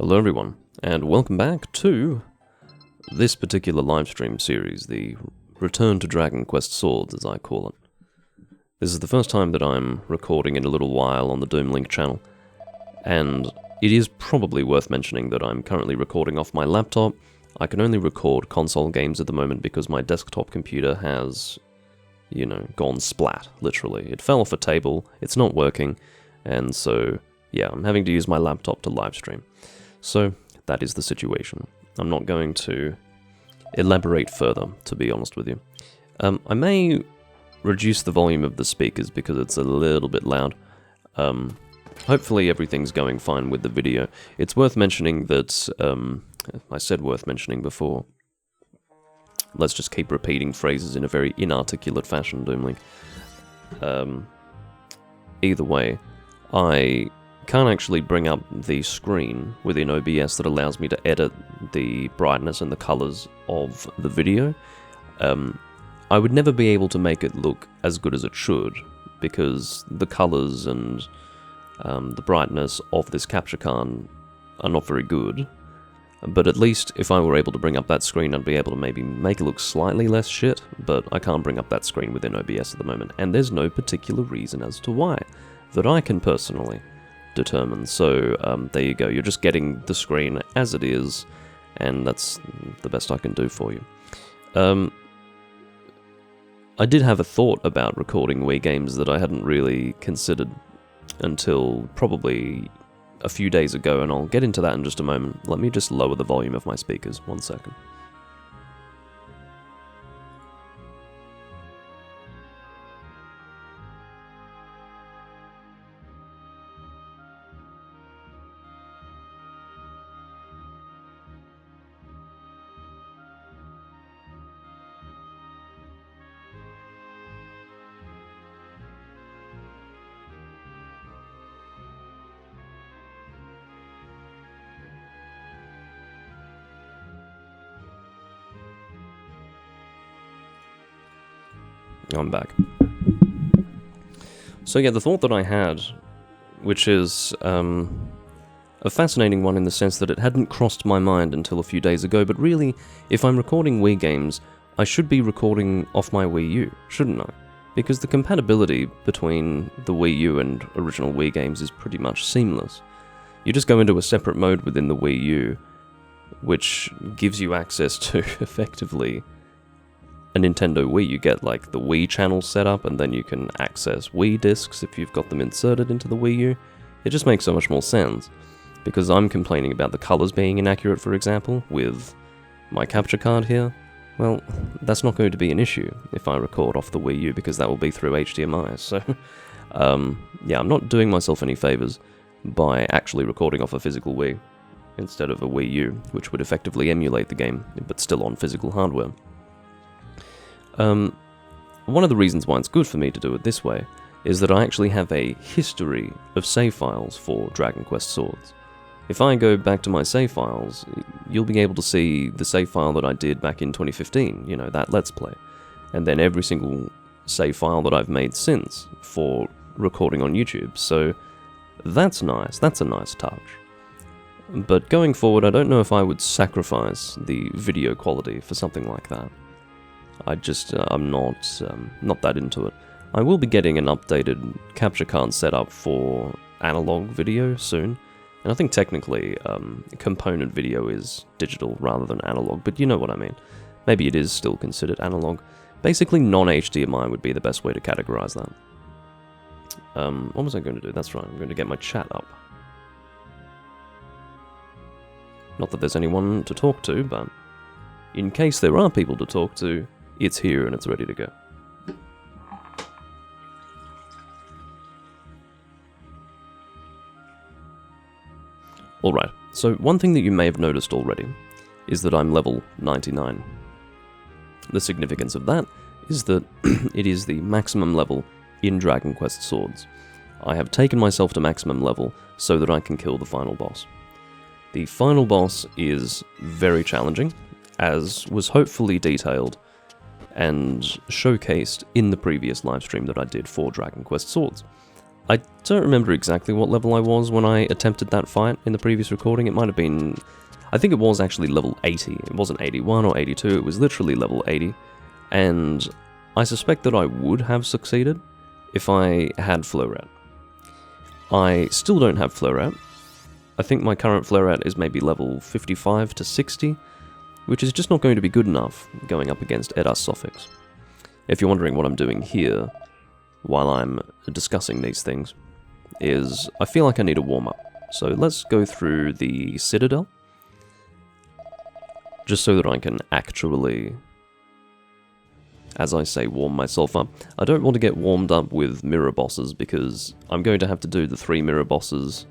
Hello everyone, and welcome back to this particular livestream series, the Return to Dragon Quest Swords, as I call it. This is the first time that I'm recording in a little while on the Doomlink channel, and it is probably worth mentioning that I'm currently recording off my laptop. I can only record console games at the moment because my desktop computer has, gone splat, literally. It fell off a table, it's not working, and so, yeah, I'm having to use my laptop to livestream. So, that is the situation. I'm not going to elaborate further, to be honest with you. I may reduce the volume of the speakers because it's a little bit loud. Hopefully everything's going fine with the video. It's worth mentioning that, I said worth mentioning before. Let's just keep repeating phrases in a very inarticulate fashion, Doomlink. Either way, I can't actually bring up the screen within OBS that allows me to edit the brightness and the colors of the video. I would never be able to make it look as good as it should, because the colors and the brightness of this capture card are not very good. But at least if I were able to bring up that screen, I'd be able to maybe make it look slightly less shit, but I can't bring up that screen within OBS at the moment, and there's no particular reason as to why that I can personally determine. So there you go, you're just getting the screen as it is, and that's the best I can do for you. I did have a thought about recording Wii games that I hadn't really considered until probably a few days ago, and I'll get into that in just a moment. Let me just lower the volume of my speakers, 1 second. I'm back. So yeah, the thought that I had, which is a fascinating one in the sense that it hadn't crossed my mind until a few days ago, but really, if I'm recording Wii games, I should be recording off my Wii U, shouldn't I? Because the compatibility between the Wii U and original Wii games is pretty much seamless. You just go into a separate mode within the Wii U, which gives you access to, effectively, a Nintendo Wii. You get like the Wii channel set up, and then you can access Wii discs if you've got them inserted into the Wii U. It just makes so much more sense, because I'm complaining about the colors being inaccurate, for example, with my capture card here. Well, that's not going to be an issue if I record off the Wii U, because that will be through HDMI, so yeah, I'm not doing myself any favors by actually recording off a physical Wii instead of a Wii U, which would effectively emulate the game, but still on physical hardware. One of the reasons why it's good for me to do it this way is that I actually have a history of save files for Dragon Quest Swords. If I go back to my save files, you'll be able to see the save file that I did back in 2015, that Let's Play, and then every single save file that I've made since for recording on YouTube, so that's nice, that's a nice touch. But going forward, I don't know if I would sacrifice the video quality for something like that. I'm not that into it. I will be getting an updated capture card setup for analog video soon, and I think technically component video is digital rather than analog, but you know what I mean. Maybe it is still considered analog. Basically, non-HDMI would be the best way to categorize that. What was I going to do? That's right, I'm going to get my chat up. Not that there's anyone to talk to, but in case there are people to talk to, it's here and it's ready to go. Alright, so one thing that you may have noticed already is that I'm level 99. The significance of that is that it is the maximum level in Dragon Quest Swords. I have taken myself to maximum level so that I can kill the final boss. The final boss is very challenging, as was hopefully detailed and showcased in the previous livestream that I did for Dragon Quest Swords. I don't remember exactly what level I was when I attempted that fight in the previous recording. It might have been... I think it was actually level 80. It wasn't 81 or 82, it was literally level 80. And I suspect that I would have succeeded if I had Floret. I still don't have Floret. I think my current Floret is maybe level 55 to 60, which is just not going to be good enough going up against Edas Sophix. If you're wondering what I'm doing here while I'm discussing these things, is I feel like I need a warm-up. So let's go through the Citadel, just so that I can actually, as I say, warm myself up. I don't want to get warmed up with mirror bosses, because I'm going to have to do the 3 mirror bosses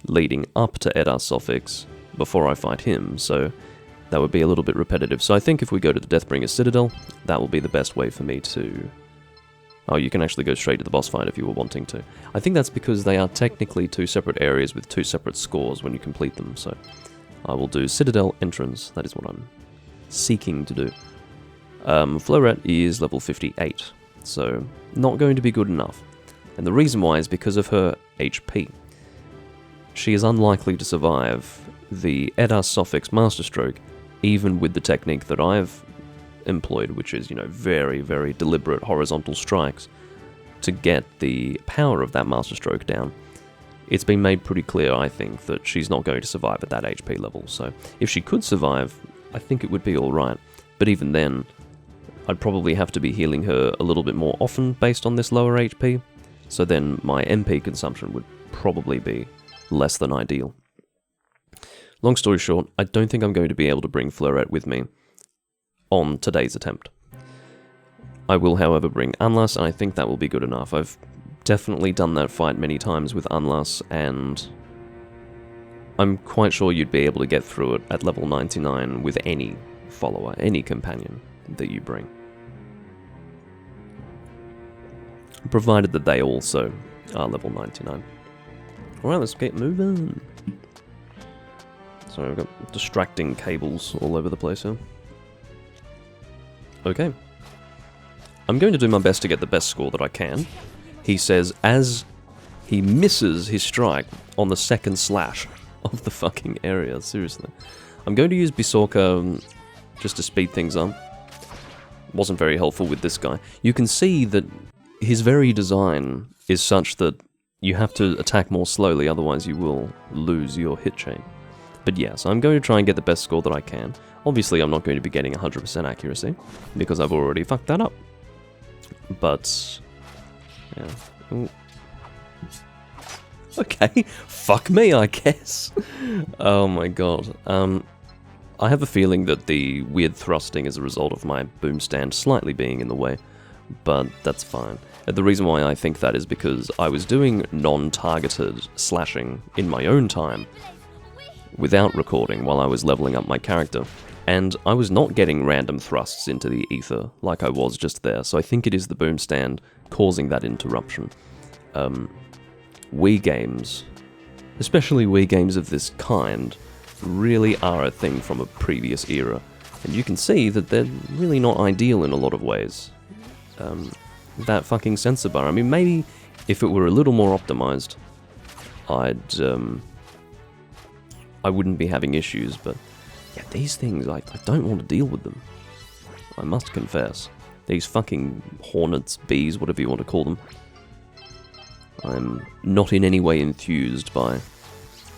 leading up to Edas Sophix before I fight him, so that would be a little bit repetitive. So I think if we go to the Deathbringer Citadel, that will be the best way for me to... Oh, you can actually go straight to the boss fight if you were wanting to. I think that's because they are technically 2 separate areas with 2 separate scores when you complete them, so I will do Citadel Entrance. That is what I'm seeking to do. Floret is level 58, so not going to be good enough. And the reason why is because of her HP. She is unlikely to survive the Edas Sophix Master Stroke, even with the technique that I've employed, which is, you know, very, very deliberate horizontal strikes to get the power of that Master Stroke down. It's been made pretty clear, I think, that she's not going to survive at that HP level, so if she could survive, I think it would be alright. But even then, I'd probably have to be healing her a little bit more often based on this lower HP, so then my MP consumption would probably be less than ideal. Long story short, I don't think I'm going to be able to bring Floret with me on today's attempt. I will, however, bring Anlas, and I think that will be good enough. I've definitely done that fight many times with Anlas, and I'm quite sure you'd be able to get through it at level 99 with any follower, any companion that you bring. Provided that they also are level 99. Alright, let's get moving. So I've got distracting cables all over the place here. Okay. I'm going to do my best to get the best score that I can. He says as he misses his strike on the second slash of the fucking area, seriously. I'm going to use Bisorka just to speed things up. Wasn't very helpful with this guy. You can see that his very design is such that you have to attack more slowly, otherwise you will lose your hit chain. But yes, I'm going to try and get the best score that I can. Obviously, I'm not going to be getting 100% accuracy, because I've already fucked that up. But, yeah. Ooh. Okay, fuck me, I guess. Oh my god. I have a feeling that the weird thrusting is a result of my boom stand slightly being in the way, but that's fine. The reason why I think that is because I was doing non-targeted slashing in my own time without recording while I was leveling up my character, and I was not getting random thrusts into the ether like I was just there, so I think it is the boom stand causing that interruption. Wii games, especially Wii games of this kind, really are a thing from a previous era, and you can see that they're really not ideal in a lot of ways. That fucking sensor bar, I mean, maybe if it were a little more optimized, I wouldn't be having issues, but yeah, these things, I don't want to deal with them. I must confess. These fucking hornets, bees, whatever you want to call them. I'm not in any way enthused by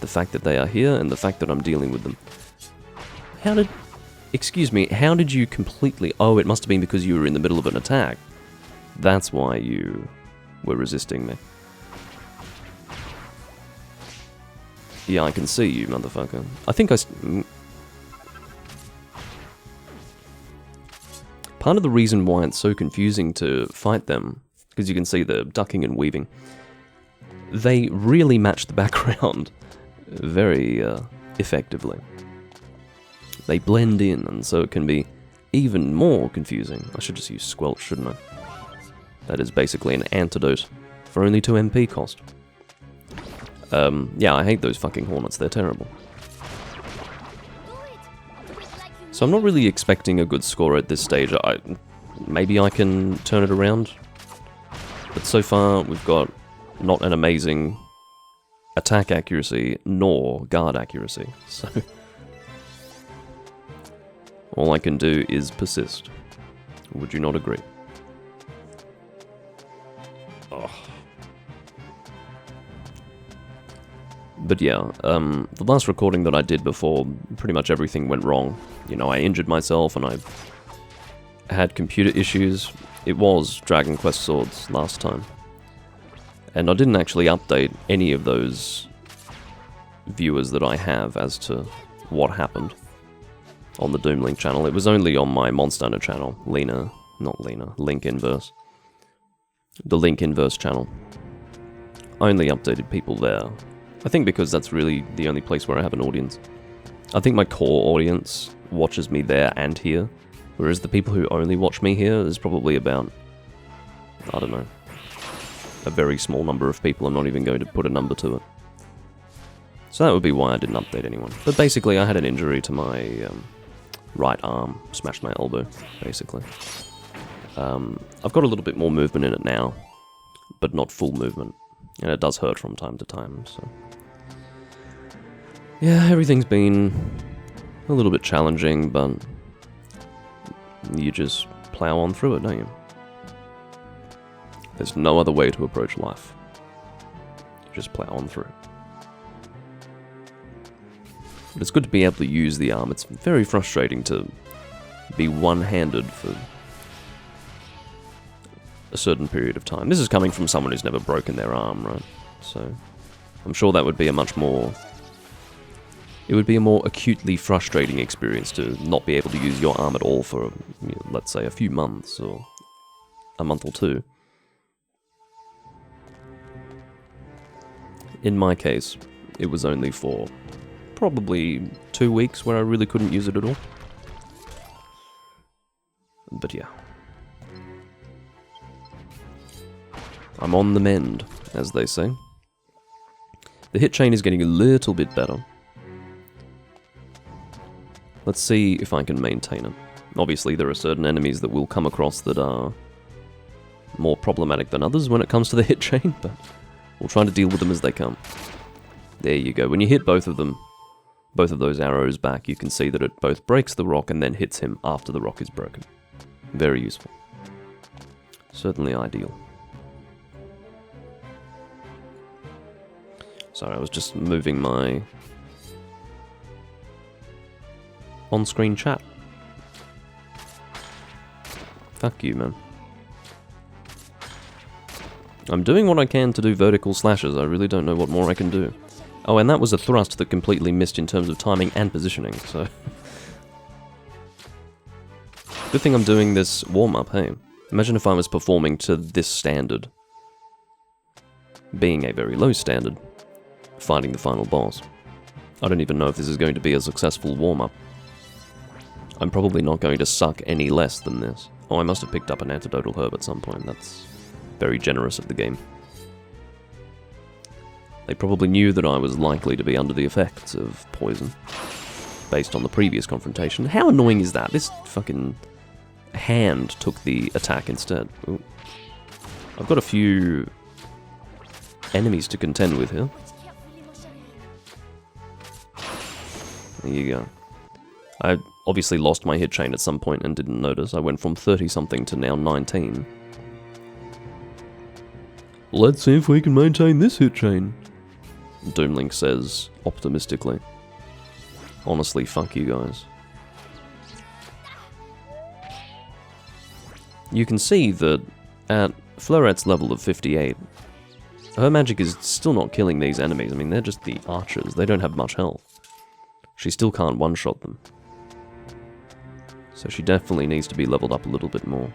the fact that they are here and the fact that I'm dealing with them. Excuse me, how did you completely... Oh, it must have been because you were in the middle of an attack. That's why you were resisting me. Yeah, I can see you, motherfucker. I think part of the reason why it's so confusing to fight them, because you can see the ducking and weaving, they really match the background very effectively. They blend in, and so it can be even more confusing. I should just use Squelch, shouldn't I? That is basically an antidote for only 2 MP cost. Yeah, I hate those fucking hornets, they're terrible. So I'm not really expecting a good score at this stage. Maybe I can turn it around. But so far, we've got not an amazing attack accuracy nor guard accuracy. So all I can do is persist. Would you not agree? Oh. But yeah, the last recording that I did before, pretty much everything went wrong. You know, I injured myself and I had computer issues. It was Dragon Quest Swords last time. And I didn't actually update any of those viewers that I have as to what happened on the Doomlink channel. It was only on my Monster Hunter channel, Link Inverse. The Link Inverse channel. I only updated people there. I think because that's really the only place where I have an audience. I think my core audience watches me there and here, whereas the people who only watch me here is probably about, I don't know, a very small number of people. I'm not even going to put a number to it. So that would be why I didn't update anyone. But basically I had an injury to my right arm, smashed my elbow, basically. I've got a little bit more movement in it now, but not full movement. And it does hurt from time to time, so... yeah, everything's been a little bit challenging, but you just plow on through it, don't you? There's no other way to approach life. You just plow on through. But it's good to be able to use the arm. It's very frustrating to be one-handed for a certain period of time. This is coming from someone who's never broken their arm, right? So I'm sure that would be a much more... it would be a more acutely frustrating experience to not be able to use your arm at all for, you know, let's say, a few months or a month or two. In my case, it was only for probably 2 weeks where I really couldn't use it at all. But yeah. I'm on the mend, as they say. The hit chain is getting a little bit better. Let's see if I can maintain it. Obviously, there are certain enemies that we'll come across that are more problematic than others when it comes to the hit chain, but we'll try to deal with them as they come. There you go. When you hit both of them, both of those arrows back, you can see that it both breaks the rock and then hits him after the rock is broken. Very useful. Certainly ideal. Sorry, I was just moving my on-screen chat. Fuck you, man. I'm doing what I can to do vertical slashes. I really don't know what more I can do. Oh, and that was a thrust that completely missed in terms of timing and positioning, so... good thing I'm doing this warm-up, hey? Imagine if I was performing to this standard. Being a very low standard. Fighting the final boss. I don't even know if this is going to be a successful warm-up. I'm probably not going to suck any less than this. Oh, I must have picked up an antidotal herb at some point. That's very generous of the game. They probably knew that I was likely to be under the effects of poison, based on the previous confrontation. How annoying is that? This fucking hand took the attack instead. Ooh. I've got a few enemies to contend with here. There you go. I obviously lost my hit chain at some point and didn't notice. I went from 30-something to now 19. Let's see if we can maintain this hit chain, Doomlink says, optimistically. Honestly, fuck you guys. You can see that at Florette's level of 58, her magic is still not killing these enemies. I mean, they're just the archers. They don't have much health. She still can't one-shot them. So she definitely needs to be leveled up a little bit more.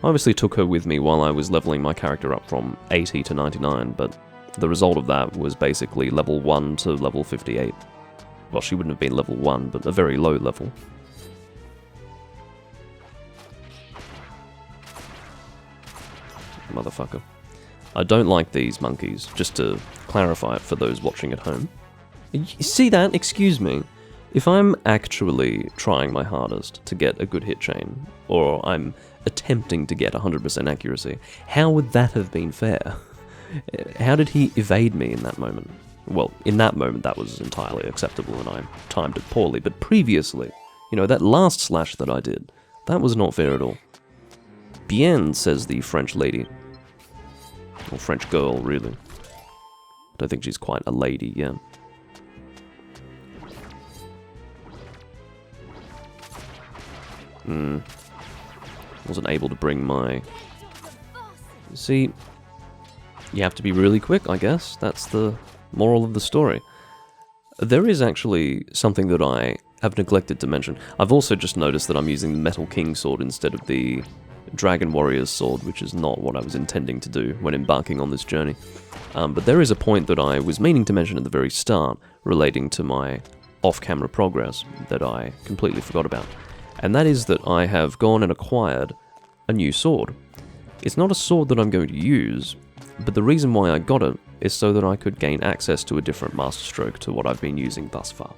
I obviously took her with me while I was leveling my character up from 80 to 99, but the result of that was basically level 1 to level 58. Well, she wouldn't have been level 1, but a very low level. Motherfucker. I don't like these monkeys, just to clarify it for those watching at home. You see that? Excuse me. If I'm actually trying my hardest to get a good hit chain, or I'm attempting to get 100% accuracy, how would that have been fair? How did he evade me in that moment? Well, in that moment that was entirely acceptable and I timed it poorly, but previously, you know, that last slash that I did, that was not fair at all. Bien, says the French lady. Or French girl, really. I don't think she's quite a lady, yeah. Wasn't able to bring my... See, you have to be really quick, I guess. That's the moral of the story. There is actually something that I have neglected to mention. I've also just noticed that I'm using the Metal King sword instead of the Dragon Warrior's sword, which is not what I was intending to do when embarking on this journey. But there is a point that I was meaning to mention at the very start relating to my off-camera progress that I completely forgot about. And that is that I have gone and acquired a new sword. It's not a sword that I'm going to use, but the reason why I got it is so that I could gain access to a different Master Stroke to what I've been using thus far.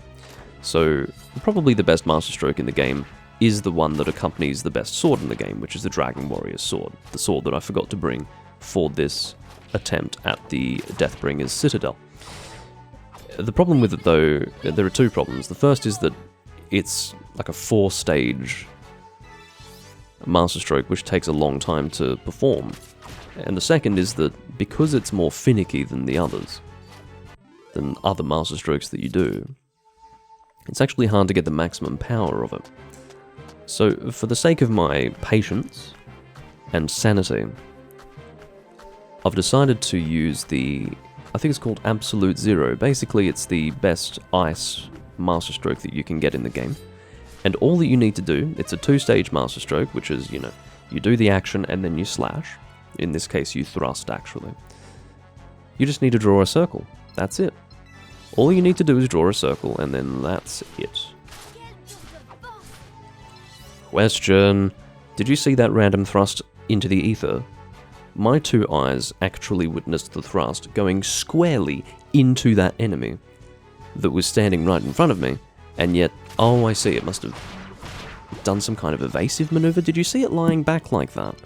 So, probably the best Master Stroke in the game is the one that accompanies the best sword in the game, which is the Dragon Warrior's sword, the sword that I forgot to bring for this attempt at the Deathbringer's Citadel. The problem with it, though, there are two problems. The first is that it's like a 4-stage Master Stroke, which takes a long time to perform. And the second is that because it's more finicky than the others, than other Master Strokes that you do, it's actually hard to get the maximum power of it. So, for the sake of my patience and sanity, I've decided to use the, I think it's called Absolute Zero. Basically, it's the best ice Master Stroke that you can get in the game. And all that you need to do, it's a 2-stage Master Stroke, which is, you know, you do the action and then you slash. In this case, you thrust, actually. You just need to draw a circle. That's it. All you need to do is draw a circle, and then that's it. Question. Did you see that random thrust into the ether? My 2 eyes actually witnessed the thrust going squarely into that enemy that was standing right in front of me, and yet, oh, I see, it must have done some kind of evasive maneuver. Did you see it lying back like that?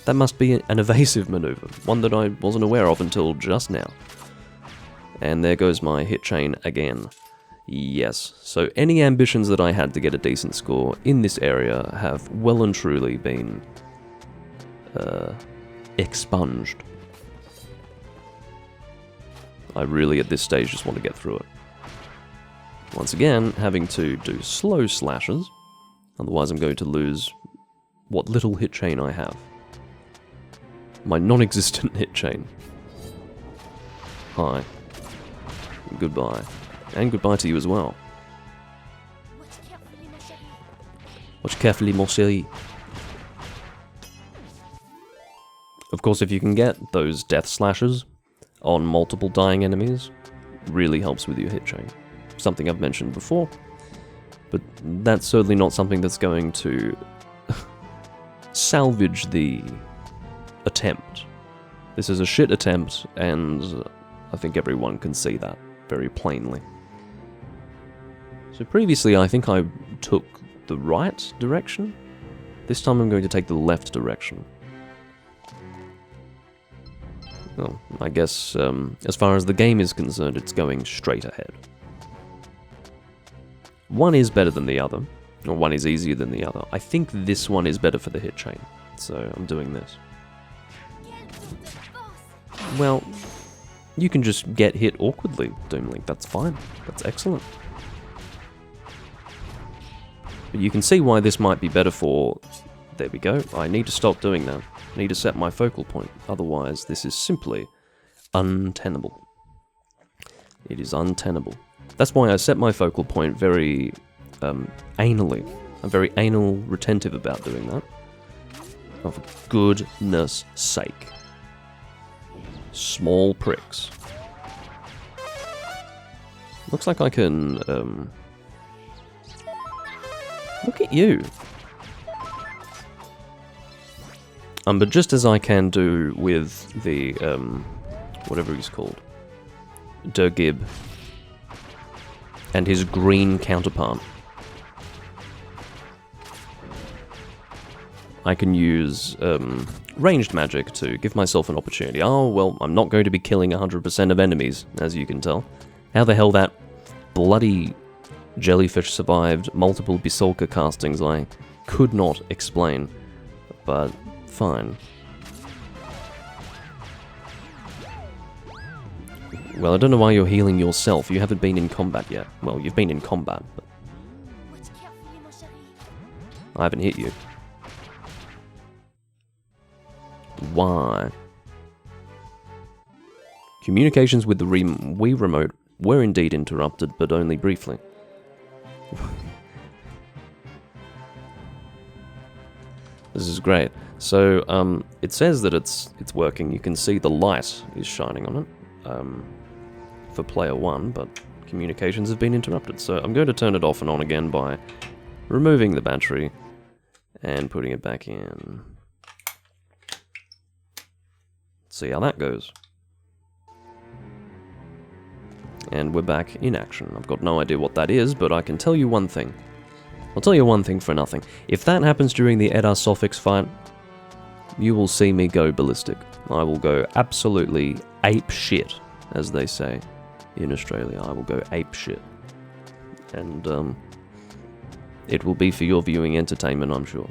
That must be an evasive maneuver, one that I wasn't aware of until just now. And there goes my hit chain again. Yes, so any ambitions that I had to get a decent score in this area have well and truly been expunged. I really, at this stage, just want to get through it. Once again, having to do slow slashes, otherwise I'm going to lose what little hit chain I have. My non-existent hit chain. Hi. Goodbye. And goodbye to you as well. Watch carefully, mon chéri. Of course, if you can get those death slashes on multiple dying enemies, really helps with your hit chain. Something I've mentioned before, but that's certainly not something that's going to salvage the attempt. This is a shit attempt, and I think everyone can see that very plainly. So previously I think I took the right direction. This time I'm going to take the left direction. Well, I guess as far as the game is concerned, it's going straight ahead. One is better than the other, or one is easier than the other. I think this one is better for the hit chain, so I'm doing this. Well, you can just get hit awkwardly, Doomlink, that's fine. That's excellent. But you can see why this might be better for... There we go. I need to stop doing that. I need to set my focal point. Otherwise, this is simply untenable. It is untenable. That's why I set my focal point very anally. I'm very anal retentive about doing that. Oh, for goodness sake. Small pricks. Looks like I can... Look at you. But just as I can do with the, whatever he's called, Durgib, and his green counterpart. I can use ranged magic to give myself an opportunity. Oh, well, I'm not going to be killing 100% of enemies, as you can tell. How the hell that bloody jellyfish survived multiple Bisolka castings, I could not explain. But, fine. Well, I don't know why you're healing yourself. You haven't been in combat yet. Well, you've been in combat, but I haven't hit you. Why? Communications with the Wii Remote were indeed interrupted, but only briefly. This is great. So, it says that it's working. You can see the light is shining on it for player 1, but communications have been interrupted. So I'm going to turn it off and on again by removing the battery and putting it back in. See how that goes. And we're back in action. I've got no idea what that is, but I can tell you one thing. I'll tell you one thing for nothing. If that happens during the Edar Sofix fight, you will see me go ballistic. I will go absolutely ape shit, as they say in Australia. I will go ape shit. And, it will be for your viewing entertainment, I'm sure.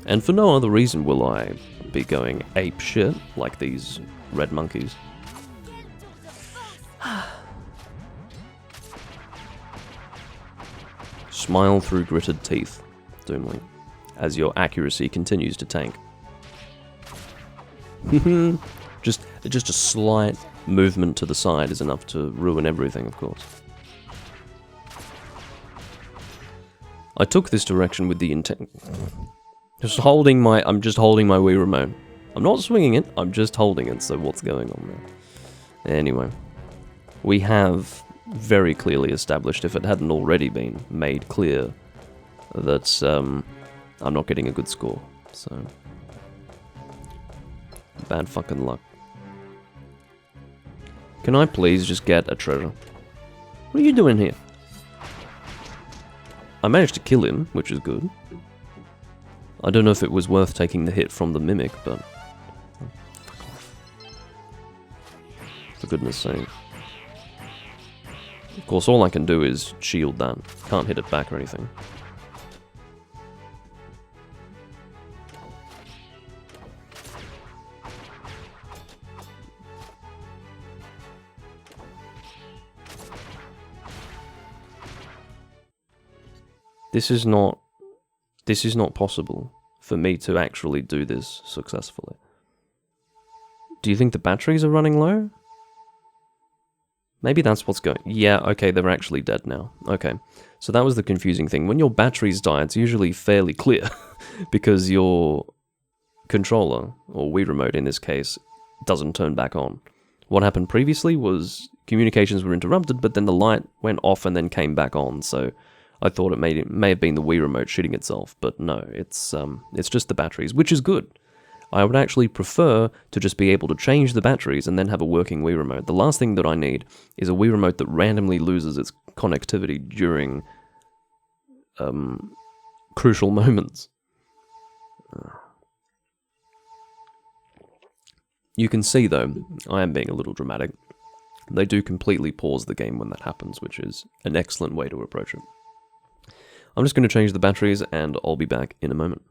And for no other reason will I be going ape shit like these red monkeys. Smile through gritted teeth, Doomling, as your accuracy continues to tank. just a slight movement to the side is enough to ruin everything, of course. I took this direction with the intent. I'm just holding my Wii Remote. I'm not swinging it, I'm just holding it, so what's going on there? Anyway, we have very clearly established, if it hadn't already been made clear, that I'm not getting a good score, so bad fucking luck. Can I please just get a treasure? What are you doing here? I managed to kill him, which is good. I don't know if it was worth taking the hit from the Mimic, but fuck off. For goodness sake. Of course, all I can do is shield that. Can't hit it back or anything. This is not possible for me to actually do this successfully. Do you think the batteries are running low? Maybe that's what's going... Yeah, okay, they're actually dead now. Okay, so that was the confusing thing. When your batteries die, it's usually fairly clear, because your controller, or Wii Remote in this case, doesn't turn back on. What happened previously was communications were interrupted, but then the light went off and then came back on, so I thought it may have been the Wii Remote shitting itself, but no, it's just the batteries, which is good. I would actually prefer to just be able to change the batteries and then have a working Wii Remote. The last thing that I need is a Wii Remote that randomly loses its connectivity during crucial moments. You can see, though, I am being a little dramatic. They do completely pause the game when that happens, which is an excellent way to approach it. I'm just going to change the batteries, and I'll be back in a moment.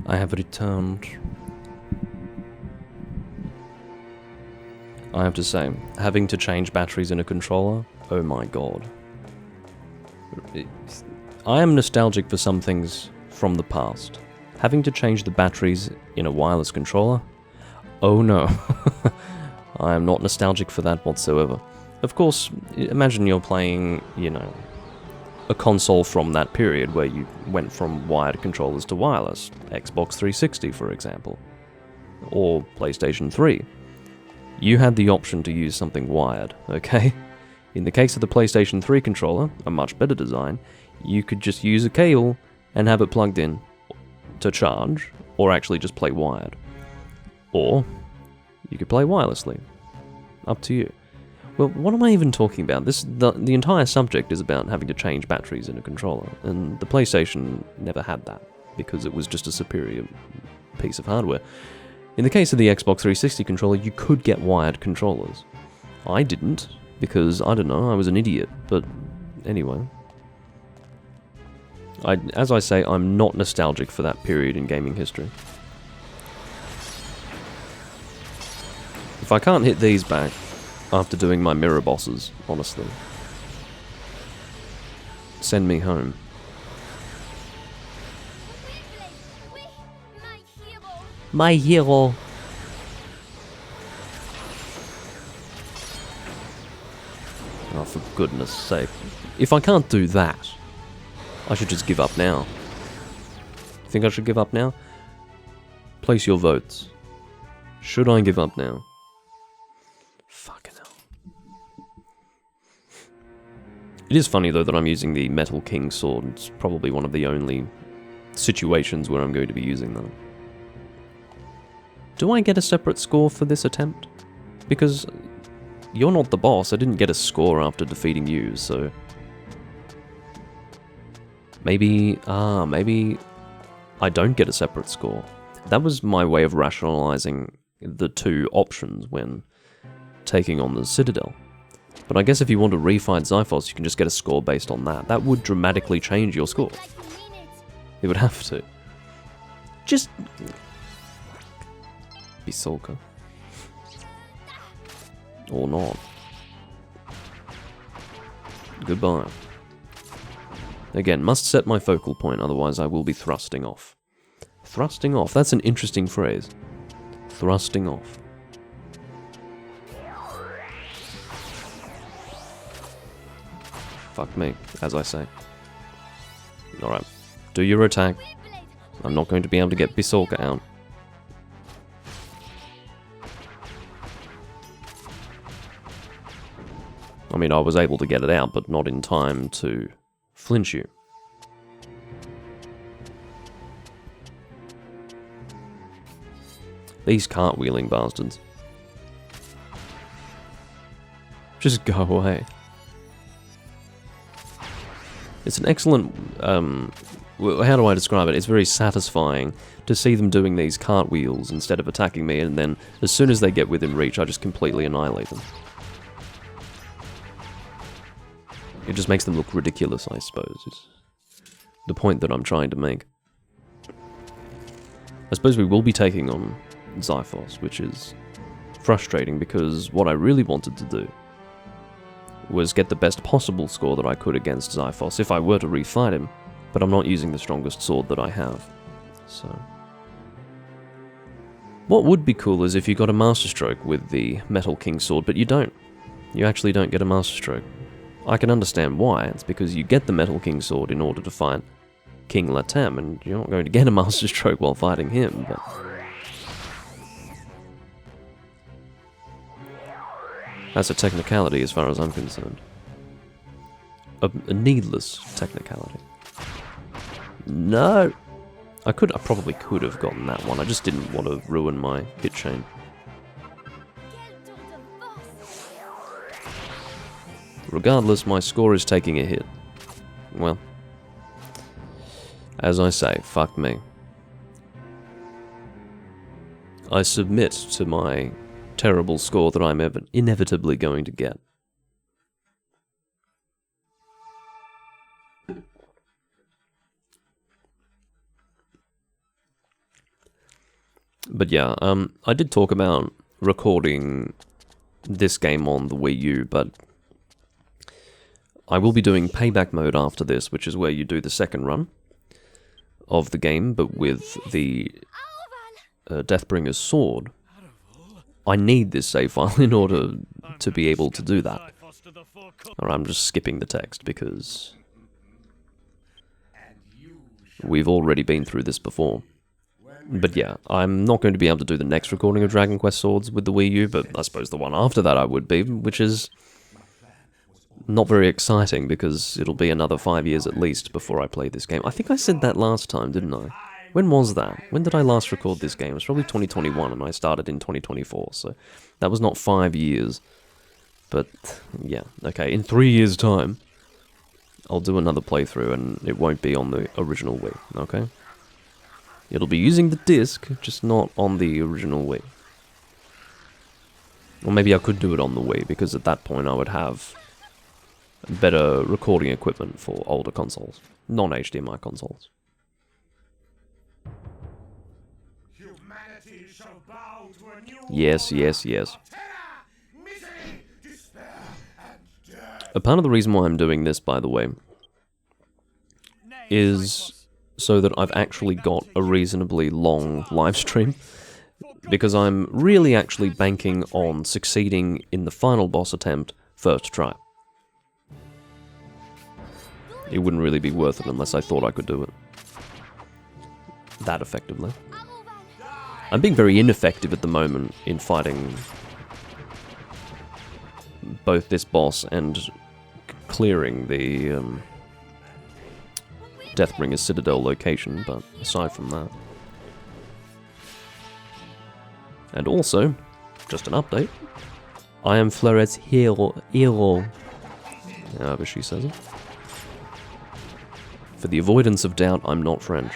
I have returned. I have to say, having to change batteries in a controller, oh my god. I am nostalgic for some things from the past. Having to change the batteries in a wireless controller? Oh no. I am not nostalgic for that whatsoever. Of course, imagine you're playing, you know, a console from that period where you went from wired controllers to wireless. Xbox 360, for example. Or PlayStation 3. You had the option to use something wired, okay? In the case of the PlayStation 3 controller, a much better design, you could just use a cable and have it plugged in to charge, or actually just play wired. Or, you could play wirelessly. Up to you. Well, what am I even talking about? The entire subject is about having to change batteries in a controller, and the PlayStation never had that, because it was just a superior piece of hardware. In the case of the Xbox 360 controller, you could get wired controllers. I didn't, because, I don't know, I was an idiot, but anyway. As I say, I'm not nostalgic for that period in gaming history. If I can't hit these back after doing my mirror bosses, honestly, send me home. My hero. Oh, for goodness sake. If I can't do that, I should just give up now. Think I should give up now? Place your votes. Should I give up now? Fucking hell. It is funny though that I'm using the Metal King sword. It's probably one of the only situations where I'm going to be using that. Do I get a separate score for this attempt? Because you're not the boss. I didn't get a score after defeating you, so... Maybe I don't get a separate score. That was my way of rationalizing the two options when taking on the Citadel. But I guess if you want to refight Xiphos, you can just get a score based on that. That would dramatically change your score. It would have to. Just... Bisolka. Or not. Goodbye. Again, must set my focal point, otherwise I will be thrusting off. Thrusting off, that's an interesting phrase. Thrusting off. Fuck me, as I say. Alright, do your attack. I'm not going to be able to get Bisolka out. I mean, I was able to get it out, but not in time to flinch you. These cartwheeling bastards. Just go away. It's an excellent, how do I describe it? It's very satisfying to see them doing these cartwheels instead of attacking me, and then as soon as they get within reach, I just completely annihilate them. It just makes them look ridiculous, I suppose, is the point that I'm trying to make. I suppose we will be taking on Xiphos, which is frustrating because what I really wanted to do was get the best possible score that I could against Xiphos if I were to refight him, but I'm not using the strongest sword that I have, so... What would be cool is if you got a Master Stroke with the Metal King sword, but you don't. You actually don't get a Master Stroke. I can understand why. It's because you get the Metal King sword in order to fight King Latem, and you're not going to get a Master Stroke while fighting him, but... That's a technicality as far as I'm concerned. A needless technicality. No! I probably could have gotten that one, I just didn't want to ruin my hit chain. Regardless, my score is taking a hit. Well, as I say, fuck me. I submit to my terrible score that I'm inevitably going to get. But yeah, I did talk about recording this game on the Wii U, but I will be doing payback mode after this, which is where you do the second run of the game, but with the Deathbringer's sword. I need this save file in order to be able to do that. Or I'm just skipping the text because we've already been through this before. But yeah, I'm not going to be able to do the next recording of Dragon Quest Swords with the Wii U, but I suppose the one after that I would be, which is not very exciting because it'll be another 5 years at least before I play this game. I think I said that last time, didn't I? When was that? When did I last record this game? It was probably 2021 and I started in 2024, so that was not 5 years. But yeah, okay, in 3 years' time, I'll do another playthrough and it won't be on the original Wii, okay? It'll be using the disc, just not on the original Wii. Or maybe I could do it on the Wii, because at that point I would have better recording equipment for older consoles, non-HDMI consoles. Yes, yes, yes. A part of the reason why I'm doing this, by the way, is so that I've actually got a reasonably long live stream, because I'm really actually banking on succeeding in the final boss attempt first try. It wouldn't really be worth it unless I thought I could do it that effectively. I'm being very ineffective at the moment in fighting both this boss and clearing the Deathbringer's Citadel location, but aside from that. And also, just an update, I am Fleuret's hero, however she says it. For the avoidance of doubt, I'm not French.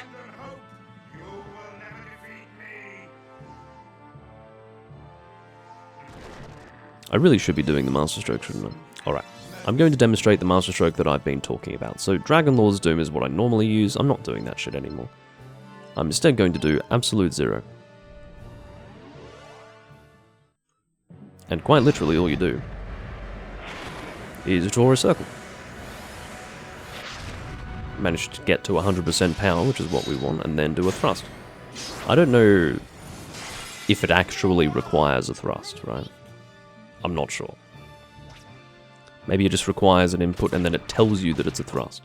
I really should be doing the Master Stroke, shouldn't I? Alright, I'm going to demonstrate the Master Stroke that I've been talking about. So Dragon Lord's Doom is what I normally use. I'm not doing that shit anymore. I'm instead going to do Absolute Zero. And quite literally all you do is draw a circle. Manage to get to 100% power, which is what we want, and then do a thrust. I don't know if it actually requires a thrust, right? I'm not sure. Maybe it just requires an input and then it tells you that it's a thrust.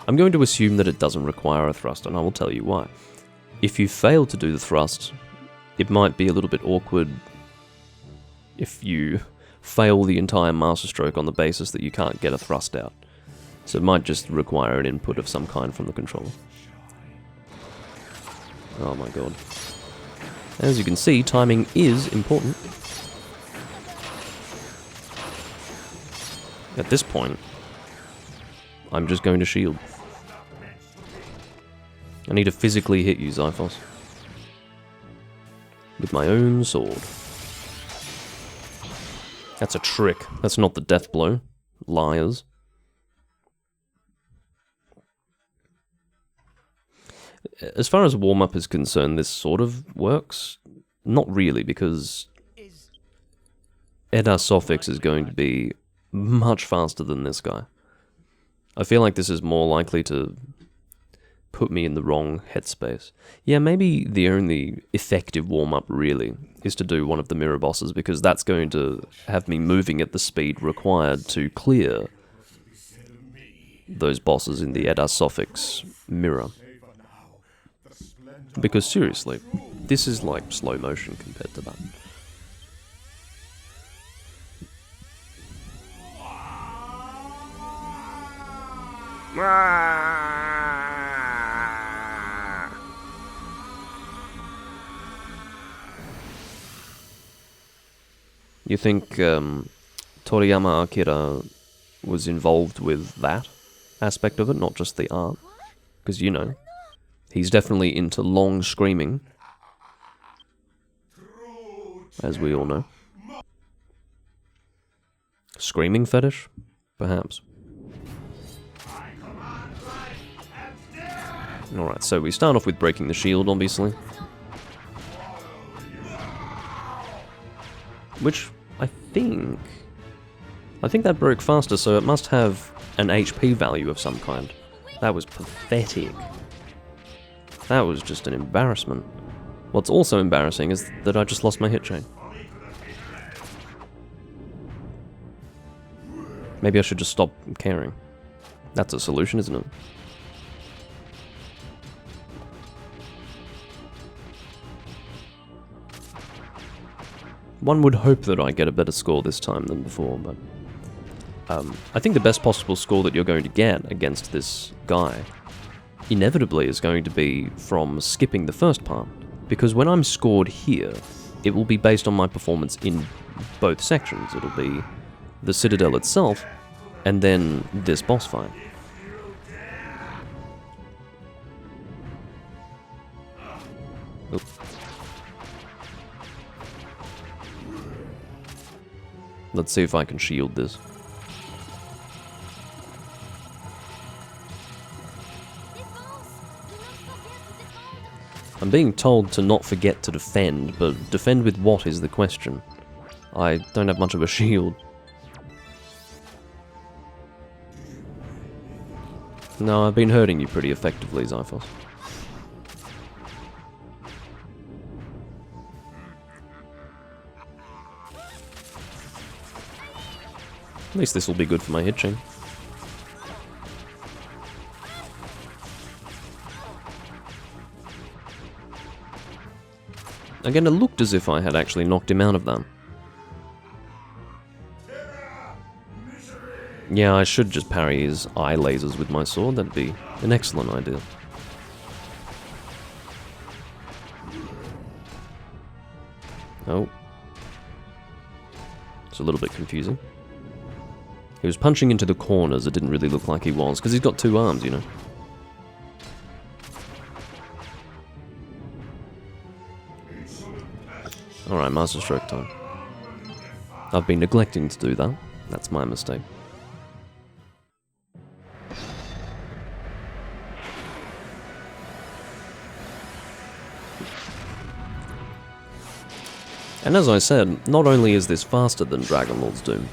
I'm going to assume that it doesn't require a thrust, and I will tell you why. If you fail to do the thrust, it might be a little bit awkward if you fail the entire Master Stroke on the basis that you can't get a thrust out. So it might just require an input of some kind from the controller. Oh my god. As you can see, timing is important. At this point, I'm just going to shield. I need to physically hit you, Xiphos. With my own sword. That's a trick. That's not the death blow. Liars. As far as warm-up is concerned, this sort of works. Not really, because Eddar Sophics is going to be much faster than this guy. I feel like this is more likely to put me in the wrong headspace. Yeah, maybe the only effective warm-up, really, is to do one of the mirror bosses, because that's going to have me moving at the speed required to clear those bosses in the Eddar Sophics mirror. Because seriously, this is like slow motion compared to that. You think Toriyama Akira was involved with that aspect of it, not just the art? Because, you know, he's definitely into long screaming, as we all know. Screaming fetish? Perhaps. Alright, so we start off with breaking the shield, obviously. which I think that broke faster, so it must have an HP value of some kind. That was pathetic. That was just an embarrassment. What's also embarrassing is that I just lost my hit chain. Maybe I should just stop caring. That's a solution, isn't it? One would hope that I get a better score this time than before, but... I think the best possible score that you're going to get against this guy inevitably is going to be from skipping the first part. Because when I'm scored here, it will be based on my performance in both sections. It'll be the Citadel itself, and then this boss fight. Oop. Let's see if I can shield this. I'm being told to not forget to defend, but defend with what is the question? I don't have much of a shield. No, I've been hurting you pretty effectively, Xiphos. At least this will be good for my hit chain. Again, it looked as if I had actually knocked him out of that. Yeah, I should just parry his eye lasers with my sword. That'd be an excellent idea. Oh. It's a little bit confusing. He was punching into the corners. It didn't really look like he was, because he's got two arms, you know. Alright, Master Stroke time. I've been neglecting to do that. That's my mistake. And as I said, not only is this faster than Dragonlord's Doom,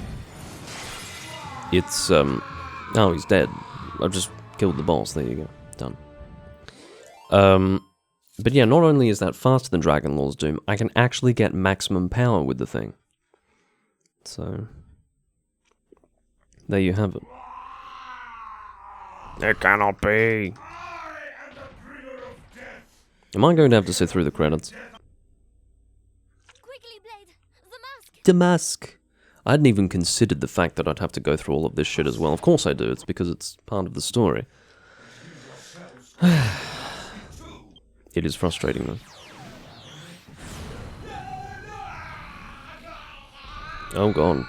it's, oh, he's dead. I've just killed the boss, there you go. Done. But yeah, not only is that faster than Dragonlord's Doom, I can actually get maximum power with the thing. So, there you have it. It cannot be. Am I going to have to sit through the credits? Quickly, Blade! The mask! The mask! I hadn't even considered the fact that I'd have to go through all of this shit as well. Of course I do, it's because it's part of the story. It is frustrating though. Oh god.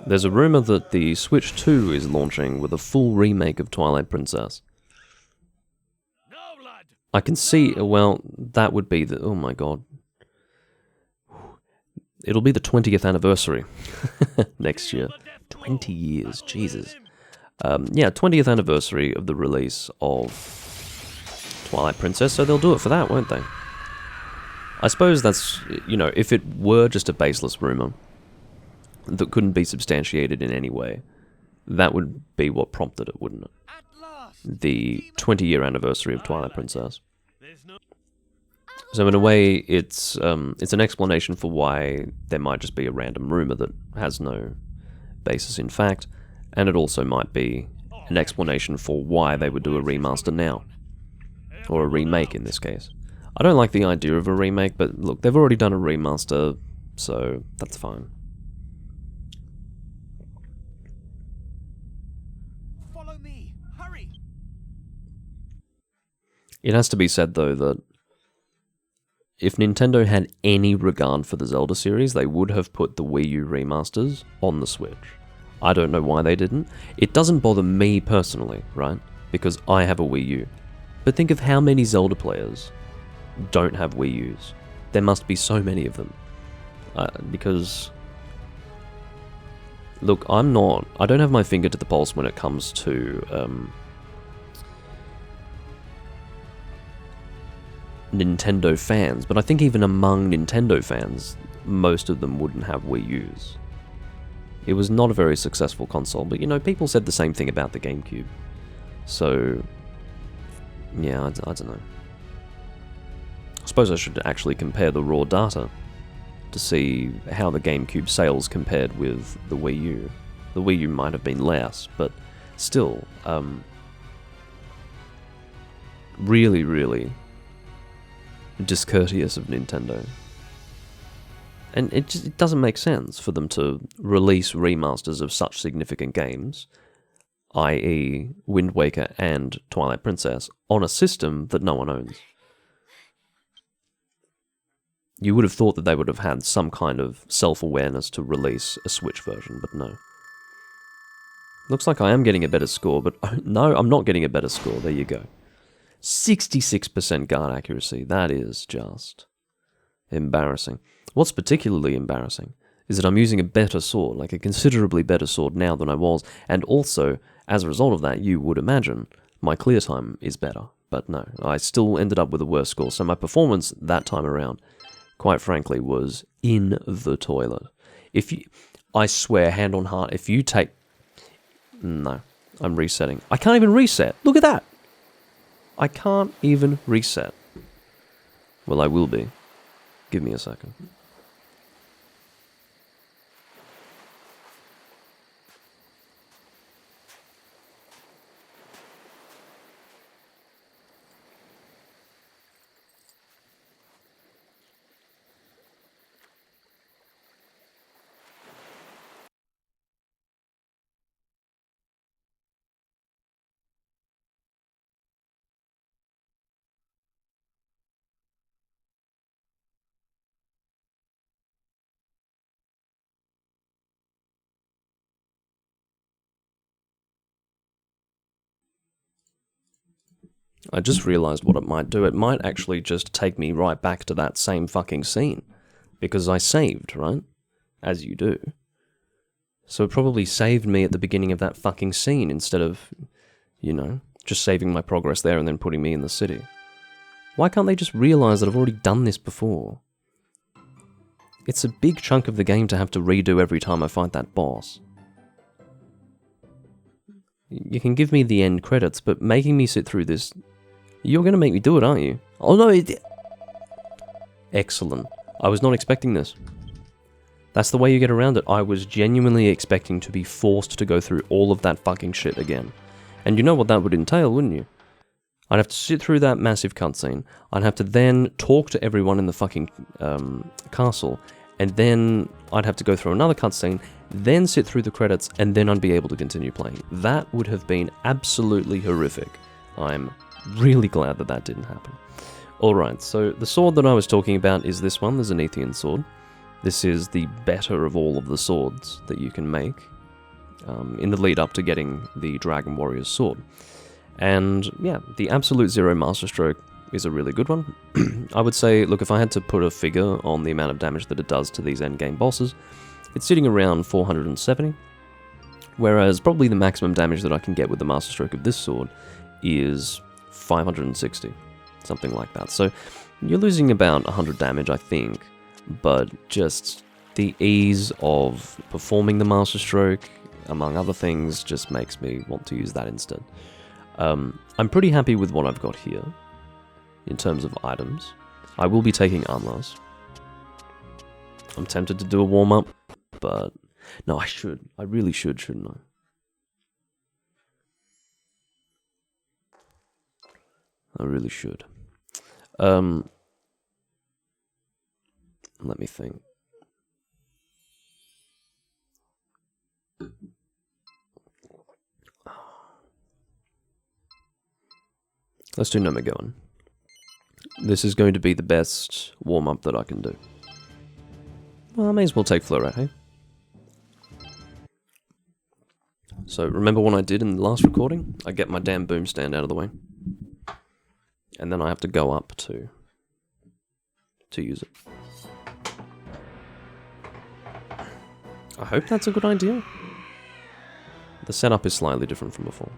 There's a rumor that the Switch 2 is launching with a full remake of Twilight Princess. I can see, well, that would be the, oh my god. It'll be the 20th anniversary next year. 20 years, Jesus. Yeah, 20th anniversary of the release of Twilight Princess, so they'll do it for that, won't they? I suppose that's, you know, if it were just a baseless rumor that couldn't be substantiated in any way, that would be what prompted it, wouldn't it? The 20-year anniversary of Twilight Princess. So in a way, it's an explanation for why there might just be a random rumor that has no basis in fact, and it also might be an explanation for why they would do a remaster now. Or a remake in this case. I don't like the idea of a remake, but look, they've already done a remaster, so that's fine. Follow me, hurry! It has to be said though that if Nintendo had any regard for the Zelda series, they would have put the Wii U remasters on the Switch. I don't know why they didn't. It doesn't bother me personally, right? Because I have a Wii U. But think of how many Zelda players don't have Wii U's. There must be so many of them. Because, look, I don't have my finger to the pulse when it comes to Nintendo fans, but I think even among Nintendo fans, most of them wouldn't have Wii U's. It was not a very successful console, but you know, people said the same thing about the GameCube. So, yeah, I don't know. I suppose I should actually compare the raw data to see how the GameCube sales compared with the Wii U. The Wii U might have been less, but still, really, really discourteous of Nintendo. And it doesn't make sense for them to release remasters of such significant games, i.e. Wind Waker and Twilight Princess, on a system that no one owns. You would have thought that they would have had some kind of self-awareness to release a Switch version, but no. Looks like I am getting a better score, but no, I'm not getting a better score. There you go. 66% guard accuracy. That is just embarrassing. What's particularly embarrassing is that I'm using a better sword, like a considerably better sword now than I was, and also, as a result of that, you would imagine, my clear time is better. But no, I still ended up with a worse score, so my performance that time around, quite frankly, was in the toilet. I swear, hand on heart, if you take... No, I'm resetting. I can't even reset. Look at that. I can't even reset. Well, I will be. Give me a second. I just realized what it might do. It might actually just take me right back to that same fucking scene. Because I saved, right? As you do. So it probably saved me at the beginning of that fucking scene instead of, you know, just saving my progress there and then putting me in the city. Why can't they just realize that I've already done this before? It's a big chunk of the game to have to redo every time I fight that boss. You can give me the end credits, but making me sit through this... You're going to make me do it, aren't you? Oh no, Excellent. I was not expecting this. That's the way you get around it. I was genuinely expecting to be forced to go through all of that fucking shit again. And you know what that would entail, wouldn't you? I'd have to sit through that massive cutscene. I'd have to then talk to everyone in the fucking castle. And then I'd have to go through another cutscene, then sit through the credits, and then I'd be able to continue playing. That would have been absolutely horrific. I'm really glad that that didn't happen. Alright, so the sword that I was talking about is this one, the Zenithian sword. This is the better of all of the swords that you can make in the lead up to getting the Dragon Warrior's sword. And yeah, the Absolute Zero Master Stroke is a really good one. I would say, look, if I had to put a figure on the amount of damage that it does to these endgame bosses, it's sitting around 470, whereas probably the maximum damage that I can get with the Master Stroke of this sword is 560, something like that. So you're losing about 100 damage, I think, but just the ease of performing the Master Stroke, among other things, just makes me want to use that instead. I'm pretty happy with what I've got here, in terms of items. I will be taking Armlars. I'm tempted to do a warm-up, but... No, I should. I really should, shouldn't I? I really should. Let me think. Let's do Nomegoen. This is going to be the best warm-up that I can do. Well, I may as well take Floret, hey? So, remember what I did in the last recording? I get my damn boom stand out of the way. And then I have to go up to use it. I hope that's a good idea. The setup is slightly different from before.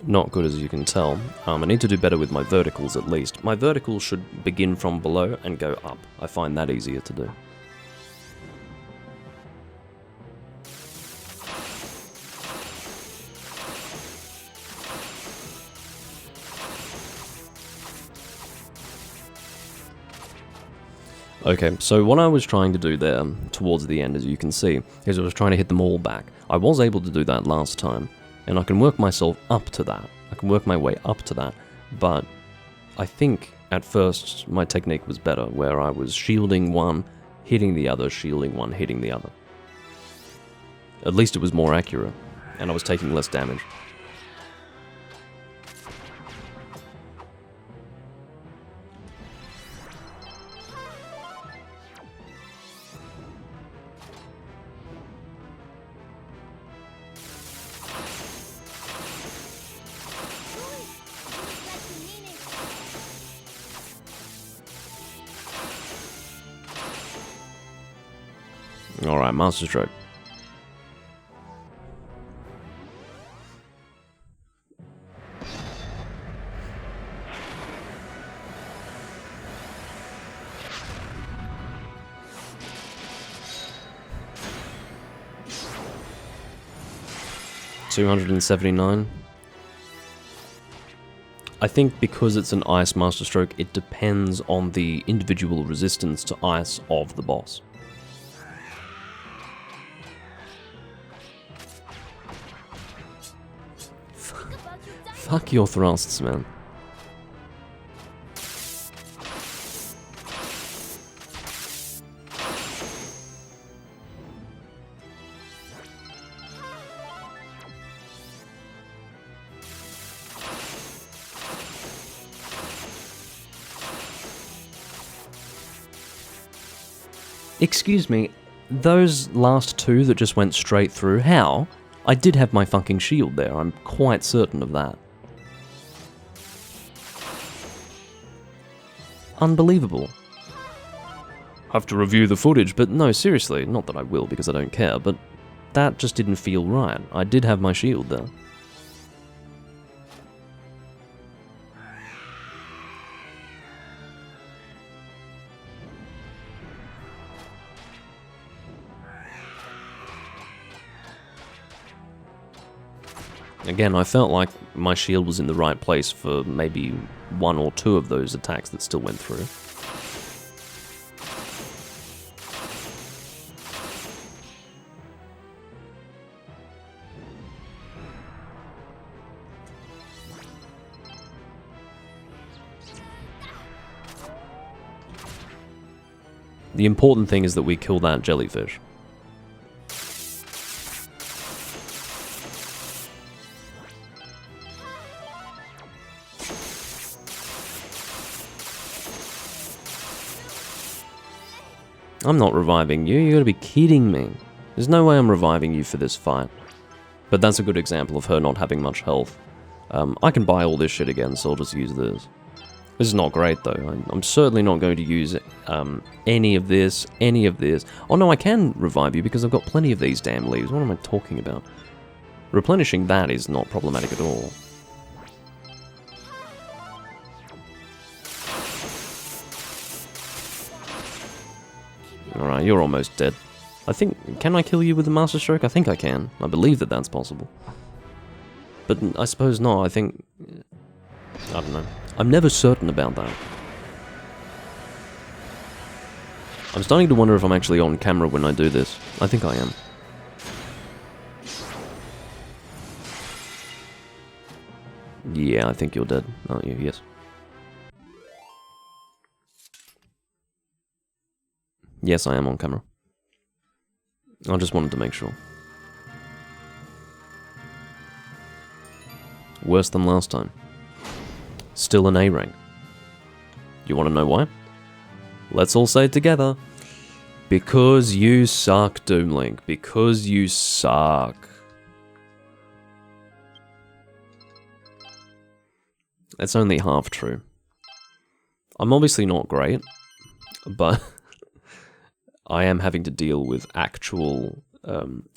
not good as you can tell. I need to do better with my verticals at least. My verticals should begin from below and go up. I find that easier to do. Okay, so what I was trying to do there, towards the end as you can see, is I was trying to hit them all back. I was able to do that last time, and I can work myself up to that. I can work my way up to that, but I think at first my technique was better, where I was shielding one, hitting the other, shielding one, hitting the other. At least it was more accurate, and I was taking less damage. Alright, Master Stroke. $279. I think because it's an ice Master Stroke, it depends on the individual resistance to ice of the boss. Fuck your thrusts, man. Excuse me, those last two that just went straight through, how? I did have my fucking shield there, I'm quite certain of that. Unbelievable. Have to review the footage, but no, seriously, not that I will because I don't care, but that just didn't feel right. I did have my shield there. Again, I felt like my shield was in the right place for maybe one or two of those attacks that still went through. The important thing is that we kill that jellyfish. I'm not reviving you, you gotta be kidding me. There's no way I'm reviving you for this fight. But that's a good example of her not having much health. I can buy all this shit again, so I'll just use this. This is not great though, I'm certainly not going to use any of this. Oh no, I can revive you because I've got plenty of these damn leaves, what am I talking about? Replenishing that is not problematic at all. Alright, you're almost dead. I think, can I kill you with a Master Stroke? I think I can. I believe that that's possible. But I suppose not, I think... I don't know. I'm never certain about that. I'm starting to wonder if I'm actually on camera when I do this. I think I am. Yeah, I think you're dead, aren't you? Yes. Yes, I am on camera. I just wanted to make sure. Worse than last time. Still an A rank. You want to know why? Let's all say it together. Because you suck, Doomlink. Because you suck. That's only half true. I'm obviously not great, but... I am having to deal with actual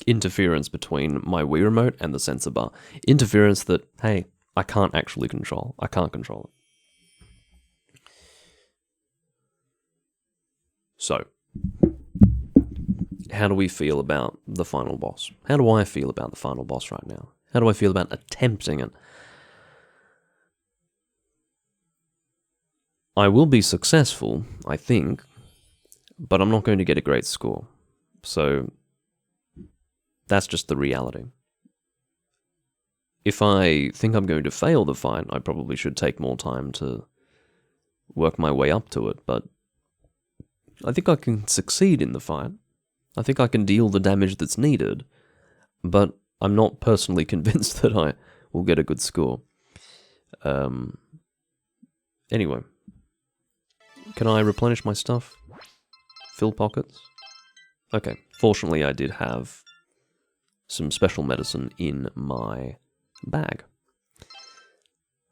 interference between my Wii Remote and the sensor bar. Interference that, hey, I can't actually control. I can't control it. So, how do we feel about the final boss? How do I feel about the final boss right now? How do I feel about attempting it? I will be successful, I think, but I'm not going to get a great score. So, that's just the reality. If I think I'm going to fail the fight, I probably should take more time to work my way up to it, but I think I can succeed in the fight. I think I can deal the damage that's needed, but I'm not personally convinced that I will get a good score. Anyway, can I replenish my stuff? Fill pockets? Okay, fortunately I did have some special medicine in my bag.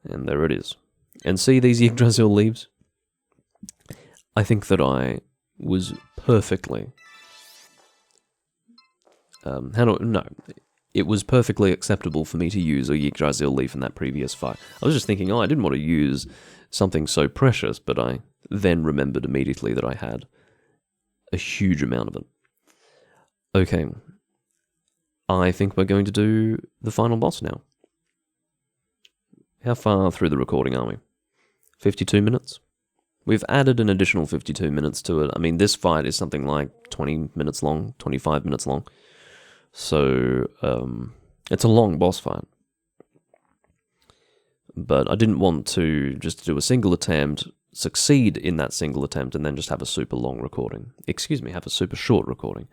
And there it is. And see these Yggdrasil leaves? I think that I was perfectly... it was perfectly acceptable for me to use a Yggdrasil leaf in that previous fight. I was just thinking, I didn't want to use something so precious, but I then remembered immediately that I had a huge amount of it. Okay, I think we're going to do the final boss now. How far through the recording are we? 52 minutes? We've added an additional 52 minutes to it. I mean, this fight is something like 20 minutes long, 25 minutes long. So, it's a long boss fight. But I didn't want to just do a single attempt, succeed in that single attempt, and then just have a super long recording. Excuse me, have a super short recording.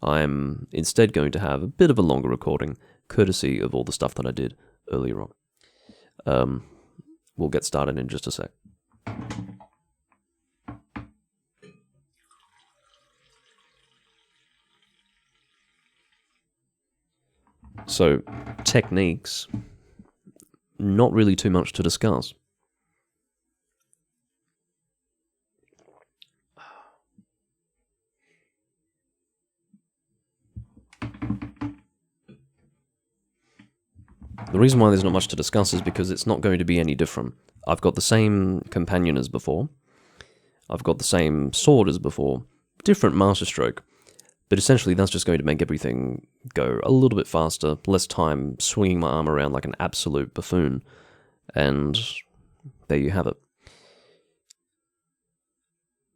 I'm instead going to have a bit of a longer recording, courtesy of all the stuff that I did earlier on. We'll get started in just a sec. So, techniques, not really too much to discuss. The reason why there's not much to discuss is because it's not going to be any different. I've got the same companion as before. I've got the same sword as before. Different masterstroke. But essentially that's just going to make everything go a little bit faster, less time swinging my arm around like an absolute buffoon. And there you have it.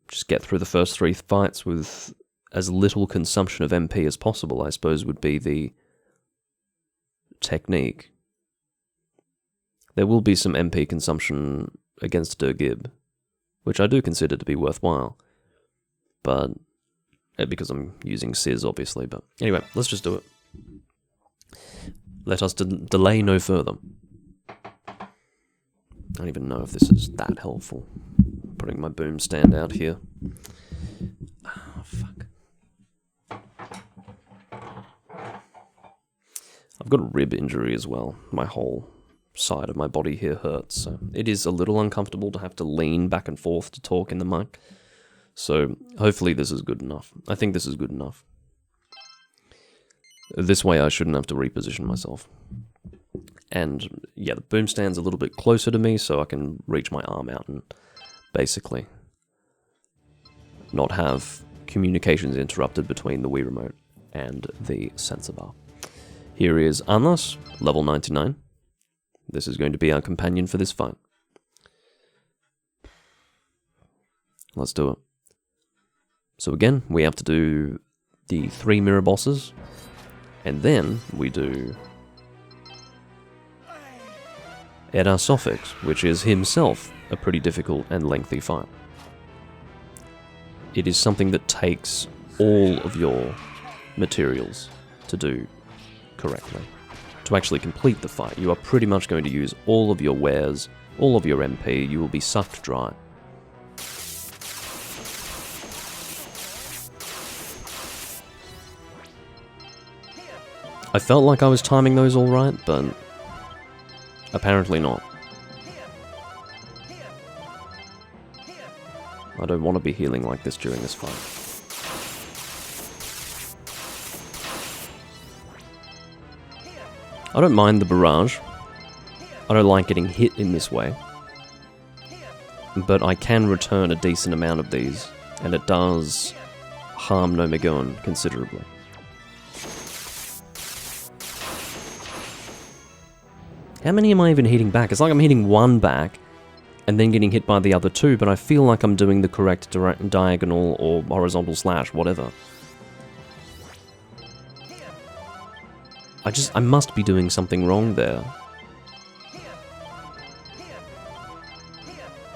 Just get through the first 3 fights with as little consumption of MP as possible, I suppose would be the technique. There will be some MP consumption against Durgib, which I do consider to be worthwhile. But, because I'm using Sizz, obviously, but anyway, let's just do it. Let us delay no further. I don't even know if this is that helpful. Putting my boom stand out here. Oh, fuck. I've got a rib injury as well. My whole side of my body here hurts, so it is a little uncomfortable to have to lean back and forth to talk in the mic. So hopefully this is good enough. I think this is good enough. This way I shouldn't have to reposition myself. And yeah, the boom stand's a little bit closer to me so I can reach my arm out and basically not have communications interrupted between the Wii Remote and the sensor bar. Here is Arnas, level 99. This is going to be our companion for this fight. Let's do it. So again, we have to do the 3 mirror bosses, and then we do Edar Sophics, which is himself a pretty difficult and lengthy fight. It is something that takes all of your materials to do correctly. To actually complete the fight, you are pretty much going to use all of your wares, all of your MP, you will be sucked dry. I felt like I was timing those all right, but apparently not. I don't want to be healing like this during this fight. I don't mind the barrage. I don't like getting hit in this way. But I can return a decent amount of these, and it does harm Nomegon considerably. How many am I even hitting back? It's like I'm hitting one back, and then getting hit by the other two, but I feel like I'm doing the correct diagonal or horizontal slash, whatever. I must be doing something wrong there.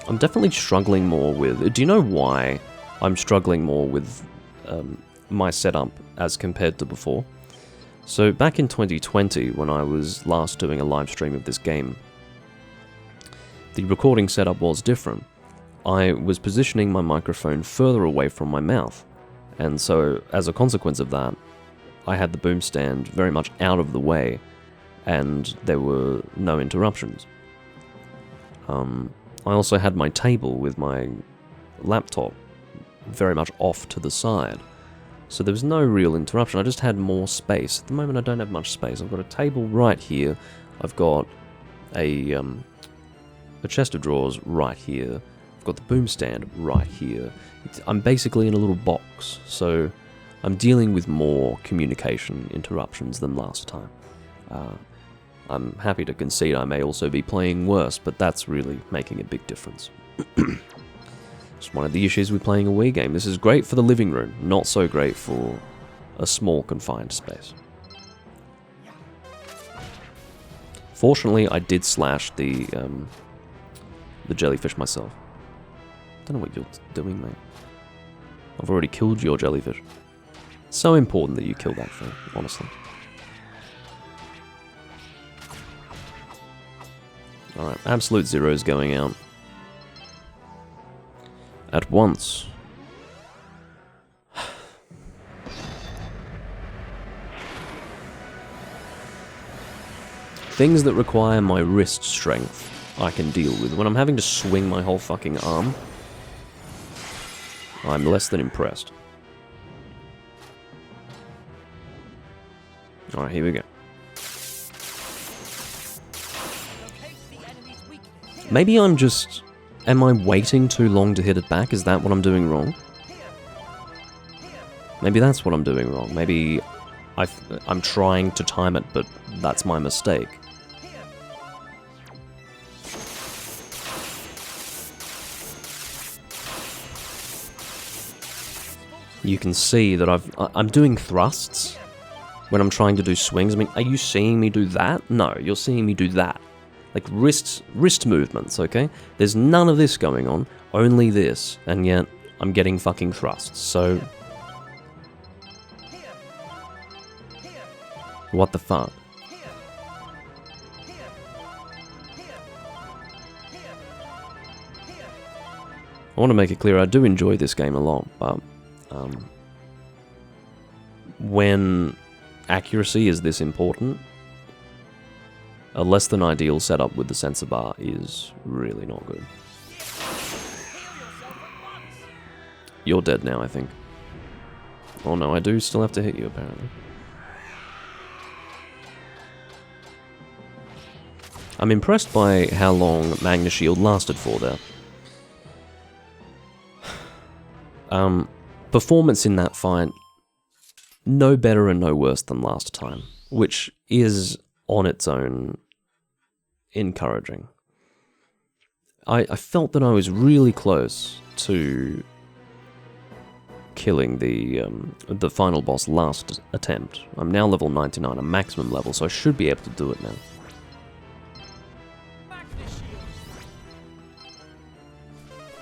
I'm definitely struggling more with... Do you know why I'm struggling more with my setup as compared to before? So back in 2020, when I was last doing a live stream of this game, the recording setup was different. I was positioning my microphone further away from my mouth, and so as a consequence of that, I had the boom stand very much out of the way, and there were no interruptions. I also had my table with my laptop very much off to the side, so there was no real interruption. I just had more space. At the moment I don't have much space. I've got a table right here, I've got a chest of drawers right here, I've got the boom stand right here. I'm basically in a little box, so I'm dealing with more communication interruptions than last time. I'm happy to concede I may also be playing worse, but that's really making a big difference. It's one of the issues with playing a Wii game. This is great for the living room, not so great for a small confined space. Fortunately, I did slash the jellyfish myself. Don't know what you're doing, mate. I've already killed your jellyfish. So important that you kill that thing, honestly. Alright, Absolute Zero's going out. At once. Things that require my wrist strength, I can deal with. When I'm having to swing my whole fucking arm, I'm less than impressed. Alright, here we go. Maybe I'm just... Am I waiting too long to hit it back? Is that what I'm doing wrong? Maybe that's what I'm doing wrong. Maybe I'm trying to time it, but that's my mistake. You can see that I'm doing thrusts when I'm trying to do swings. I mean, are you seeing me do that? No, you're seeing me do that. Like wrist movements, okay? There's none of this going on, only this, and yet I'm getting fucking thrusts, so... What the fuck? I want to make it clear, I do enjoy this game a lot, but... when accuracy is this important, a less than ideal setup with the sensor bar is really not good. You're dead now, I think. Oh no, I do still have to hit you, apparently. I'm impressed by how long Magna Shield lasted for there. Performance in that fight, no better and no worse than last time, which is on its own encouraging. I felt that I was really close to killing the final boss last attempt. I'm now level 99, a maximum level, so I should be able to do it now.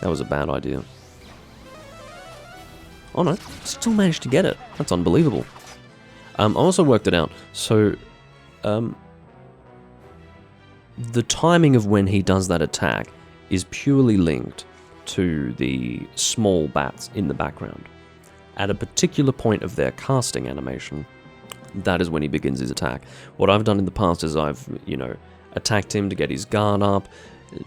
That was a bad idea. Oh no, still managed to get it. That's unbelievable. I also worked it out. So, the timing of when he does that attack is purely linked to the small bats in the background. At a particular point of their casting animation, that is when he begins his attack. What I've done in the past is I've, attacked him to get his guard up,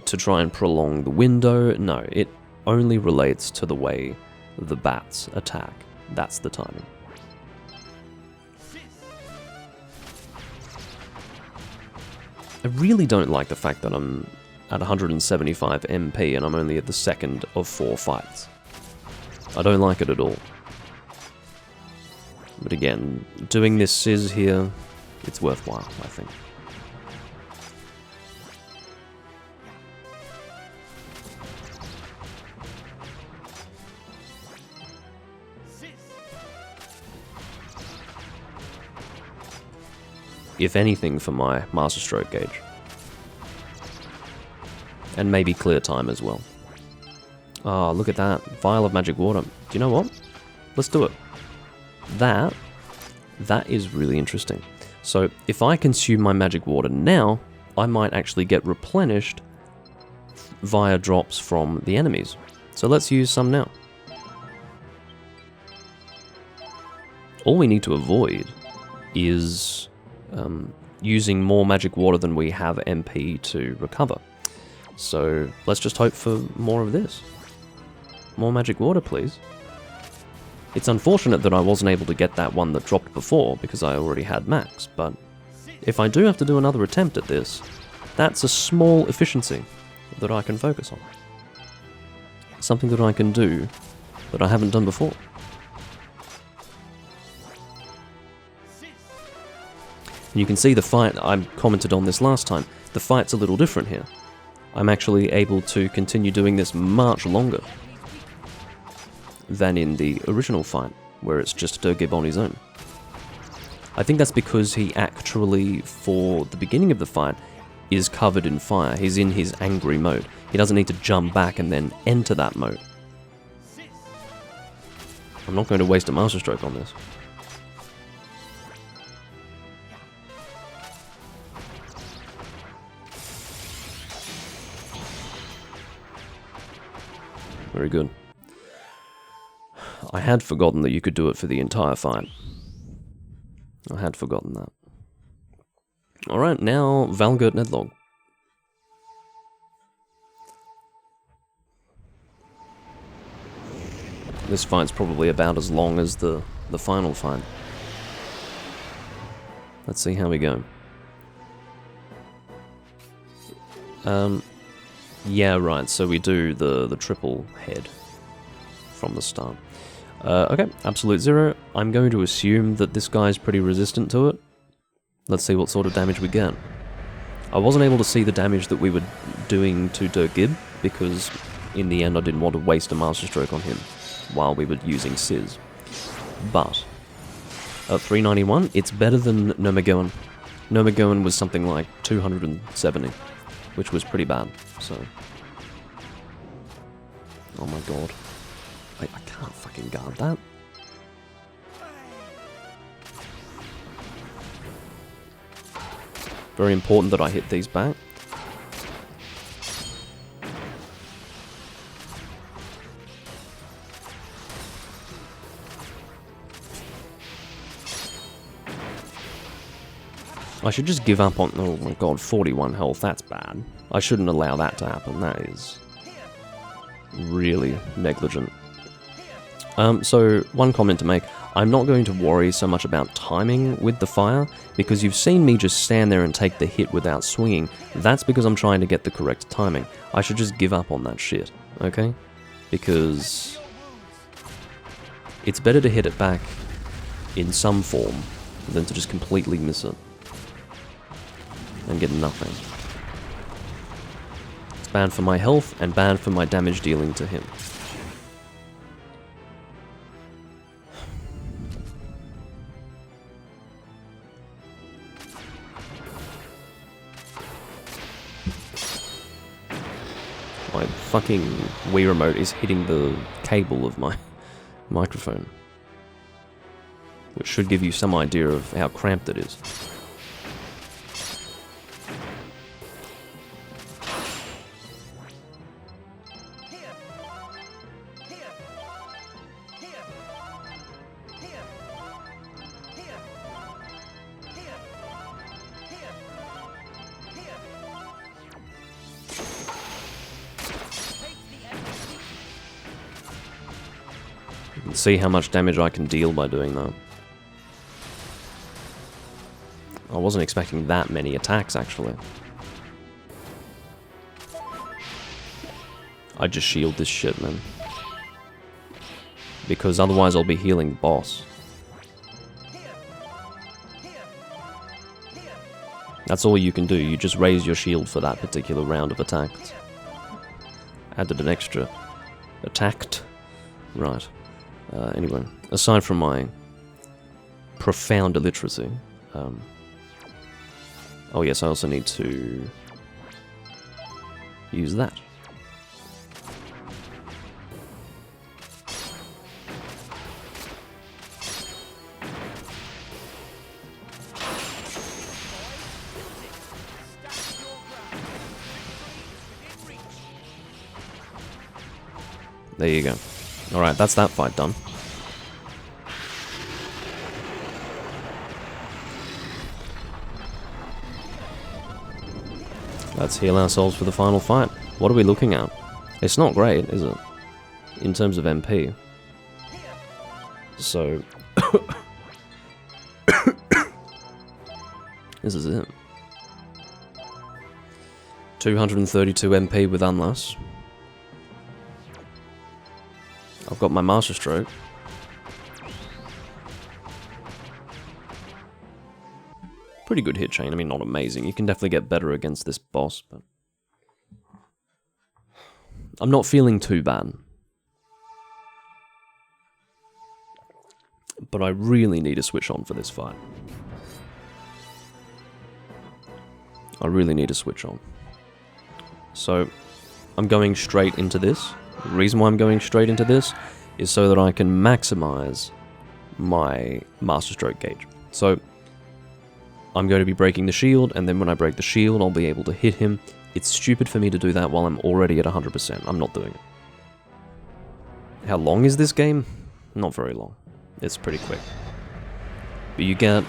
to try and prolong the window. No, it only relates to the way the bats attack. That's the timing. I really don't like the fact that I'm at 175 MP and I'm only at the second of 4 fights. I don't like it at all. But again, doing this Sizz here, it's worthwhile, I think. If anything, for my Master Stroke gauge. And maybe clear time as well. Oh, look at that. Vial of Magic Water. Do you know what? Let's do it. That is really interesting. So, if I consume my Magic Water now, I might actually get replenished via drops from the enemies. So let's use some now. All we need to avoid is using more Magic Water than we have MP to recover. So let's just hope for more of this. More Magic Water, please. It's unfortunate that I wasn't able to get that one that dropped before because I already had max, but if I do have to do another attempt at this, that's a small efficiency that I can focus on. Something that I can do that I haven't done before. And you can see the fight, I commented on this last time, the fight's a little different here. I'm actually able to continue doing this much longer than in the original fight, where it's just Dergib on his own. I think that's because he actually, for the beginning of the fight, is covered in fire. He's in his angry mode. He doesn't need to jump back and then enter that mode. I'm not going to waste a Master Stroke on this. Very good. I had forgotten that you could do it for the entire fight. I had forgotten that. Alright, now Valgurt Nedlog. This fight's probably about as long as the final fight. Let's see how we go. Yeah, right, so we do the triple head from the start. Okay, Absolute Zero. I'm going to assume that this guy's pretty resistant to it. Let's see what sort of damage we get. I wasn't able to see the damage that we were doing to Dergib, because in the end I didn't want to waste a Master Stroke on him while we were using Sizz. But, at 391, it's better than Nomegoen. Nomegoen was something like 270, which was pretty bad, so... Oh my god. I can't fucking guard that. Very important that I hit these back. I should just give up on... Oh my god, 41 health, that's bad. I shouldn't allow that to happen, that is really negligent. So, one comment to make. I'm not going to worry so much about timing with the fire, because you've seen me just stand there and take the hit without swinging. That's because I'm trying to get the correct timing. I should just give up on that shit, okay? Because it's better to hit it back in some form than to just completely miss it and get nothing. It's bad for my health and bad for my damage dealing to him. My fucking Wii remote is hitting the cable of my microphone, which should give you some idea of how cramped it is. See how much damage I can deal by doing that. I wasn't expecting that many attacks, actually. I just shield this shit, man. Because otherwise I'll be healing boss. That's all you can do, you just raise your shield for that particular round of attacks. Added an extra attacked. Right. Anyway, aside from my profound illiteracy, oh yes, I also need to use that. There you go. Alright, that's that fight done. Let's heal ourselves for the final fight. What are we looking at? It's not great, is it? In terms of MP. So... this is it. 232 MP with Unless. I've got my Master Stroke. Pretty good hit chain. I mean, not amazing. You can definitely get better against this boss, but... I'm not feeling too bad. But I really need a switch on for this fight. I really need a switch on. So, I'm going straight into this. The reason why I'm going straight into this is so that I can maximize my Master Stroke gauge. So, I'm going to be breaking the shield, and then when I break the shield, I'll be able to hit him. It's stupid for me to do that while I'm already at 100%. I'm not doing it. How long is this game? Not very long. It's pretty quick. But you get...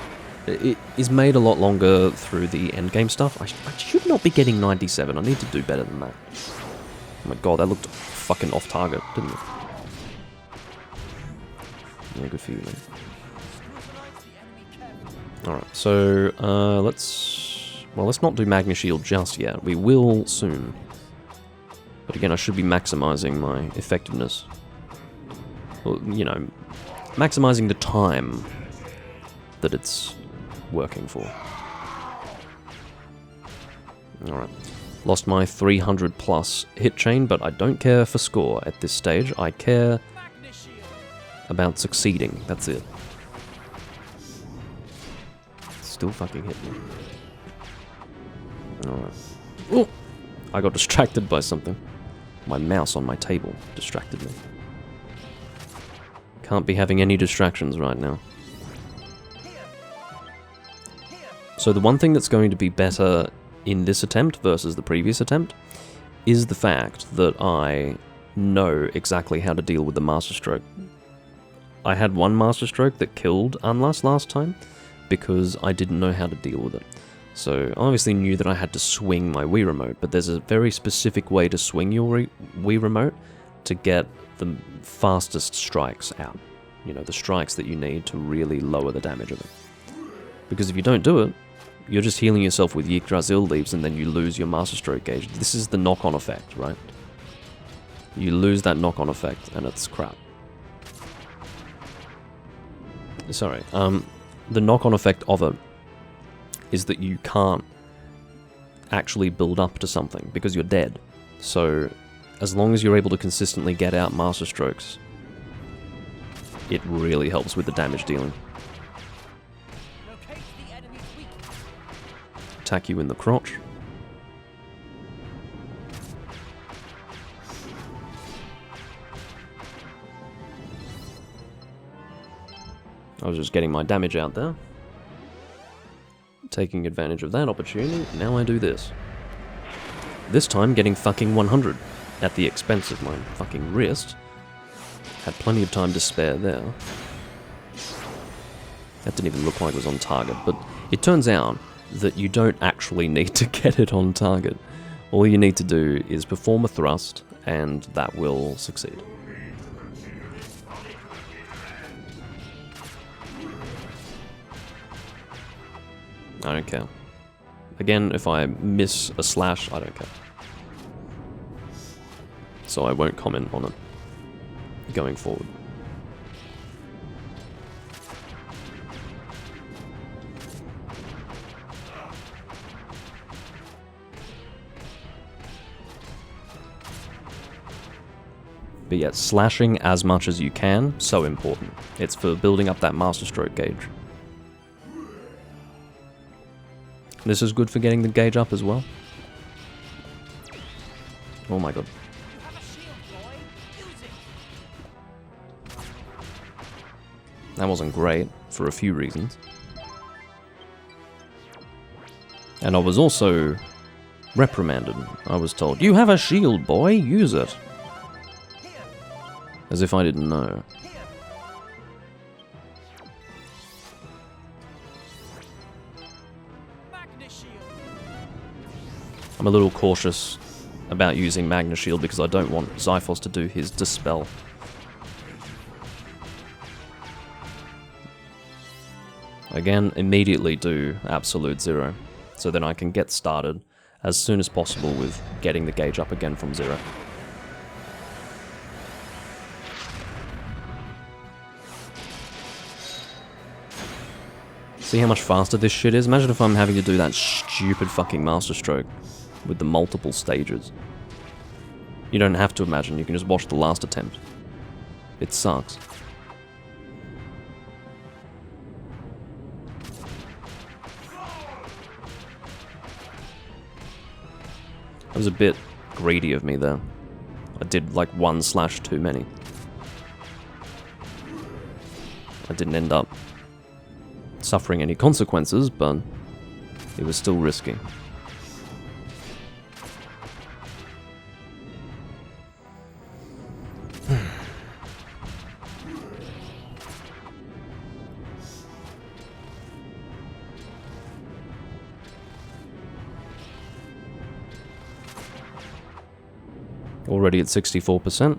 It is made a lot longer through the endgame stuff. I should not be getting 97. I need to do better than that. Oh my god, that looked fucking off target, didn't it? Yeah, good for you, man. Alright, so, let's not do Magna Shield just yet. We will soon. But again, I should be maximizing my effectiveness. Well, you know, maximizing the time that it's working for. Alright. Lost my 300 plus hit chain, but I don't care for score at this stage. I care about succeeding. That's it. Still fucking hit me. Alright. Oh! I got distracted by something. My mouse on my table distracted me. Can't be having any distractions right now. So the one thing that's going to be better in this attempt versus the previous attempt is the fact that I know exactly how to deal with the Master Stroke. I had one Master Stroke that killed Unless last time because I didn't know how to deal with it. So I obviously knew that I had to swing my Wii Remote, but there's a very specific way to swing your Wii Remote to get the fastest strikes out. You know, the strikes that you need to really lower the damage of it. Because if you don't do it, you're just healing yourself with Yggdrasil leaves and then you lose your Master Stroke gauge. This is the knock-on effect, right? You lose that knock-on effect and it's crap. Sorry, the knock-on effect of it is that you can't actually build up to something because you're dead. So, as long as you're able to consistently get out Master Strokes, it really helps with the damage dealing. Attack you in the crotch. I was just getting my damage out there. Taking advantage of that opportunity, now I do this. This time getting fucking 100 at the expense of my fucking wrist. Had plenty of time to spare there. That didn't even look like it was on target, but it turns out that you don't actually need to get it on target. All you need to do is perform a thrust, and that will succeed. I don't care. Again, if I miss a slash, I don't care. so I won't comment on it going forward. But yeah, slashing as much as you can, so important. It's for building up that master stroke gauge. This is good for getting the gauge up as well. Oh my god. Have a shield, boy. Use it. That wasn't great, for a few reasons. And I was also reprimanded. I was told, "You have a shield, boy, use it." As if I didn't know. Magna shield. I'm a little cautious about using Magna Shield because I don't want Xiphos to do his Dispel. Again, immediately do Absolute Zero, so then I can get started as soon as possible with getting the gauge up again from 0. See how much faster this shit is? Imagine if I'm having to do that stupid fucking Master Stroke with the multiple stages. You don't have to imagine, you can just watch the last attempt. It sucks. That was a bit greedy of me there. I did like 1 slash too many. I didn't end up suffering any consequences, but it was still risky. Already at 64%.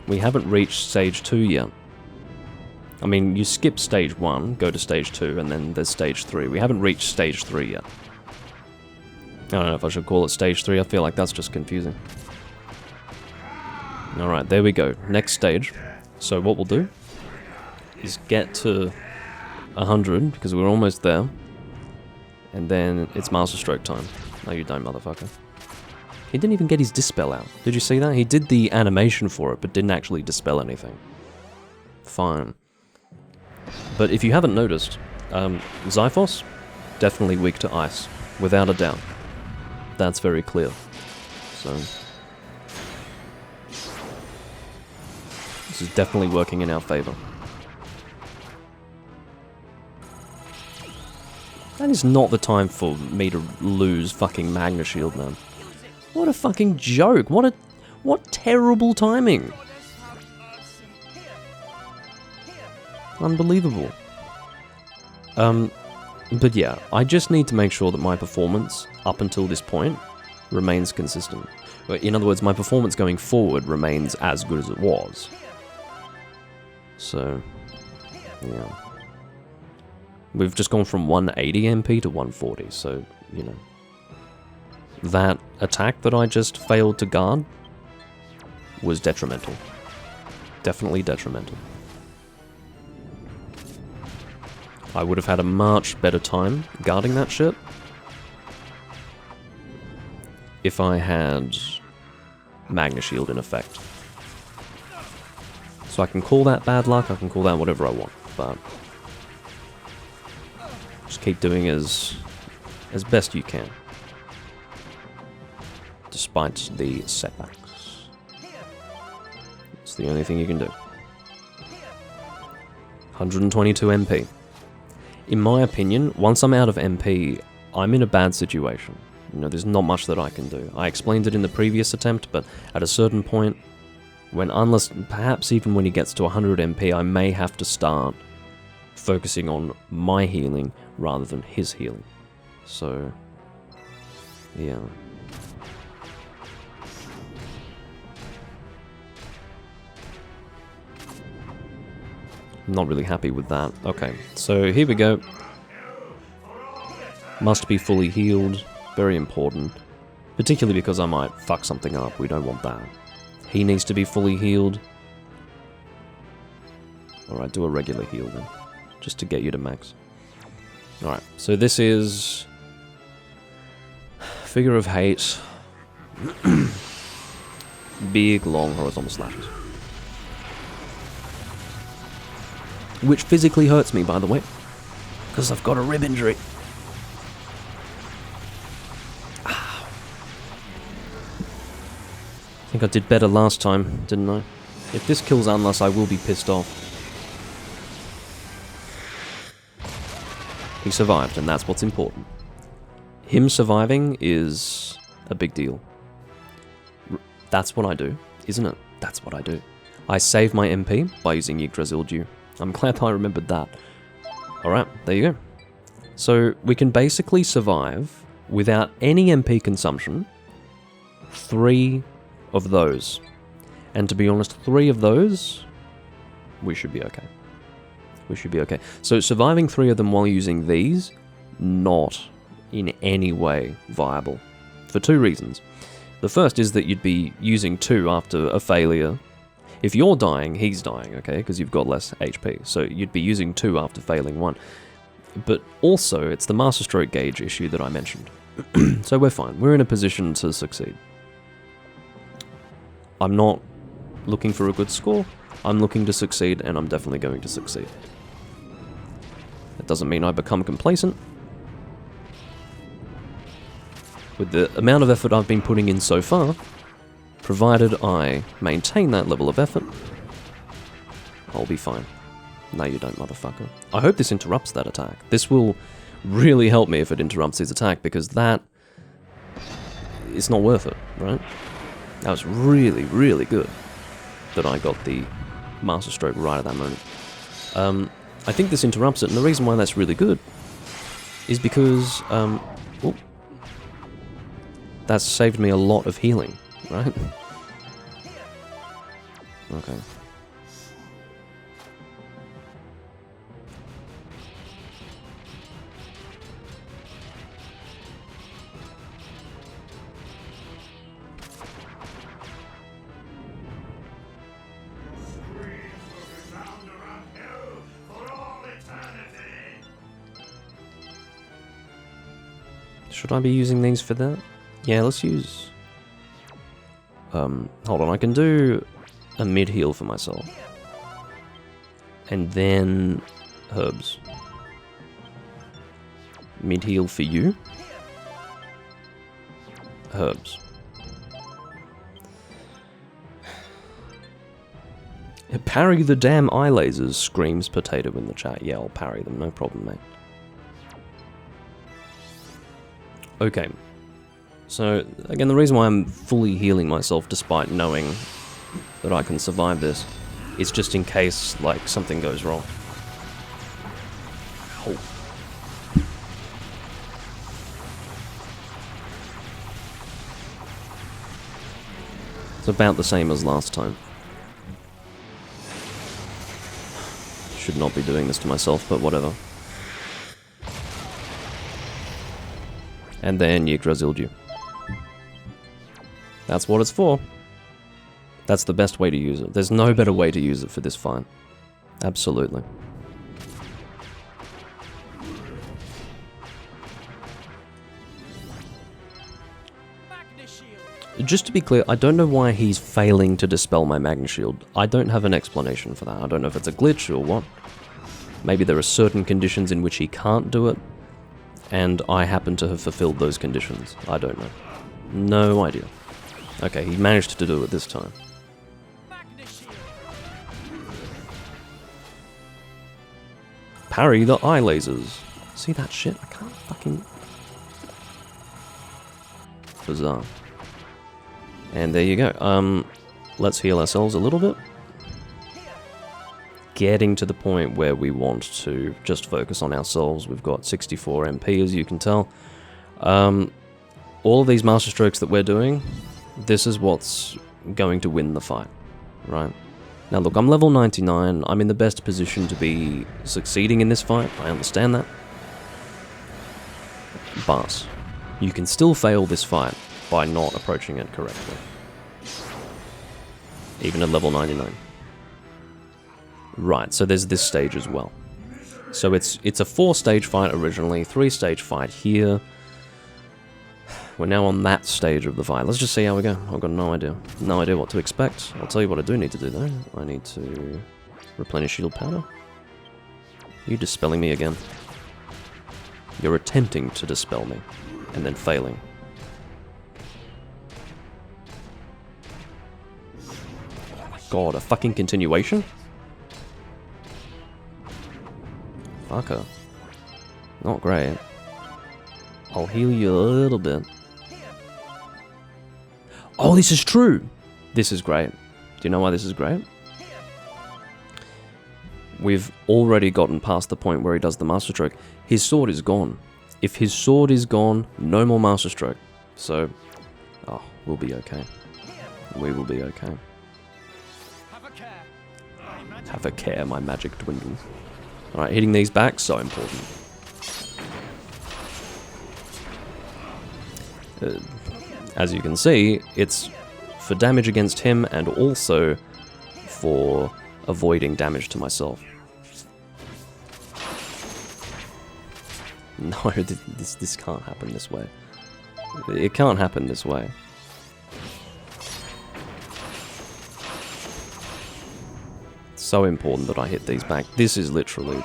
We haven't reached stage 2 yet. I mean, you skip stage 1, go to stage 2, and then there's stage 3. We haven't reached stage 3 yet. I don't know if I should call it stage 3, I feel like that's just confusing. Alright, there we go. Next stage. So what we'll do is get to 100, because we're almost there. And then it's Master Stroke time. No, you don't, motherfucker. He didn't even get his Dispel out. Did you see that? He did the animation for it, but didn't actually dispel anything. Fine. But if you haven't noticed, Xiphos, definitely weak to ice. Without a doubt. That's very clear. So this is definitely working in our favor. That is not the time for me to lose fucking Magna Shield, man. What a fucking joke. What terrible timing. Unbelievable. But yeah, I just need to make sure that my performance up until this point remains consistent. In other words, my performance going forward remains as good as it was. So, yeah. We've just gone from 180 MP to 140, so, you know. That attack that I just failed to guard was detrimental. Definitely detrimental. I would have had a much better time guarding that shit if I had Magna Shield in effect. So I can call that bad luck, I can call that whatever I want, but just keep doing as best you can, despite the setbacks. It's the only thing you can do. 122 MP. In my opinion, once I'm out of MP, I'm in a bad situation. You know, there's not much that I can do. I explained it in the previous attempt, but at a certain point, perhaps even when he gets to 100 MP, I may have to start focusing on my healing rather than his healing. So, yeah. I'm not really happy with that. Okay, so here we go. Must be fully healed. Very important. Particularly because I might fuck something up. We don't want that. He needs to be fully healed. Alright, do a regular heal then. Just to get you to max. Alright, so this is... Figure of Hate. Big, long, horizontal slashes. Which physically hurts me, by the way. Because I've got a rib injury. I think I did better last time, didn't I? If this kills Unless, I will be pissed off. He survived, and that's what's important. Him surviving is a big deal. That's what I do, isn't it? That's what I do. I save my MP by using Yggdrasil. I'm glad I remembered that. Alright, there you go. So we can basically survive without any MP consumption 3 of those. And to be honest, 3 of those, we should be okay. We should be okay. So surviving 3 of them while using these, not in any way viable. For 2 reasons. The first is that you'd be using 2 after a failure. If you're dying, he's dying, okay? Because you've got less HP. So you'd be using 2 after failing 1. But also, it's the Masterstroke gauge issue that I mentioned. So we're fine. We're in a position to succeed. I'm not looking for a good score. I'm looking to succeed, and I'm definitely going to succeed. That doesn't mean I become complacent. With the amount of effort I've been putting in so far, provided I maintain that level of effort, I'll be fine. No, you don't, motherfucker. I hope this interrupts that attack. This will really help me if it interrupts his attack, because that is not worth it, right? That was really, really good that I got the Masterstroke right at that moment. I think this interrupts it, and the reason why that's really good is because, that's saved me a lot of healing, right? Okay. Should I be using these for that? Yeah, let's use... hold on, I can do a mid-heal for myself. And then... herbs. Mid-heal for you. Herbs. Parry the damn eye lasers, screams Potato in the chat. Yeah, I'll parry them, no problem, mate. Okay. So, again, the reason why I'm fully healing myself despite knowing that I can survive this is just in case, like, something goes wrong. Oh. It's about the same as last time. Should not be doing this to myself, but whatever. And then Yggdrasil. That's what it's for. That's the best way to use it. There's no better way to use it for this fight. Absolutely. Just to be clear, I don't know why he's failing to dispel my Magna Shield. I don't have an explanation for that. I don't know if it's a glitch or what. Maybe there are certain conditions in which he can't do it, and I happen to have fulfilled those conditions. I don't know. No idea. Okay, he managed to do it this time. Parry the eye lasers. See that shit? I can't fucking... Bizarre. And there you go. Let's heal ourselves a little bit. Getting to the point where we want to just focus on ourselves. We've got 64 MP, as you can tell. All of these Masterstrokes that we're doing, this is what's going to win the fight, right? Now look, I'm level 99, I'm in the best position to be succeeding in this fight, I understand that. But you can still fail this fight by not approaching it correctly. Even at level 99. Right, so there's this stage as well. So it's a 4-stage fight originally, 3-stage fight here. We're now on that stage of the fight. Let's just see how we go. I've got no idea. No idea what to expect. I'll tell you what I do need to do though. I need to replenish shield powder. You dispelling me again. You're attempting to dispel me, and then failing. God, a fucking continuation? Fucker. Not great. I'll heal you a little bit. Oh, this is true! This is great. Do you know why this is great? We've already gotten past the point where he does the Master Stroke. His sword is gone. If his sword is gone, no more Master Stroke. So, oh, we'll be okay. We will be okay. Have a care, my magic dwindles. Alright, hitting these back, so important. As you can see, it's for damage against him and also for avoiding damage to myself. No, this can't happen this way. It can't happen this way. It's so important that I hit these back. This is literally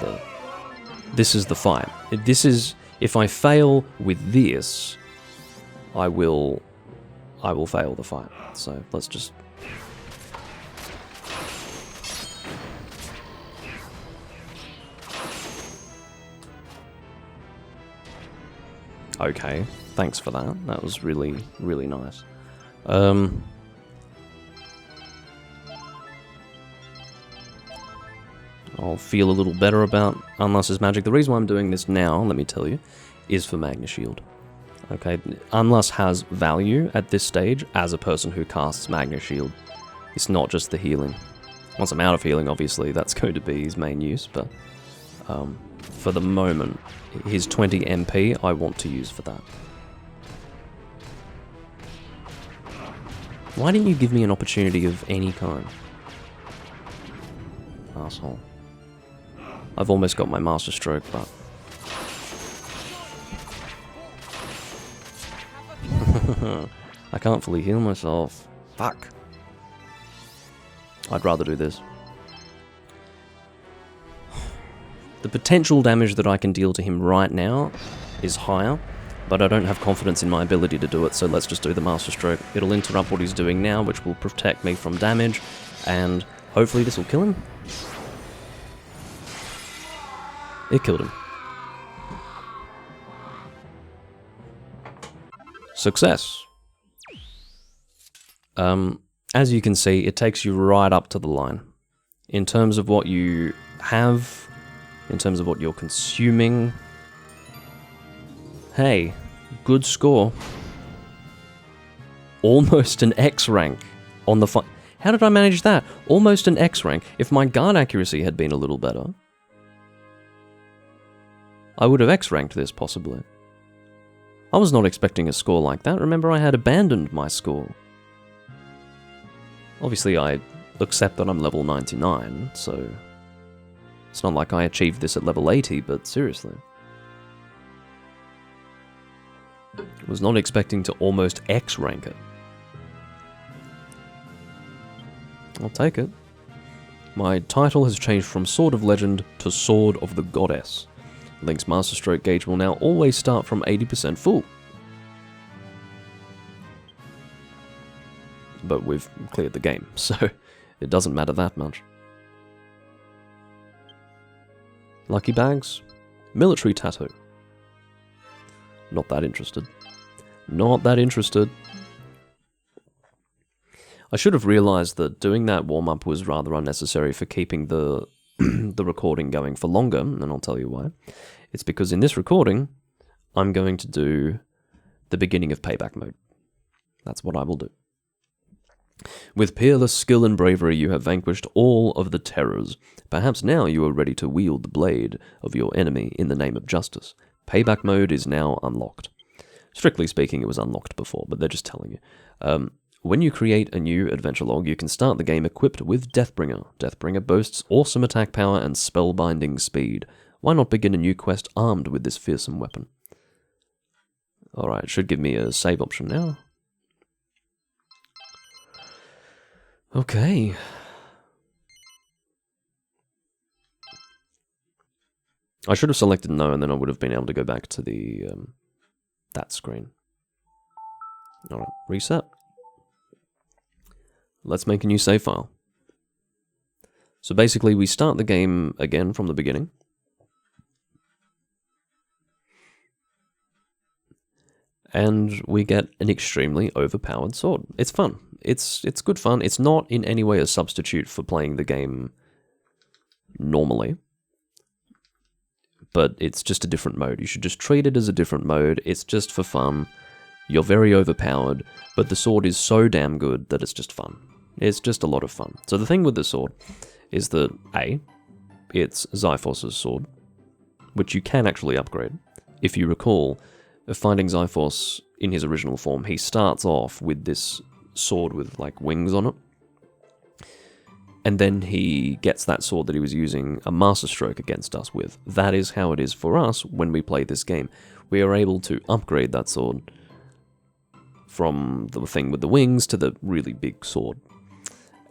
this is the fight. This is, if I fail with this, I will fail the fight. So let's just... Okay, thanks for that. That was really, really nice. I'll feel a little better about Unlust's magic. The reason why I'm doing this now, let me tell you, is for Magna Shield. Okay, Unlust has value at this stage as a person who casts Magna Shield. It's not just the healing. Once I'm out of healing, obviously, that's going to be his main use, but for the moment, his 20 MP I want to use for that. Why didn't you give me an opportunity of any kind? Asshole. I've almost got my Master Stroke, but... I can't fully heal myself. Fuck. I'd rather do this. The potential damage that I can deal to him right now is higher, but I don't have confidence in my ability to do it, so let's just do the Master Stroke. It'll interrupt what he's doing now, which will protect me from damage, and hopefully this will kill him. It killed him. Success. As you can see, it takes you right up to the line. In terms of what you have, in terms of what you're consuming. Hey, good score. Almost an X rank on the fight. How did I manage that? Almost an X rank. If my guard accuracy had been a little better, I would have X ranked this possibly. I was not expecting a score like that. Remember, I had abandoned my score. Obviously, I accept that I'm level 99, so it's not like I achieved this at level 80, but seriously. Was not expecting to almost X rank it. I'll take it. My title has changed from Sword of Legend to Sword of the Goddess. Link's Master Stroke gauge will now always start from 80% full. But we've cleared the game, so it doesn't matter that much. Lucky bags? Military tattoo. Not that interested. Not that interested. I should have realized that doing that warm-up was rather unnecessary for keeping the the recording going for longer, and I'll tell you why. It's because in this recording, I'm going to do the beginning of payback mode. That's what I will do. With peerless skill and bravery, you have vanquished all of the terrors. Perhaps now you are ready to wield the blade of your enemy in the name of justice. Payback mode is now unlocked. Strictly speaking, it was unlocked before, but they're just telling you. When you create a new adventure log, you can start the game equipped with Deathbringer. Deathbringer boasts awesome attack power and spellbinding speed. Why not begin a new quest armed with this fearsome weapon? Alright, should give me a save option now. Okay. I should have selected no, and then I would have been able to go back to the that screen. Alright, reset. Let's make a new save file. So basically we start the game again from the beginning. And we get an extremely overpowered sword. It's fun. It's good fun. It's not in any way a substitute for playing the game normally. But it's just a different mode. You should just treat it as a different mode. It's just for fun. You're very overpowered, but the sword is so damn good that it's just fun. It's just a lot of fun. So the thing with the sword is that, A, it's Xiphos' sword, which you can actually upgrade. If you recall, finding Xiphos in his original form, he starts off with this sword with, like, wings on it. And then he gets that sword that he was using a Master Stroke against us with. That is how it is for us when we play this game. We are able to upgrade that sword from the thing with the wings to the really big sword.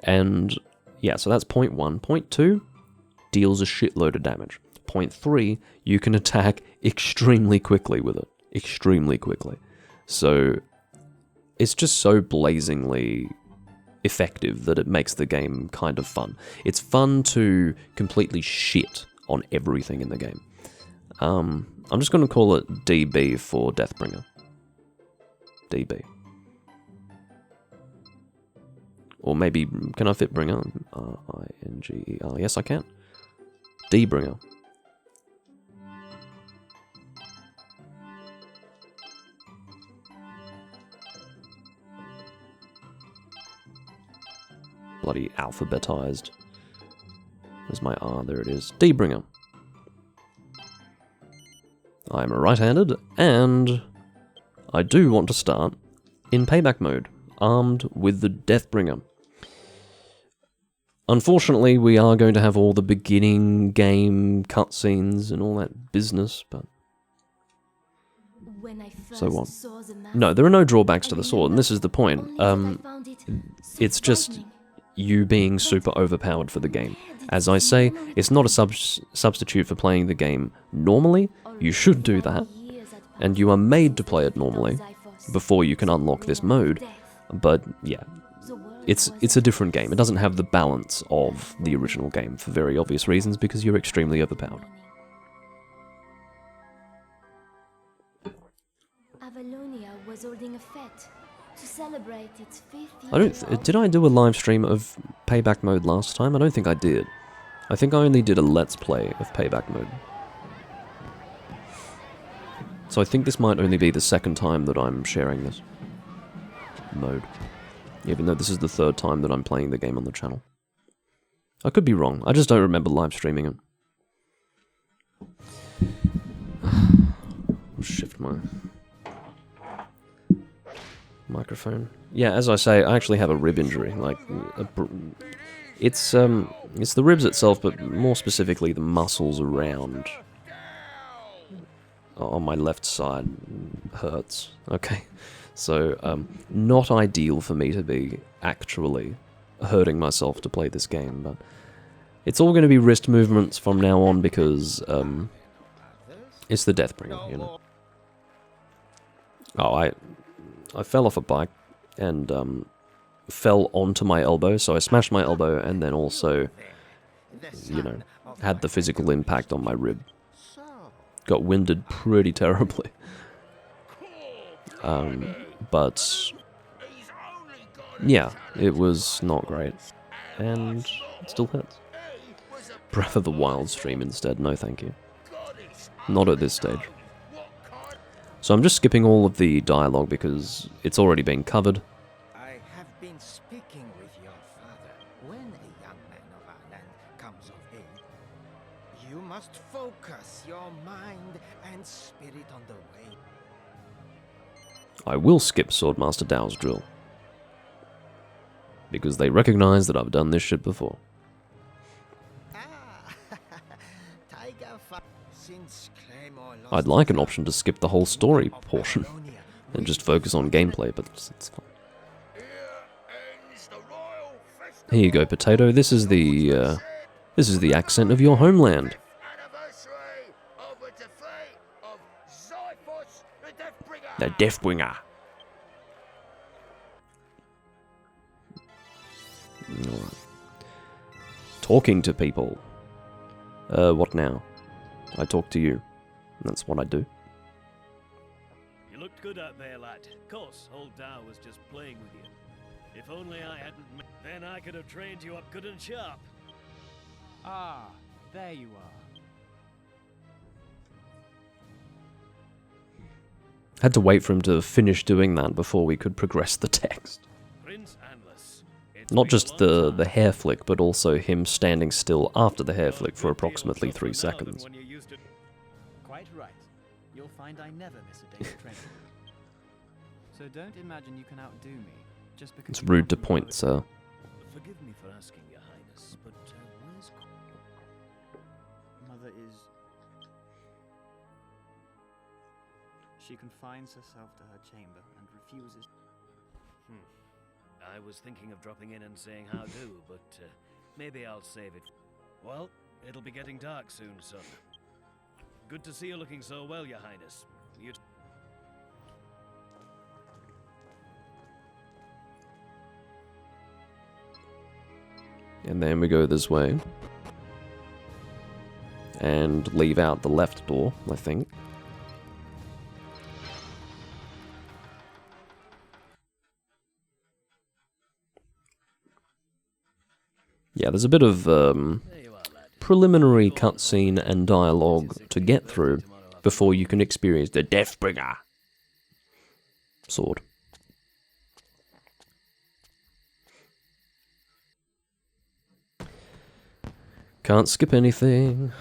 And yeah, so that's point 1. Point 2, deals a shitload of damage. Point 3, you can attack extremely quickly with it. Extremely quickly. So it's just so blazingly effective that it makes the game kind of fun. It's fun to completely shit on everything in the game. I'm just going to call it DB for Deathbringer. DB. Or maybe, can I fit Bringer? R-I-N-G-E-R. Yes, I can. D-Bringer. Bloody alphabetized. There's my R, there it is. D-Bringer. I'm right-handed, and I do want to start in payback mode, armed with the Deathbringer. Unfortunately, we are going to have all the beginning game cutscenes and all that business, but so what? No, there are no drawbacks to the sword, and this is the point. It's just you being super overpowered for the game. As I say, it's not a substitute for playing the game normally. You should do that, and you are made to play it normally before you can unlock this mode. But yeah, it's a different game. It doesn't have the balance of the original game for very obvious reasons, because you're extremely overpowered. Avalonia was holding a fete to celebrate its 50th I don't. Did I do a live stream of Payback Mode last time? I don't think I did. I think I only did a Let's Play of Payback Mode. So I think this might only be the second time that I'm sharing this mode, even though this is the third time that I'm playing the game on the channel. I could be wrong. I just don't remember live streaming it. I'll shift my microphone. Yeah, as I say, I actually have a rib injury. Like, it's the ribs itself, but more specifically the muscles around on my left side hurts. Okay, so not ideal for me to be actually hurting myself to play this game, but it's all going to be wrist movements from now on because it's the Deathbringer, you know. Oh, I fell off a bike and fell onto my elbow, so I smashed my elbow and then also, you know, had the physical impact on my rib. Got winded pretty terribly. But yeah, it was not great. And it still hurts. Breath of the Wild stream instead, no thank you. Not at this stage. So I'm just skipping all of the dialogue because it's already been covered. I have been speaking with your father. When a young man of our land comes of age, You must focus your mind and spirit on the way. I will skip Swordmaster Dao's drill. Because they recognize that I've done this shit before. Ah, Tiger since Claymore lost I'd like an option to skip the whole story portion and just focus on gameplay, but it's fine. Here you go, Potato. This is the accent of your homeland. The Deathbringer. Alright. Talking to people. What now? I talk to you. That's what I do. You looked good out there, lad. Of course, old Dow was just playing with you. If only I hadn't... Then I could have trained you up good and sharp. Ah, there you are. Had to wait for him to finish doing that before we could progress the text. Prince Anless. Not just the hair flick, but also him standing still after the hair flick for approximately 3 seconds. Quite right. You'll find I never miss a day of training. So don't imagine you can outdo me just because It's you rude to haven't point, bothered. sir. Forgive me for asking, Your Highness, but where's... Mother is... She confines herself to her chamber and refuses... I was thinking of dropping in and saying how do, but maybe I'll save it. Well, it'll be getting dark soon, son. Good to see you looking so well, Your Highness. You... And then we go this way. And leave out the left door, I think. Yeah, there's a bit of There you are, lad. preliminary cutscene and dialogue to get through before you can experience the Deathbringer sword. Can't skip anything.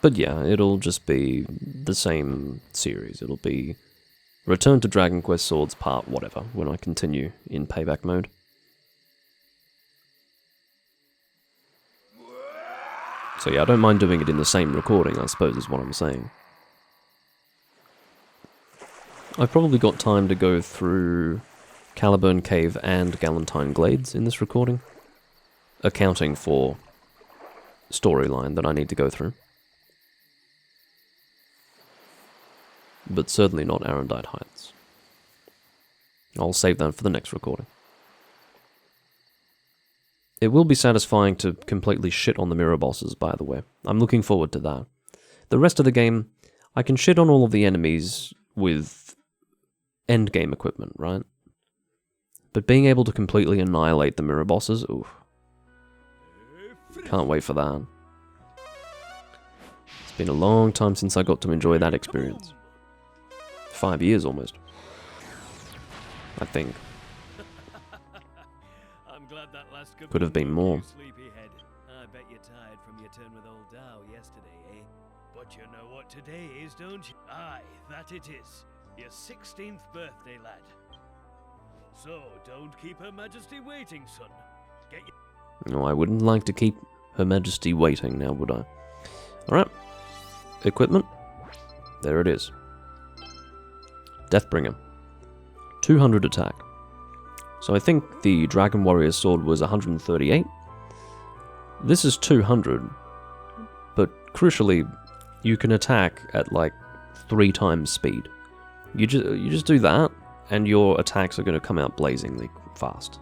But yeah, it'll just be the same series. It'll be Return to Dragon Quest Swords Part whatever when I continue in payback mode. So yeah, I don't mind doing it in the same recording, I suppose is what I'm saying. I've probably got time to go through Caliburn Cave and Galentine Glades in this recording, accounting for storyline that I need to go through. But certainly not Arendite Heights. I'll save that for the next recording. It will be satisfying to completely shit on the mirror bosses, by the way. I'm looking forward to that. The rest of the game, I can shit on all of the enemies with endgame equipment, right? But being able to completely annihilate the mirror bosses, oof. Can't wait for that. It's been a long time since I got to enjoy that experience. 5 years almost. I think. I'm glad that last Could have been more. Sleepyhead. I bet you're tired from your turn with old Dow yesterday, eh? But you know what today is, don't you? Aye, that it is. Your 16th birthday, lad. So, don't keep Her Majesty waiting, son. Get your... No, I wouldn't like to keep Her Majesty waiting now, would I? Alright. Equipment. There it is. Deathbringer. 200 attack. So I think the Dragon Warrior sword was 138. This is 200. But crucially, you can attack at like 3 times speed. You just do that, and your attacks are going to come out blazingly fast.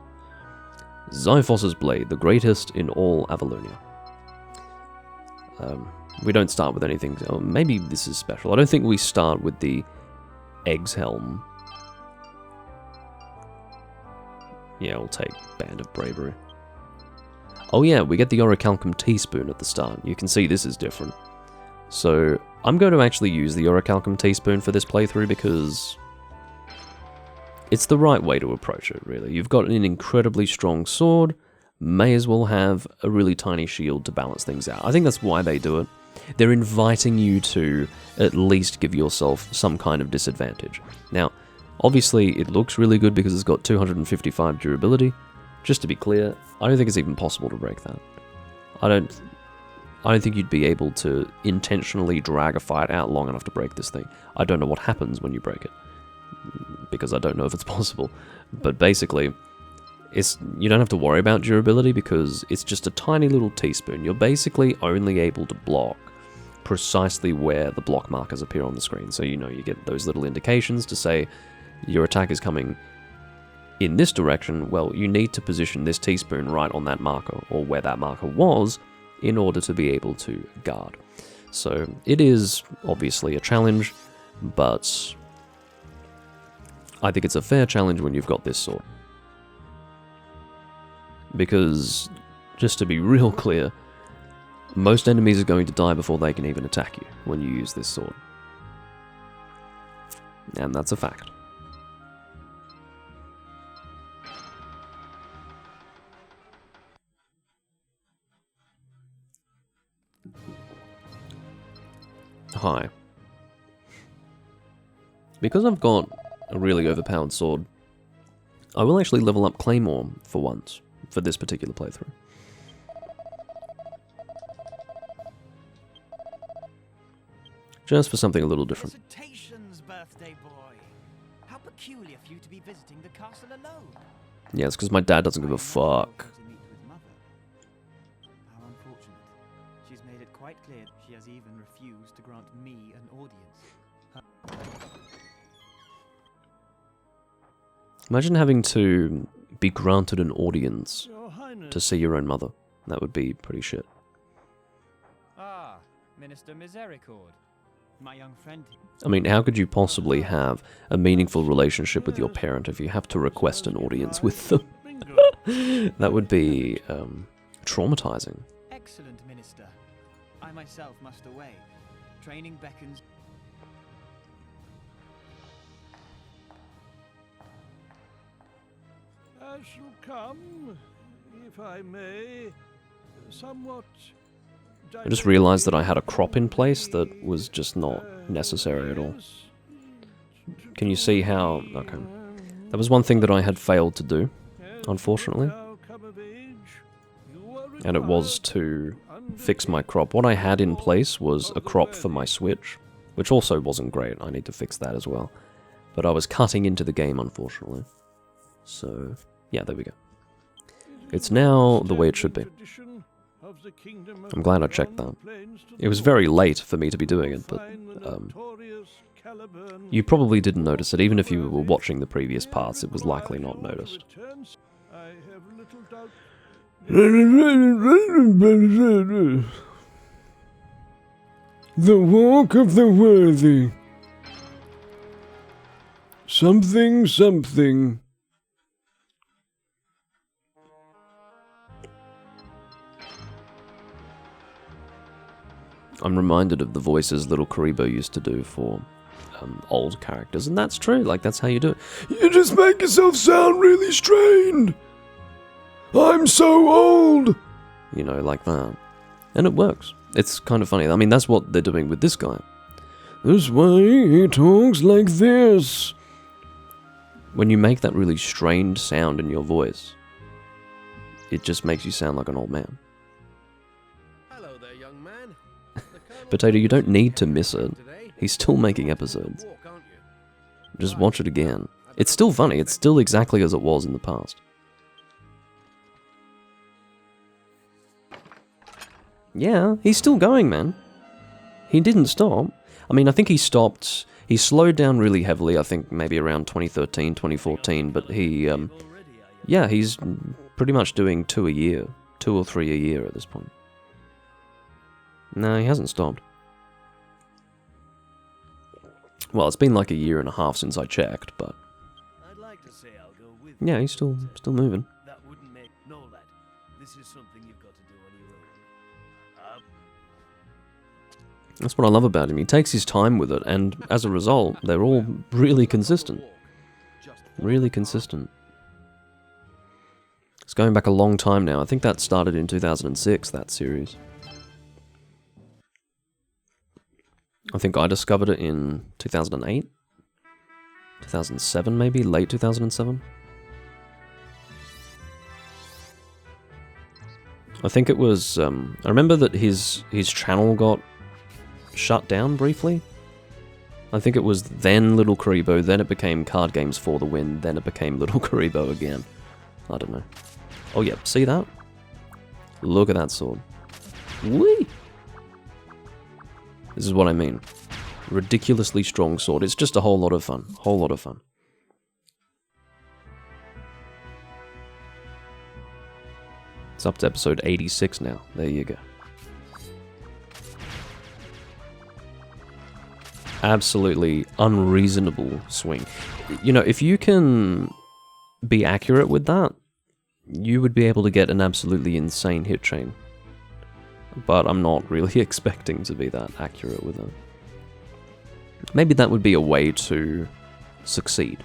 Xiphos's Blade, the greatest in all Avalonia. We don't start with anything. Oh, maybe this is special. I don't think we start with the Egg's Helm. Yeah, we'll take Band of Bravery. Oh yeah, we get the Orichalcum Teaspoon at the start. You can see this is different. So, I'm going to actually use the Orichalcum Teaspoon for this playthrough because it's the right way to approach it, really. You've got an incredibly strong sword, may as well have a really tiny shield to balance things out. I think that's why they do it. They're inviting you to at least give yourself some kind of disadvantage. Now, obviously, it looks really good because it's got 255 durability. Just to be clear, I don't think it's even possible to break that. I don't think you'd be able to intentionally drag a fight out long enough to break this thing. I don't know what happens when you break it, because I don't know if it's possible. But basically, you don't have to worry about durability because it's just a tiny little teaspoon. You're basically only able to block precisely where the block markers appear on the screen. So you get those little indications to say your attack is coming in this direction. Well, you need to position this teaspoon right on that marker, or where that marker was, in order to be able to guard. So it is obviously a challenge, but I think it's a fair challenge when you've got this sword. Because, just to be real clear, most enemies are going to die before they can even attack you when you use this sword. And that's a fact. Hi. Because I've got a really overpowered sword, I will actually level up Claymore for once, for this particular playthrough. Just for something a little different. Felicitations, birthday boy. How peculiar for you to be visiting the castle alone. Yeah, it's because my dad doesn't give a fuck. To meet with Mother. How unfortunate. She's made it quite clear she has even refused to grant me an audience. Imagine having to be granted an audience Your Highness. to see your own mother. That would be pretty shit. Ah, Minister Misericord. My young friend. I mean, how could you possibly have a meaningful relationship with your parent if you have to request an audience with them? That would be traumatizing. Excellent, Minister. I myself must away. Training beckons. I shall come, if I may, somewhat... I just realized that I had a crop in place that was just not necessary at all. Can you see how... Okay. That was one thing that I had failed to do, unfortunately. And it was to fix my crop. What I had in place was a crop for my Switch, which also wasn't great. I need to fix that as well. But I was cutting into the game, unfortunately. So, yeah, there we go. It's now the way it should be. I'm glad I checked that. It was very late for me to be doing it, but you probably didn't notice it. Even if you were watching the previous parts, it was likely not noticed. The walk of the worthy. Something, something. I'm reminded of the voices little Karibo used to do for old characters, and that's true. Like, that's how you do it. You just make yourself sound really strained. I'm so old. You know, like that. And it works. It's kind of funny. I mean, that's what they're doing with this guy. That's why he talks like this. When you make that really strained sound in your voice, it just makes you sound like an old man. Hello there, young man. Potato, you don't need to miss it. He's still making episodes. Just watch it again. It's still funny. It's still exactly as it was in the past. Yeah, he's still going, man. He didn't stop. I mean, I think he stopped... He slowed down really heavily, I think maybe around 2013, 2014, but he... yeah, he's pretty much doing 2 a year. 2 or 3 a year at this point. No, he hasn't stopped. Well, it's been like 1.5 years since I checked, but... I'd like to say I'll go with yeah, he's still moving. That wouldn't make... No, lad. This is something you've got to do on your own. That's what I love about him. He takes his time with it, and as a result, they're all really consistent. Just Really consistent. It's going back a long time now. I think that started in 2006, that series. I think I discovered it in 2008? 2007 maybe? Late 2007? I think it was, I remember that his channel got shut down briefly. I think it was then Little Karibo, then it became Card Games for the Win, then it became Little Karibo again. I don't know. Oh yeah, see that? Look at that sword. Whee! This is what I mean. Ridiculously strong sword. It's just a whole lot of fun. Whole lot of fun. It's up to episode 86 now. There you go. Absolutely unreasonable swing. You know, if you can be accurate with that, you would be able to get an absolutely insane hit chain. But I'm not really expecting to be that accurate with it. Maybe that would be a way to succeed.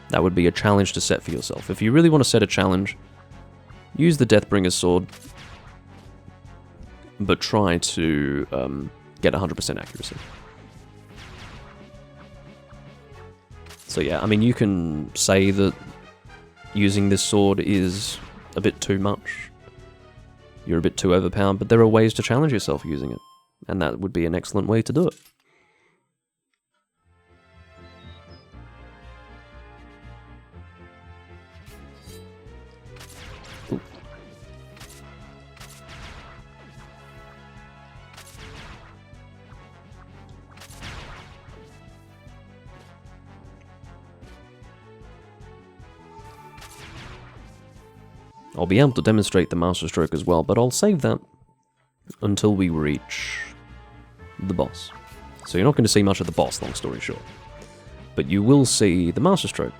That would be a challenge to set for yourself. If you really want to set a challenge, use the Deathbringer sword, but try to get 100% accuracy. So yeah, I mean, you can say that using this sword is a bit too much. You're a bit too overpowered, but there are ways to challenge yourself using it. And that would be an excellent way to do it. Ooh. I'll be able to demonstrate the Master Stroke as well, but I'll save that until we reach the boss. So you're not going to see much of the boss, long story short. But you will see the Master Stroke.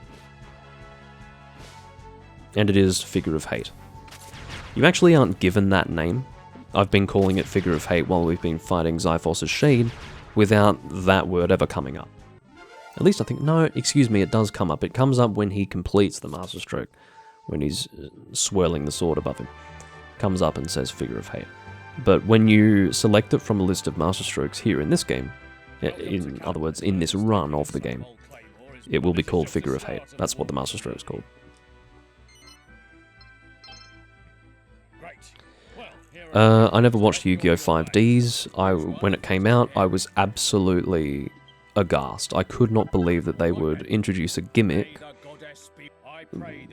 And it is Figure of Hate. You actually aren't given that name. I've been calling it Figure of Hate while we've been fighting Xiphos' Shade without that word ever coming up. At least I think, no, excuse me, it does come up. It comes up when he completes the Master Stroke. When he's swirling the sword above him. Comes up and says Figure of Hate. But when you select it from a list of Master Strokes here in this game, in other words, in this run of the game, it will be called Figure of Hate. That's what the Master Stroke is called. I never watched Yu-Gi-Oh! 5Ds. When it came out, I was absolutely aghast. I could not believe that they would introduce a gimmick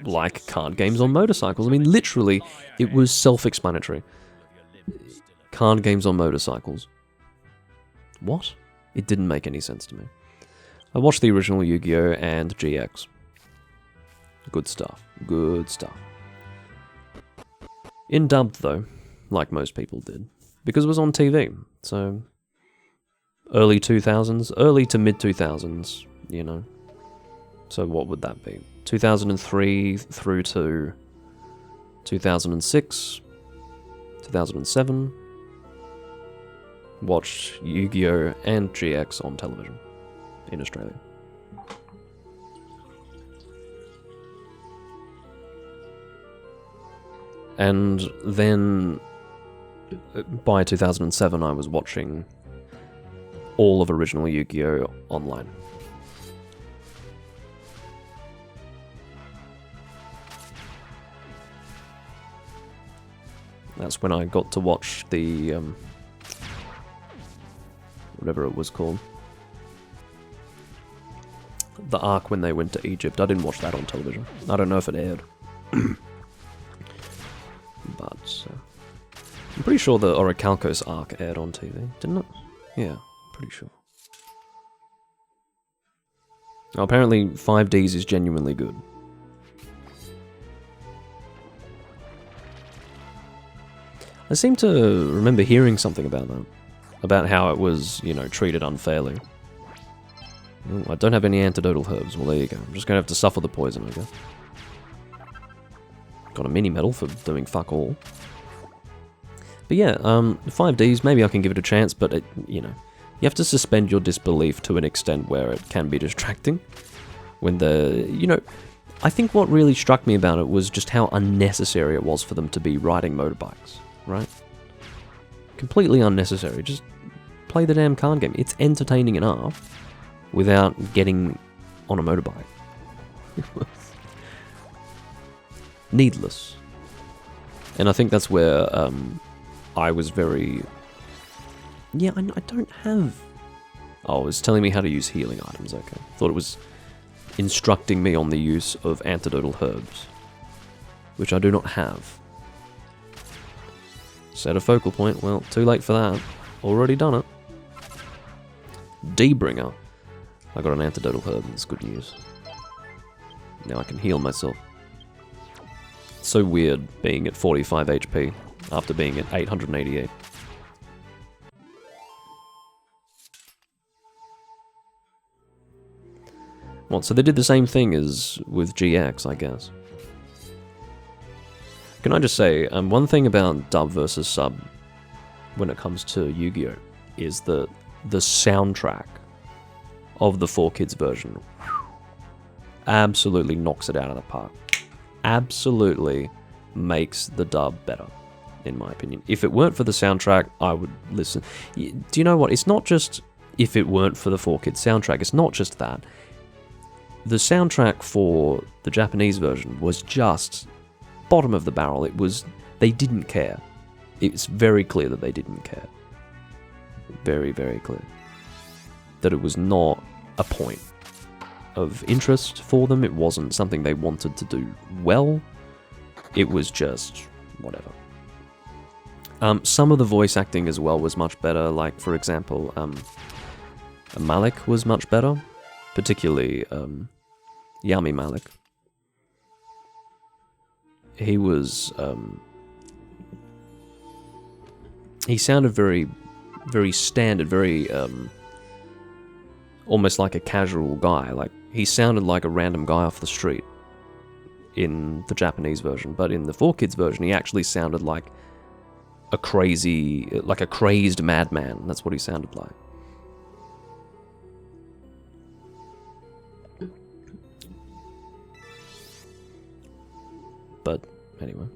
like card games on motorcycles. I mean, literally, it was self-explanatory. Card games on motorcycles. What? It didn't make any sense to me. I watched the original Yu-Gi-Oh! And GX. Good stuff. Good stuff. In dubbed, though, like most people did, because it was on TV, so early 2000s, early to mid-2000s, you know. So what would that be? 2003 through to 2006, 2007, watched Yu-Gi-Oh! And GX on television in Australia. And then by 2007 I was watching all of original Yu-Gi-Oh! Online. That's when I got to watch the, whatever it was called. The arc when they went to Egypt. I didn't watch that on television. I don't know if it aired. But, I'm pretty sure the Orichalcos arc aired on TV, didn't it? Yeah, pretty sure. Now, apparently 5Ds is genuinely good. I seem to remember hearing something about that. About how it was, you know, treated unfairly. Ooh, I don't have any antidotal herbs. Well, there you go. I'm just going to have to suffer the poison, I guess. Got a mini medal for doing fuck all. But yeah, 5Ds, maybe I can give it a chance, but, you know, you have to suspend your disbelief to an extent where it can be distracting. When you know, I think what really struck me about it was just how unnecessary it was for them to be riding motorbikes, right? Completely unnecessary. Just play the damn card game. It's entertaining enough without getting on a motorbike. Needless. And I think that's where I was very... Yeah, I don't have... Oh, it's telling me how to use healing items, okay. Thought it was instructing me on the use of antidotal herbs, which I do not have. Set a focal point. Well, too late for that. Already done it. Debringer. I got an antidotal herb, that's good news. Now I can heal myself. It's so weird being at 45 HP after being at 888. Well, so they did the same thing as with GX, I guess. Can I just say, one thing about dub versus sub when it comes to Yu-Gi-Oh! Is that the soundtrack of the 4Kids version absolutely knocks it out of the park. Absolutely makes the dub better, in my opinion. If it weren't for the soundtrack, I would listen. Do you know what? It's not just if it weren't for the 4Kids soundtrack. It's not just that. The soundtrack for the Japanese version was just bottom of the barrel. It was... They didn't care. It's very clear that they didn't care. Very, very clear. That it was not a point of interest for them. It wasn't something they wanted to do well. It was just whatever. Some of the voice acting as well was much better. Like, for example, Malik was much better. Particularly Yami Malik. He was... he sounded very, very standard, very... almost like a casual guy. Like, he sounded like a random guy off the street in the Japanese version, but in the 4Kids version, he actually sounded like a crazed madman. That's what he sounded like. But anyway,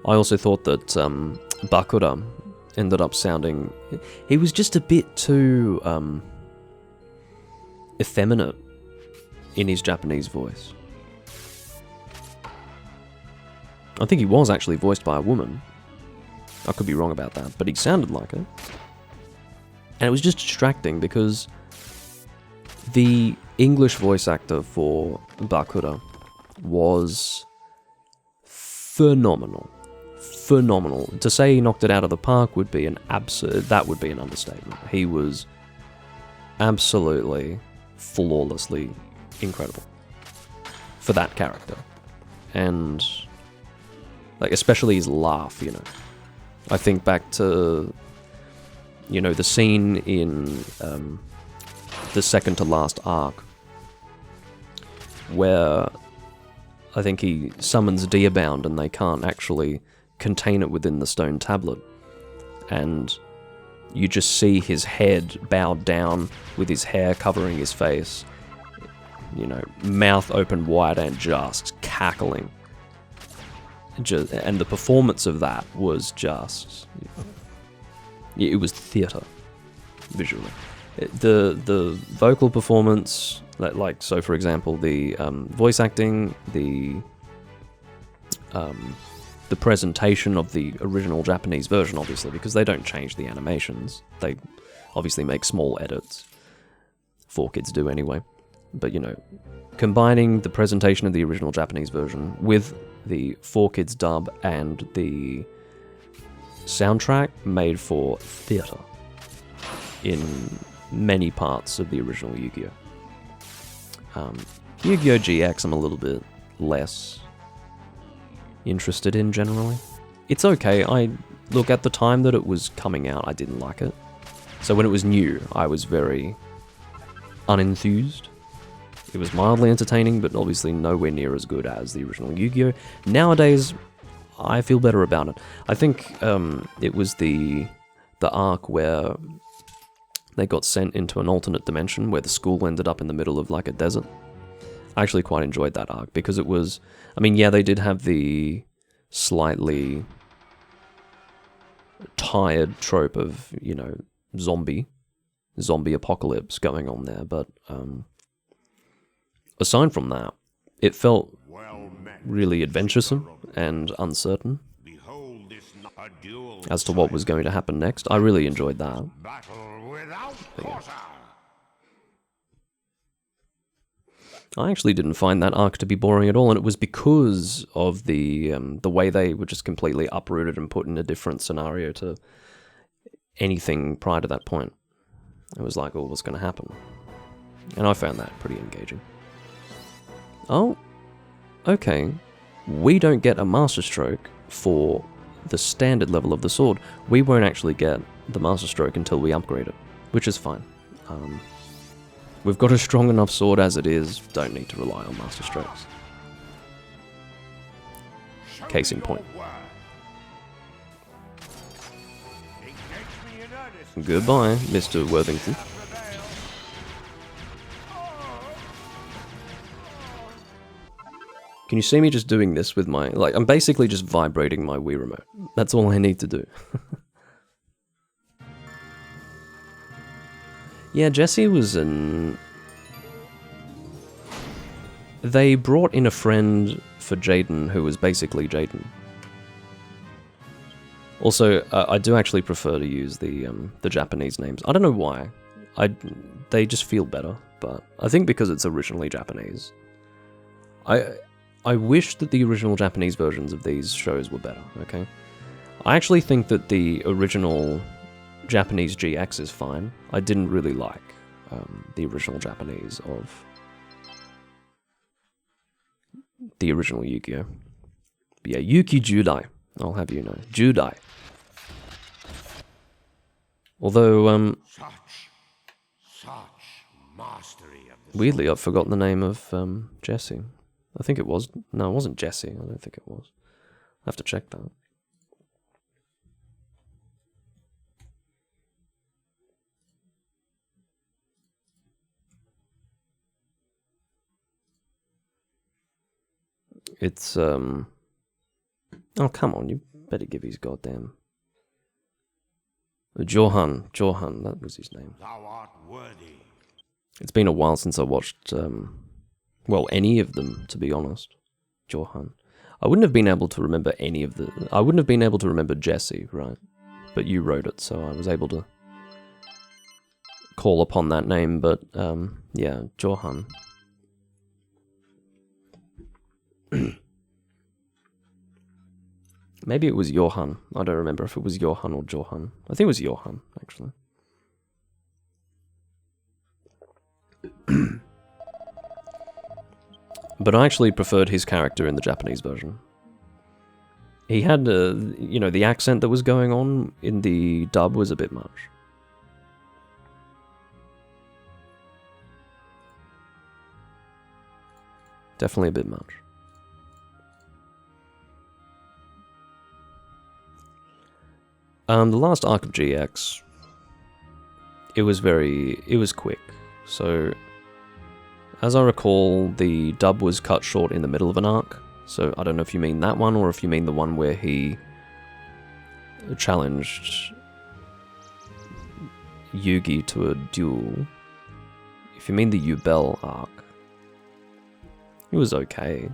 I also thought that Bakura ended up sounding... He was just a bit too effeminate in his Japanese voice. I think he was actually voiced by a woman. I could be wrong about that, but he sounded like it. And it was just distracting because the English voice actor for Bakura was phenomenal. Phenomenal. To say he knocked it out of the park would be an understatement. He was absolutely, flawlessly incredible for that character. And, like, especially his laugh, you know. I think back to, you know, the scene in the second to last arc where I think he summons Deerbound and they can't actually contain it within the stone tablet. And you just see his head bowed down with his hair covering his face. You know, mouth open wide and just cackling. And the performance of that was just... It was theatre, visually. The vocal performance... Like, so for example, the voice acting, the presentation of the original Japanese version, obviously, because they don't change the animations. They obviously make small edits. 4Kids do anyway. But, you know, combining the presentation of the original Japanese version with the 4Kids dub and the soundtrack made for theatre in many parts of the original Yu-Gi-Oh! Yu-Gi-Oh! GX I'm a little bit less interested in generally. It's okay. Look, at the time that it was coming out, I didn't like it. So when it was new, I was very unenthused. It was mildly entertaining, but obviously nowhere near as good as the original Yu-Gi-Oh! Nowadays, I feel better about it. I think it was the arc where they got sent into an alternate dimension where the school ended up in the middle of like a desert. I actually quite enjoyed that arc because it was, I mean, yeah, they did have the slightly tired trope of, you know, zombie apocalypse going on there, but aside from that, it felt really adventuresome and uncertain as to what was going to happen next. I really enjoyed that. But yeah. I actually didn't find that arc to be boring at all, and it was because of the way they were just completely uprooted and put in a different scenario to anything prior to that point. It was like, oh, what's going to happen? And I found that pretty engaging. Oh, okay. We don't get a Master Stroke for the standard level of the sword. We won't actually get the Master Stroke until we upgrade it, which is fine. We've got a strong enough sword as it is, don't need to rely on Master Strokes. Case in point. Goodbye, Mr. Worthington. Can you see me just doing this with my... Like, I'm basically just vibrating my Wii Remote. That's all I need to do. Yeah, Jesse was an... They brought in a friend for Jaden who was basically Jaden. Also, I do actually prefer to use the Japanese names. I don't know why. They just feel better, but I think because it's originally Japanese. I wish that the original Japanese versions of these shows were better, okay? I actually think that the original Japanese GX is fine. I didn't really like the original Japanese of the original Yu-Gi-Oh! Yeah, Yuki Judai, I'll have you know. Judai. Although, weirdly, I've forgotten the name of Jesse. I think it was... No, it wasn't Jesse. I don't think it was. I have to check that. It's, Oh, come on, you better give his goddamn... Johan, that was his name. Thou art worthy. It's been a while since I watched, well, any of them, to be honest. Johan. I wouldn't have been able to remember any of the... I wouldn't have been able to remember Jesse, right? But you wrote it, so I was able to call upon that name, but, yeah, Johan. Maybe it was Johan. I don't remember if it was Johan or Johan. I think it was Johan, actually. But I actually preferred his character in the Japanese version. He had, you know, the accent that was going on in the dub was a bit much. Definitely a bit much. The last arc of GX, it was quick. So, as I recall, the dub was cut short in the middle of an arc. So, I don't know if you mean that one, or if you mean the one where he challenged Yugi to a duel. If you mean the Yubel arc, it was okay.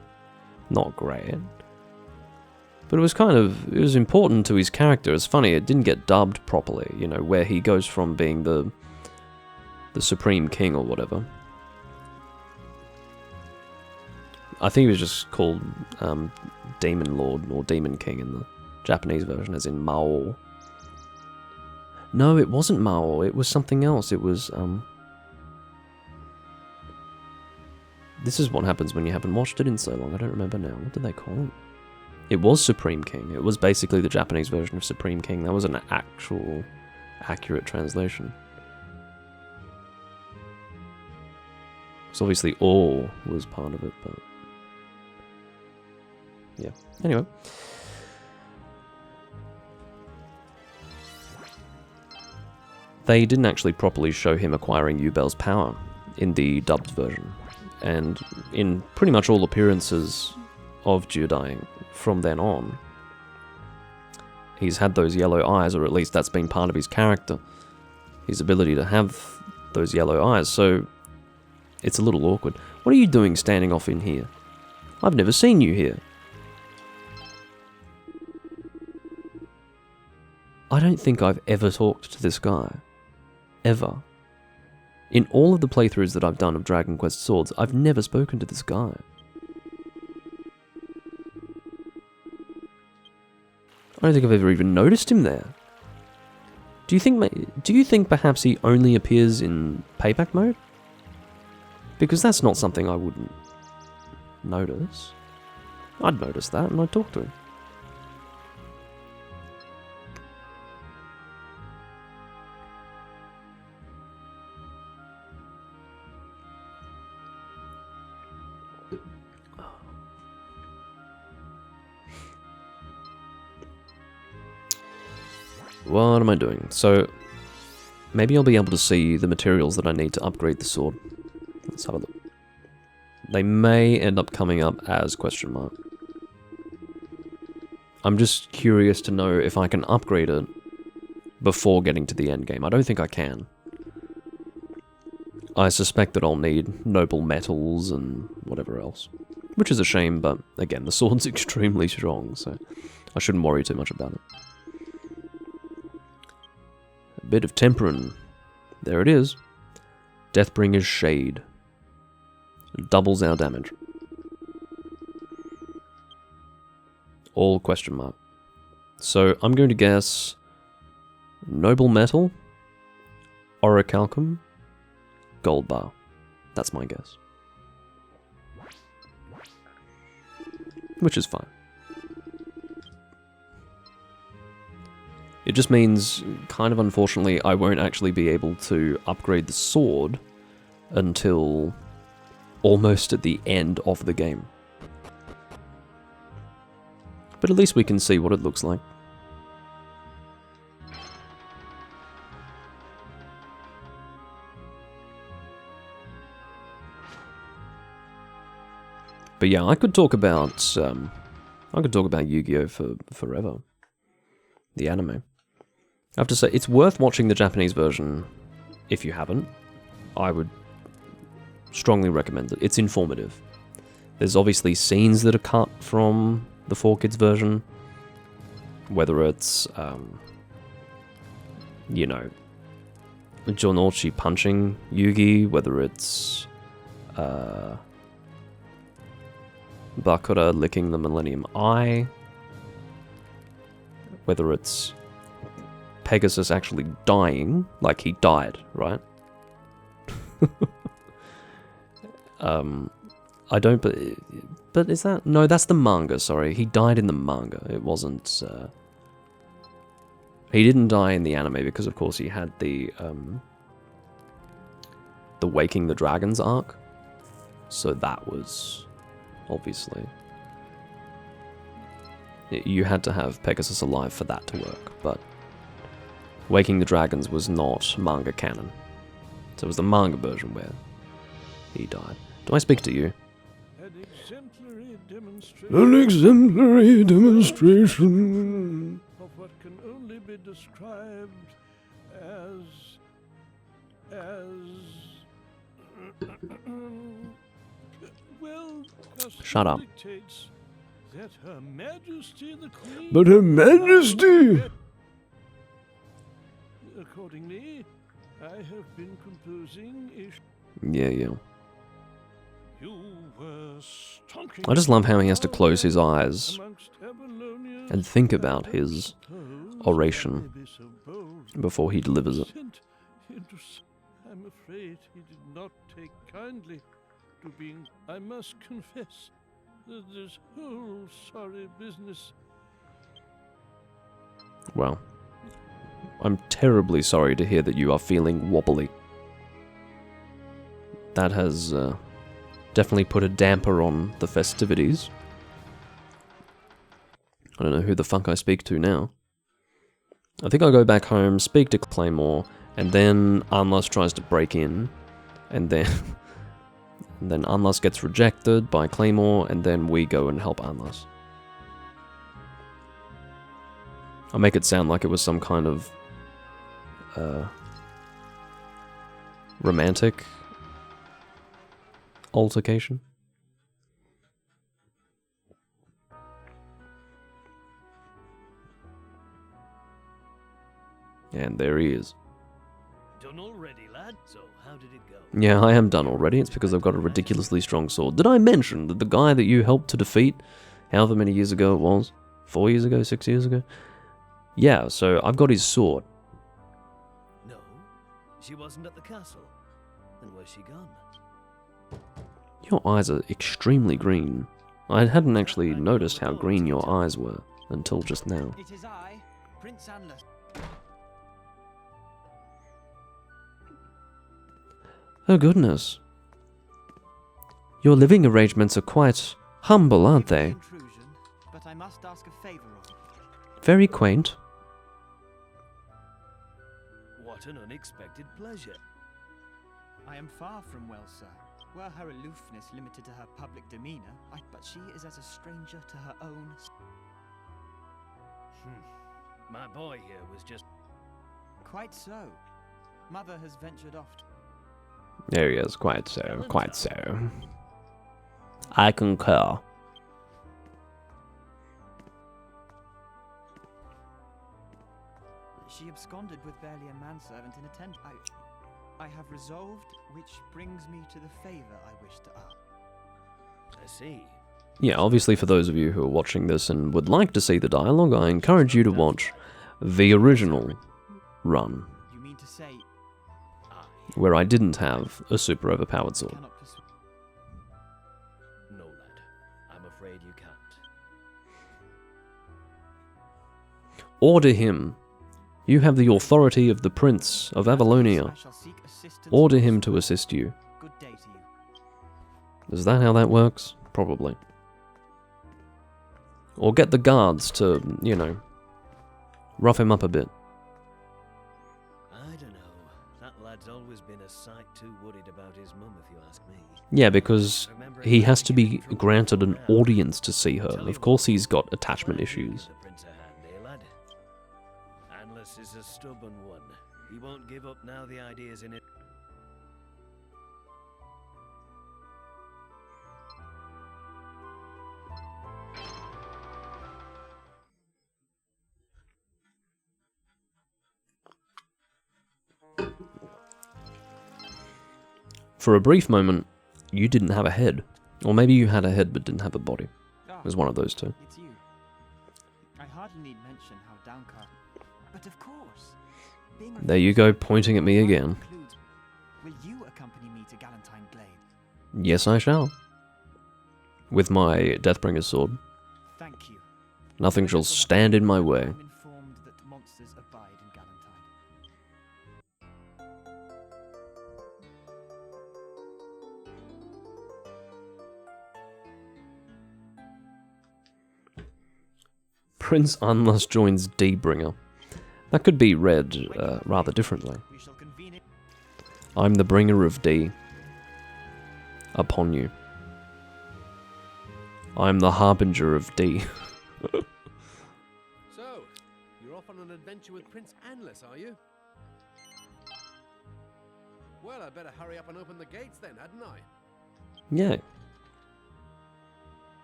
Not great. But it was it was important to his character. It's funny, it didn't get dubbed properly, you know, where he goes from being the Supreme King or whatever. I think he was just called Demon Lord or Demon King in the Japanese version, as in Mao. No, it wasn't Mao, it was something else. It was, This is what happens when you haven't watched it in so long. I don't remember now. What did they call it? It was Supreme King. It was basically the Japanese version of Supreme King. That was an actual, accurate translation. So obviously all was part of it, but... yeah. Anyway. They didn't actually properly show him acquiring Yubel's power in the dubbed version. and in pretty much all appearances of Jiudai from then on, he's had those yellow eyes, or at least that's been part of his character, his ability to have those yellow eyes, so it's a little awkward. What are you doing standing off in here? I've never seen you here. I don't think I've ever talked to this guy. Ever. In all of the playthroughs that I've done of Dragon Quest Swords, I've never spoken to this guy. I don't think I've ever even noticed him there. Do you think perhaps he only appears in payback mode? Because that's not something I wouldn't notice. I'd notice that and I'd talk to him. What am I doing? So, maybe I'll be able to see the materials that I need to upgrade the sword. Let's have a look. They may end up coming up as question mark. I'm just curious to know if I can upgrade it before getting to the end game. I don't think I can. I suspect that I'll need noble metals and whatever else. Which is a shame, but again, the sword's extremely strong, so I shouldn't worry too much about it. A bit of Temperin. There it is. Deathbringer's Shade. It doubles our damage. All question mark. So I'm going to guess Noble Metal, Orichalcum, Gold Bar. That's my guess. Which is fine. It just means, kind of unfortunately, I won't actually be able to upgrade the sword until almost at the end of the game. But at least we can see what it looks like. But yeah, I could talk about Yu-Gi-Oh for forever. The anime. I have to say, it's worth watching the Japanese version if you haven't. I would strongly recommend it. It's informative. There's obviously scenes that are cut from the 4Kids version, whether it's, you know, Jonouchi punching Yugi, whether it's Bakura licking the Millennium Eye, whether it's Pegasus actually dying, like he died, right? I don't, but is that, no, that's the manga, sorry, he died in the manga, it wasn't, he didn't die in the anime because of course he had the Waking the Dragons arc, so that was, obviously, you had to have Pegasus alive for that to work, but Waking the Dragons was not manga canon, so it was the manga version where he died. Do I speak to you? An exemplary demonstration of what can only be described as well, shut up. That Her Majesty the Queen, but Her Majesty, accordingly, I have been composing a Yeah. You were stonking I just love how he has to close his eyes and think about his oration before he delivers it. I'm afraid he did not take kindly to being, I must confess, that this whole sorry business. Well, I'm terribly sorry to hear that you are feeling wobbly. That has definitely put a damper on the festivities. I don't know who the fuck I speak to now. I think I'll go back home, speak to Claymore, and then Armless tries to break in, and then And then Anlas gets rejected by Claymore, and then we go and help Anlas. I'll make it sound like it was some kind of romantic altercation. And there he is. Done already, lad? So, how did it go? Yeah, I am done already. It's because I've got a ridiculously strong sword. Did I mention that the guy that you helped to defeat, however many years ago it was, 4 years ago, 6 years ago? Yeah, so I've got his sword. No, she wasn't at the castle. Then where's she gone? Your eyes are extremely green. I hadn't actually noticed how green your eyes were until just now. It is I, Prince Anlas. Oh goodness. Your living arrangements are quite humble, aren't they? Intrusion, but I must ask a favor of you. Very quaint. What an unexpected pleasure. I am far from well, sir. Were her aloofness limited to her public demeanor, but she is as a stranger to her own. My boy here was just... Quite so. Mother has ventured off. There he is, quite so, quite so. I concur. She absconded with barely a manservant in attendance. I have resolved, which brings me to the favor I wish to ask. I see. Yeah, obviously for those of you who are watching this and would like to see the dialogue, I encourage you to watch the original run, You mean to say where I didn't have a super overpowered sword. cannot persuade? No, lad. I'm afraid you can't. Order him. You have the authority of the Prince of Avalonia. I shall seek assistance. Order him to assist you. Good day to you. Is that how that works? Probably. Or get the guards to, you know, rough him up a bit. I don't know. That lad's always been a sight too worried about his mum, if you ask me. Yeah, because Remember he has how to he be gave trouble granted an around? audience to see her. Tell you Of course what, he's got why attachment don't you issues. give the prince a hand, lad? Anlas is a stubborn one. He won't give up now the idea's in it. For a brief moment, you didn't have a head. Or maybe you had a head but didn't have a body. Ah, It was one of those two. it's you. I hardly need mention how downcast. But of course. Being There you go, refused pointing at me again. includes- Will you accompany me to Galentine Glade? Yes, I shall. With my Deathbringer's sword. Thank you. Nothing shall stand in my way. I'm informed that monsters abide in Galentine. Prince Anlas joins Debringer. That could be read rather differently. We shall convene it. I'm the bringer of D upon you. I'm the harbinger of D. So, you're off on an adventure with Prince Anlas, are you? Well, I'd better hurry up and open the gates then, hadn't I? Yeah.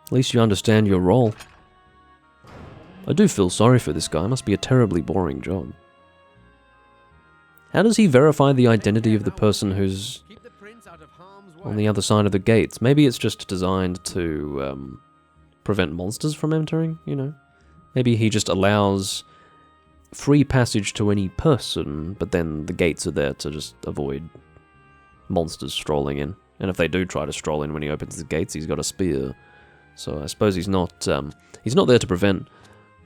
At least you understand your role. I do feel sorry for this guy. It must be a terribly boring job. How does he verify the identity of the person who's Keep the prince out of harm's way. on the other side of the gates? Maybe it's just designed to prevent monsters from entering, you know? Maybe he just allows free passage to any person, but then the gates are there to just avoid monsters strolling in. And if they do try to stroll in when he opens the gates, he's got a spear. So I suppose he's not there to prevent,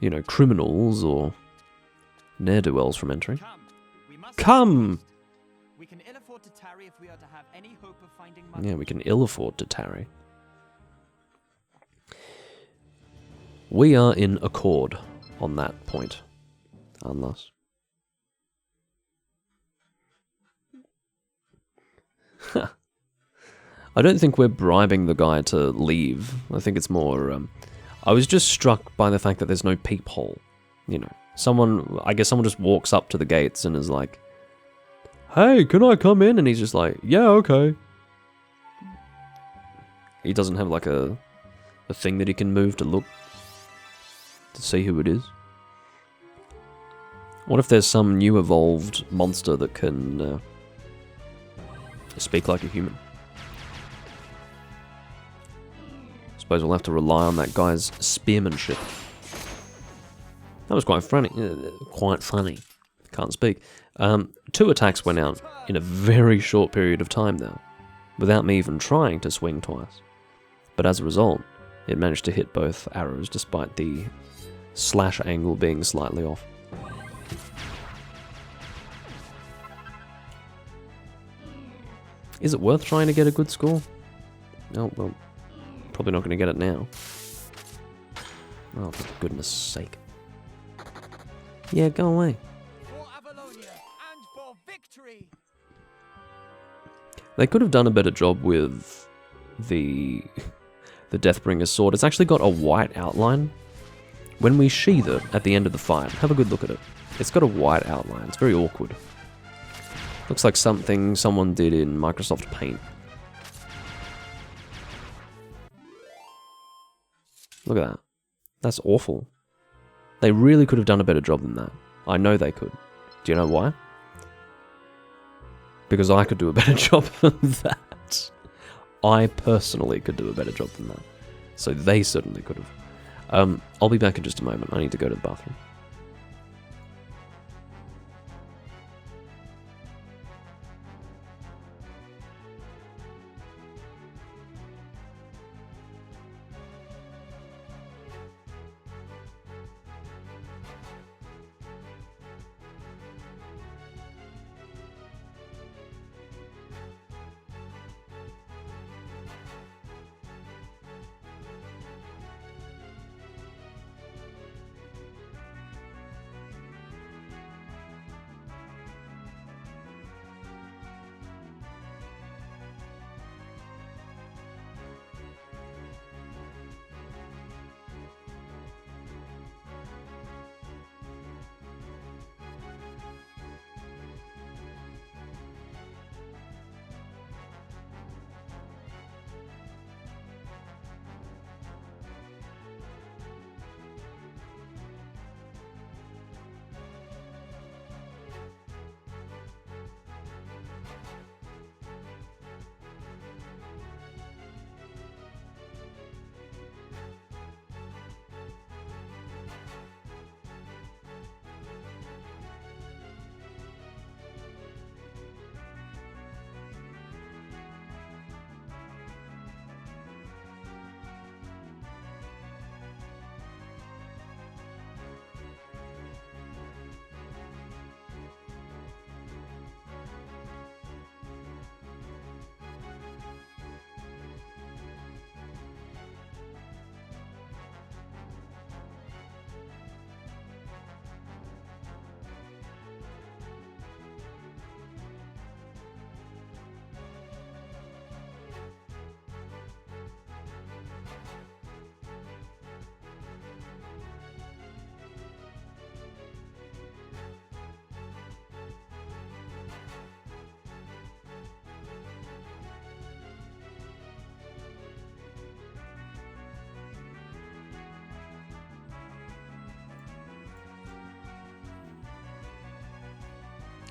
you know, criminals or ne'er-do-wells from entering. Come. We must Come! haste. We can ill afford to tarry if we are to have any hope of finding Mother. Yeah, we can ill afford to tarry. We are in accord on that point. Unless. I don't think we're bribing the guy to leave. I think it's more, I was just struck by the fact that there's no peephole. You know, I guess someone just walks up to the gates and is like, "Hey, can I come in?" And he's just like, "Yeah, okay." He doesn't have like a thing that he can move to look, to see who it is. What if there's some new evolved monster that can speak like a human? Suppose we'll have to rely on that guy's spearmanship. That was quite funny. Quite funny. Can't speak. 2 attacks went out in a very short period of time though, without me even trying to swing twice. But as a result, it managed to hit both arrows despite the slash angle being slightly off. Is it worth trying to get a good score? Oh, well, probably not going to get it now. Oh, for goodness sake. Yeah, go away. For Avalonia and for victory! They could have done a better job with the Deathbringer's sword. It's actually got a white outline. When we sheathe it at the end of the fight, have a good look at it. It's got a white outline. It's very awkward. Looks like something someone did in Microsoft Paint. Look at that. That's awful. They really could have done a better job than that. I know they could. Do you know why? Because I could do a better job than that. I personally could do a better job than that. So they certainly could have. I'll be back in just a moment. I need to go to the bathroom.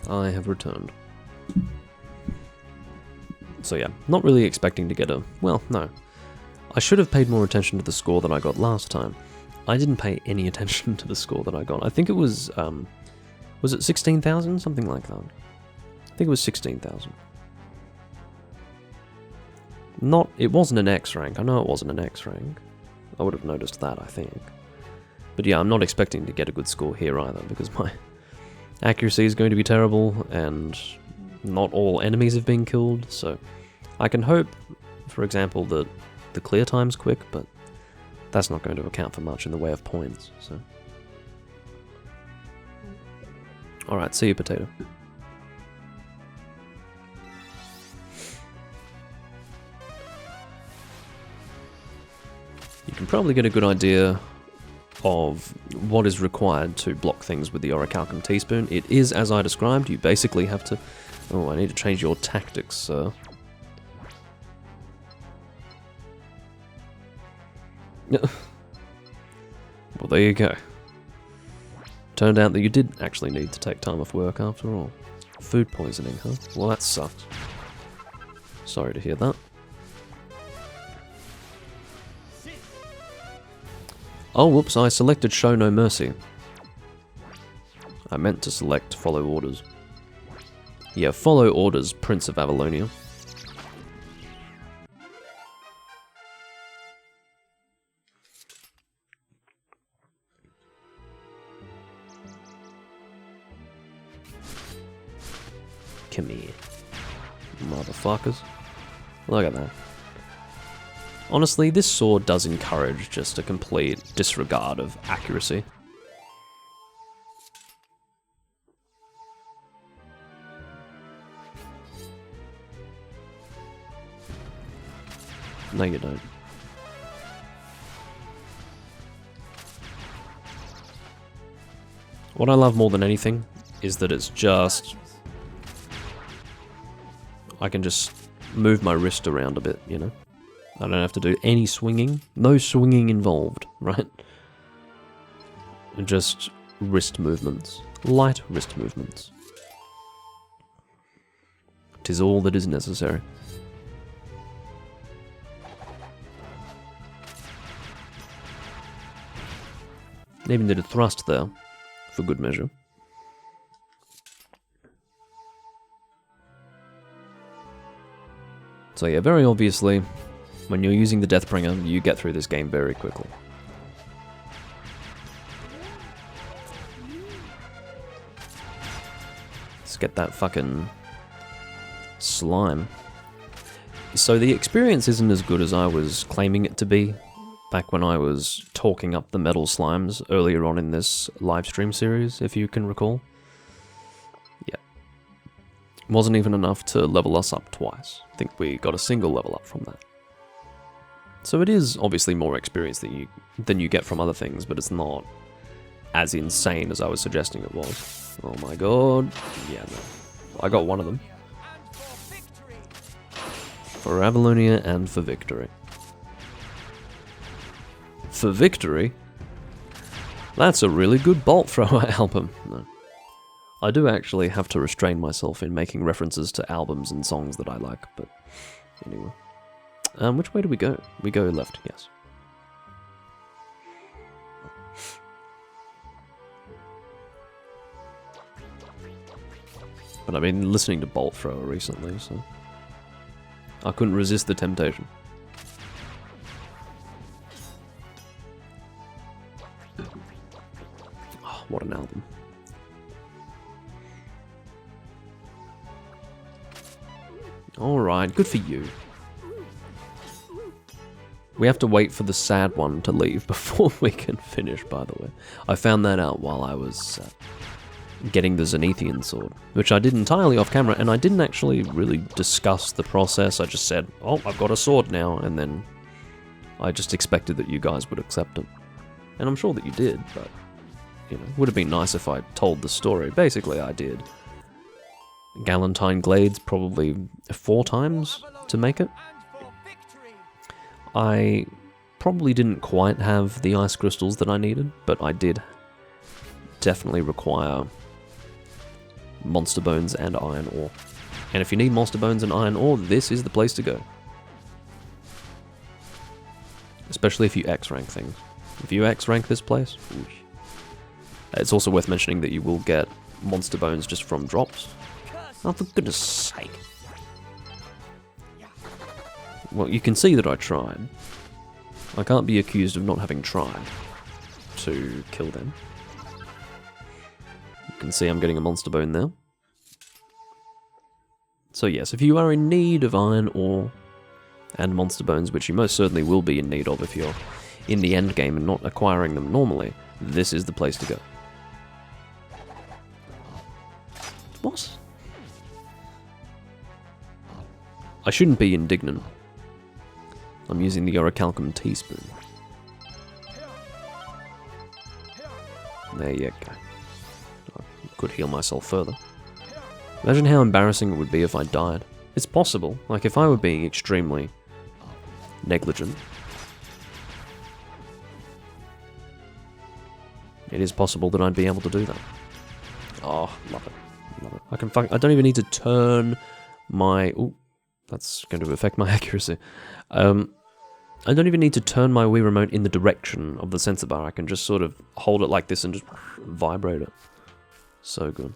I have returned. So yeah, not really expecting to get a... Well, no. I should have paid more attention to the score that I got last time. I didn't pay any attention to the score that I got. I think it was it 16,000? Something like that. I think it was 16,000. It wasn't an X rank. I know it wasn't an X rank. I would have noticed that, I think. But yeah, I'm not expecting to get a good score here either, because my accuracy is going to be terrible, and not all enemies have been killed, so I can hope, for example, that the clear time's quick, but that's not going to account for much in the way of points, so... Alright, see you, Potato. You can probably get a good idea of what is required to block things with the Orichalcum Teaspoon. It is as I described. You basically have to... Oh, I need to change your tactics, sir. Well, there you go. Turned out that you did actually need to take time off work after all. Food poisoning, huh? Well, that sucks. Sorry to hear that. Oh, whoops, I selected Show No Mercy. I meant to select Follow Orders. Yeah, Follow Orders, Prince of Avalonia. Come here, motherfuckers. Look at that. Honestly, this sword does encourage just a complete disregard of accuracy. No, you don't. What I love more than anything is that it's just... I can just move my wrist around a bit, you know? I don't have to do any swinging. No swinging involved, right? Just wrist movements. Light wrist movements. 'Tis all that is necessary. Even did a thrust there, for good measure. So yeah, very obviously, when you're using the Deathbringer, you get through this game very quickly. Let's get that fucking slime. So the experience isn't as good as I was claiming it to be back when I was talking up the metal slimes earlier on in this livestream series, if you can recall. Yeah. Wasn't even enough to level us up twice. I think we got a single level up from that. So it is obviously more experience than you get from other things, but it's not as insane as I was suggesting it was. Oh my god. Yeah, no. I got one of them. For Avalonia and for victory. For victory? That's a really good bolt thrower album. No. I do actually have to restrain myself in making references to albums and songs that I like, but anyway. Which way do we go? We go left, yes. But I've been listening to Bolt Thrower recently, so I couldn't resist the temptation. Oh, what an album. Alright, good for you. We have to wait for the sad one to leave before we can finish, by the way. I found that out while I was getting the Zenithian sword, which I did entirely off camera, and I didn't actually really discuss the process. I just said, oh, I've got a sword now, and then I just expected that you guys would accept it. And I'm sure that you did, but, you know, it would have been nice if I told the story. Basically, I did. Galentine Glades probably 4 times to make it. I probably didn't quite have the ice crystals that I needed, but I did definitely require monster bones and iron ore. And if you need monster bones and iron ore, this is the place to go. Especially if you X-rank things. If you X-rank this place, oosh. It's also worth mentioning that you will get monster bones just from drops. Oh, for goodness sake. Well, you can see that I tried. I can't be accused of not having tried to kill them. You can see I'm getting a monster bone there. So yes, if you are in need of iron ore and monster bones, which you most certainly will be in need of if you're in the end game and not acquiring them normally, this is the place to go. What? I shouldn't be indignant. I'm using the Orichalcum Teaspoon. There you go. I could heal myself further. Imagine how embarrassing it would be if I died. It's possible. Like, if I were being extremely negligent, it is possible that I'd be able to do that. Oh, love it. Love it. I don't even need to turn my... Ooh, that's going to affect my accuracy. I don't even need to turn my Wii Remote in the direction of the sensor bar. I can just sort of hold it like this and just vibrate it. So good.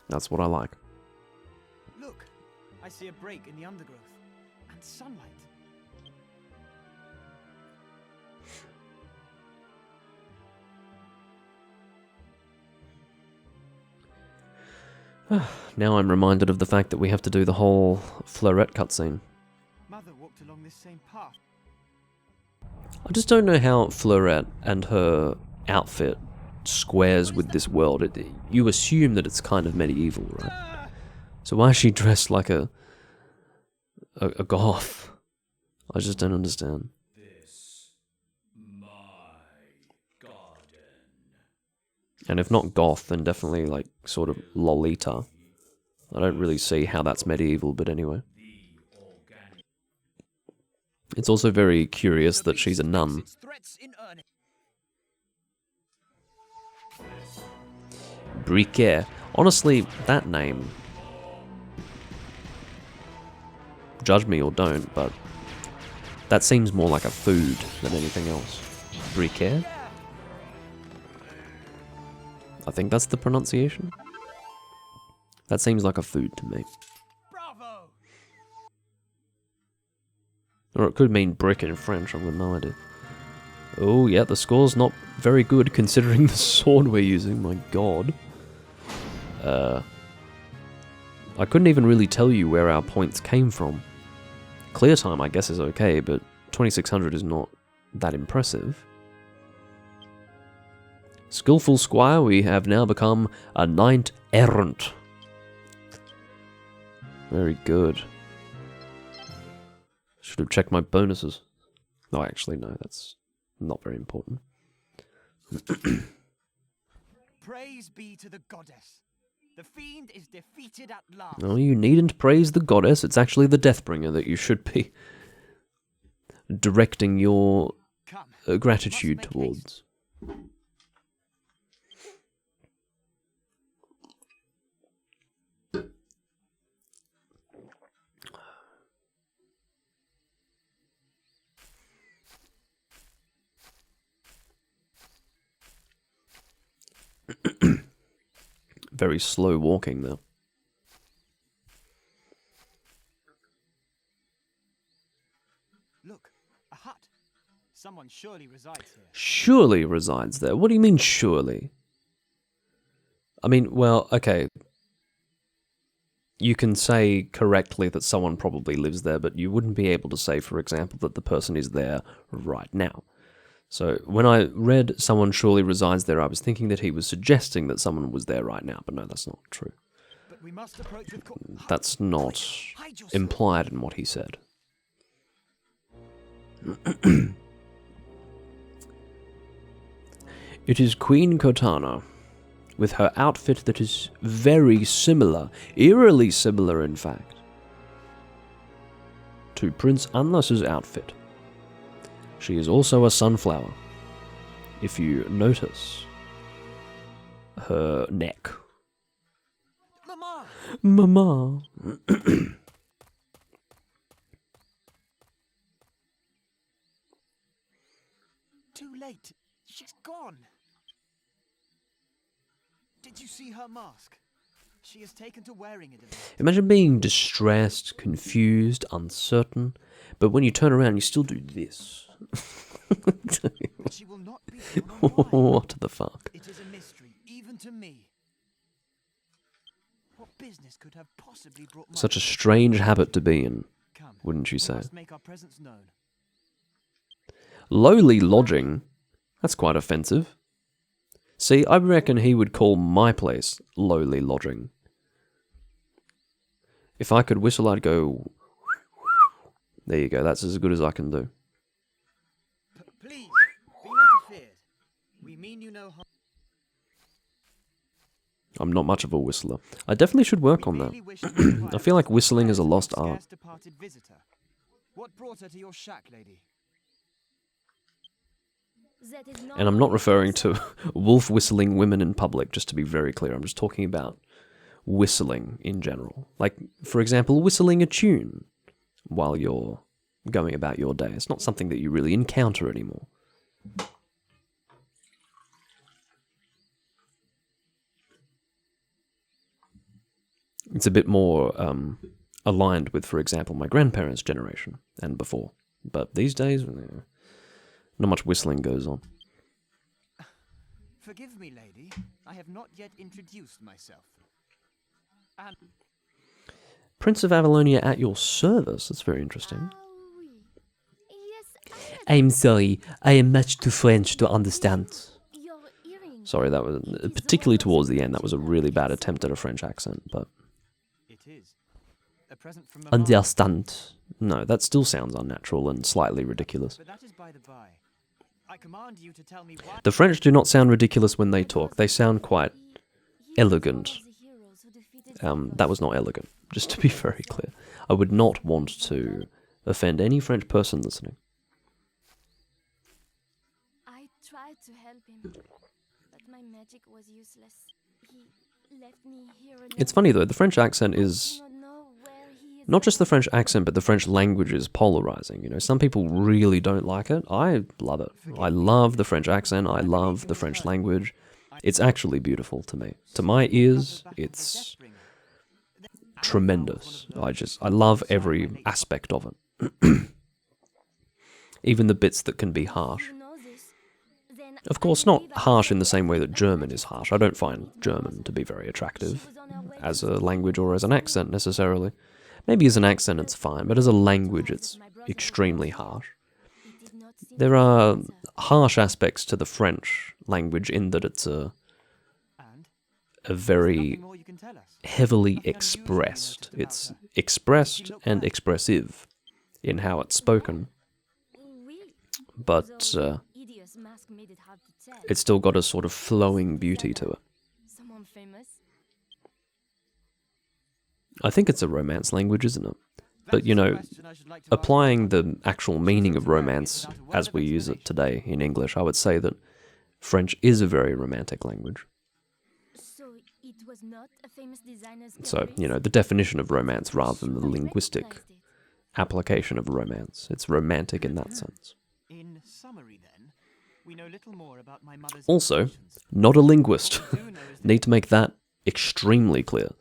That's what I like. Look, I see a break in the undergrowth and sunlight. Now I'm reminded of the fact that we have to do the whole Fleurette cutscene. Mother walked along this same path. I just don't know how Fleurette and her outfit squares with this world. You assume that it's kind of medieval, right? So why is she dressed like a goth? I just don't understand. And if not goth, then definitely like sort of Lolita. I don't really see how that's medieval, but anyway. It's also very curious that she's a nun. Briquet. Honestly, that name... Judge me or don't, but... that seems more like a food than anything else. Briquet? I think that's the pronunciation. That seems like a food to me. Bravo! Or it could mean brick in French, I've got no idea. Oh yeah, the score's not very good considering the sword we're using, my god. I couldn't even really tell you where our points came from. Clear time, I guess, is okay, but 2600 is not that impressive. Skillful Squire, we have now become a Knight Errant. Very good. Should have checked my bonuses. No, actually, no, that's not very important. Praise be to the goddess. The fiend is defeated at last. No, you needn't praise the goddess. It's actually the Deathbringer that you should be directing your Come, gratitude must make towards. Very slow walking though. Look, a hut. Someone surely resides here. Surely resides there. What do you mean surely? I mean, well, okay. You can say correctly that someone probably lives there, but you wouldn't be able to say, for example, that the person is there right now. So when I read someone surely resides there, I was thinking that he was suggesting that someone was there right now, but no, that's not true. But we must approach with That's not Hide yourself. implied in what he said. It is Queen Cortana, with her outfit that is very similar, eerily similar in fact, to Prince Anlas's outfit. She is also a sunflower, if you notice her neck. Mama! Mama. Too late. She's gone. Did you see her mask? She has taken to wearing it a bit. Imagine being distressed, confused, uncertain, but when you turn around you still do this. But she will not be gone on why. What the fuck? It is a mystery, even to me. What business could have possibly brought Such a Mother? strange habit to be in, Come, wouldn't you we say? must make our presence known. Lowly lodging? That's quite offensive. See, I reckon he would call my place lowly lodging. If I could whistle, I'd go... There you go, that's as good as I can do. Please, be not afeard. I'm not much of a whistler. I definitely should work on that. Merely wish to inquire I feel like about whistling is a your lost scarce art. departed visitor. What brought her to your shack, lady? That is not And I'm not what referring it is. to wolf whistling women in public, just to be very clear. I'm just talking about whistling in general. Like, for example, whistling a tune while you're going about your day. It's not something that you really encounter anymore. It's a bit more aligned with, for example, my grandparents' generation and before. But these days, not much whistling goes on. Forgive me, lady. I have not yet introduced myself. And Prince of Avalonia at your service. That's very interesting. Ah, oui. Yes, I'm sorry, I am much too French to understand. your earring. Sorry, that was particularly towards the end. That was a really bad attempt at a French accent, but it is a present from Mama. understand. No, that still sounds unnatural and slightly ridiculous. But that is by the by. I command you to tell me why. The French do not sound ridiculous when they talk. They sound quite elegant. That was not elegant, just to be very clear. I would not want to offend any French person listening. I tried to help him, but my magic was useless. He left me here alone. It's funny though, the French accent is I do not know where he is not just the now. French accent, but the French language is polarizing. You know, some people really don't like it. I love it. I love the French accent. I love the French language. It's actually beautiful to me. To my ears, it's tremendous. I love every aspect of it. Even the bits that can be harsh. You know this? Then Of I course, not believe I harsh in can the same way help that him. German is harsh. I don't find German to be very attractive as a language or as an accent necessarily. Maybe as an accent it's fine, but as a language it's extremely harsh. It did not seem There to are answer. harsh aspects to the French language in that it's a And very nothing more you can tell us. heavily expressed. It's expressed and expressive in how it's spoken, Oui. but Though the hideous mask made it hard to tell. it's still got a sort of flowing beauty to it. Someone famous? I think it's a romance language, isn't it? But, you That is a know, question I should like to ask applying you. the actual meaning of romance as we use it today in English, I would say that French is a very romantic language. So it was not a famous designer's So, caprice? you know, the definition of romance rather than the Sure, I linguistic recognized it. application of romance. It's romantic in that sense. In summary, then, we know little more about my mother's Also, intentions. not a linguist. What we do know is that Need to make that extremely clear.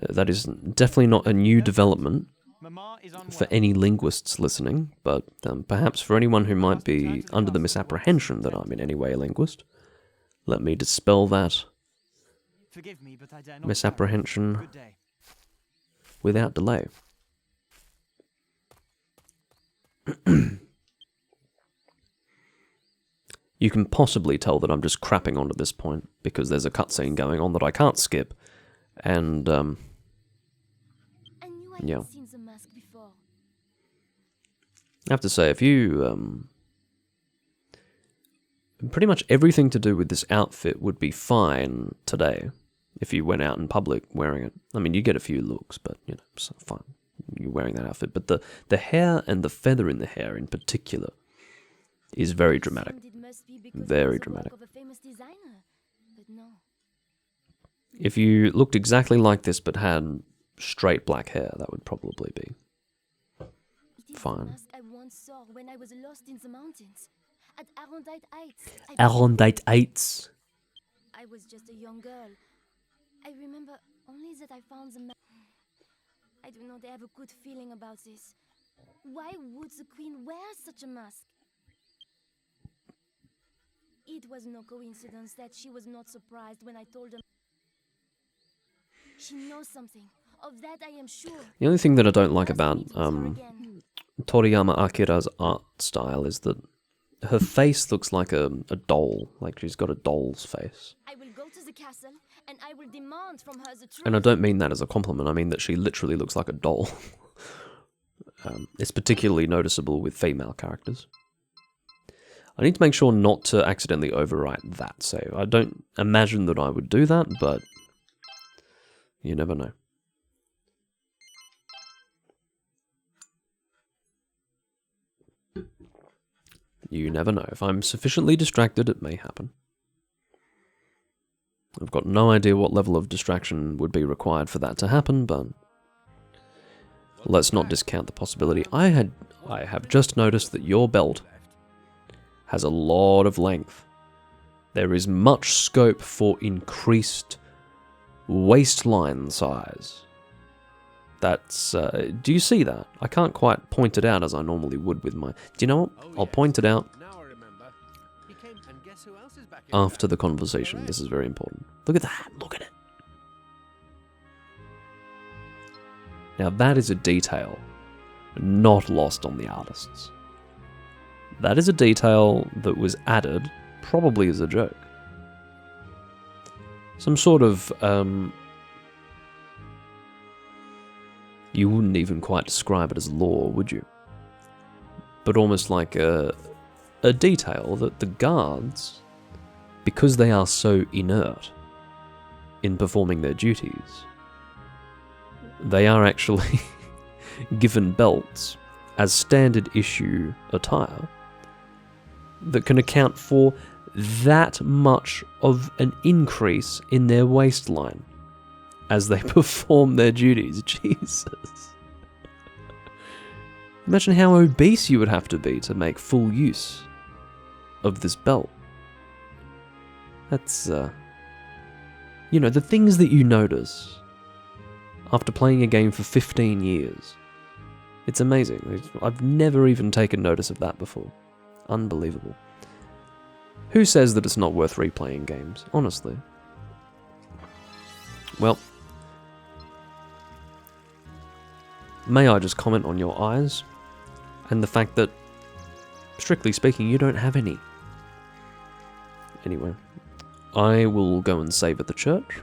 That is definitely not a new development Mama is unwell. for any linguists listening, but perhaps for anyone who might be under the misapprehension that I'm in any way a linguist, let me dispel that Forgive me, but I dare not. misapprehension Good day. without delay. You can possibly tell that I'm just crapping on at this point, because there's a cutscene going on that I can't skip, and I knew I Yeah. had seen the mask before. I have to say, if you, pretty much everything to do with this outfit would be fine today, if you went out in public wearing it. I mean, you get a few looks, but, you know, it's fine. You're wearing that outfit. But the hair and the feather in the hair in particular is very dramatic. Assumed it must be because it Very was the dramatic. work of a famous designer, but no. If you looked exactly like this but had straight black hair, that would probably be. It is Fine. the mask I once saw when I was lost in the mountains. At Arondite Heights. Arondite Heights. I was just a young girl. I remember only that I found the mask. I do not have a good feeling about this. Why would the queen wear such a mask? It was no coincidence that she was not surprised when I told her. She knows something. Of that I am sure. The only thing that I don't like Ask about me to tell her again. Toriyama Akira's art style is that her face looks like a doll, like she's got a doll's face. I will go to the castle and I will demand from her the truth. And I don't mean that as a compliment, I mean that she literally looks like a doll. It's particularly noticeable with female characters. I need to make sure not to accidentally overwrite that save. I don't imagine that I would do that, but you never know. You never know. If I'm sufficiently distracted, it may happen. I've got no idea what level of distraction would be required for that to happen, but let's not discount the possibility. I have just noticed that your belt has a lot of length. There is much scope for increased waistline size. That's, do you see that? I can't quite point it out as I normally would with my... Do you know what? I'll point it out Now I remember. He came, and guess who else is back in after town? the conversation. This is very important. Look at that. Look at it. Now that is a detail not lost on the artists. That is a detail that was added, probably as a joke. Some sort of, you wouldn't even quite describe it as lore, would you? But almost like a detail that the guards, because they are so inert in performing their duties, they are actually given belts as standard issue attire that can account for that much of an increase in their waistline as they perform their duties. Jesus. Imagine how obese you would have to be to make full use of this belt. That's, you know, the things that you notice after playing a game for 15 years. It's amazing. I've never even taken notice of that before. Unbelievable. Who says that it's not worth replaying games, honestly? Well, may I just comment on your eyes and the fact that, strictly speaking, you don't have any. Anyway, I will go and save at the church.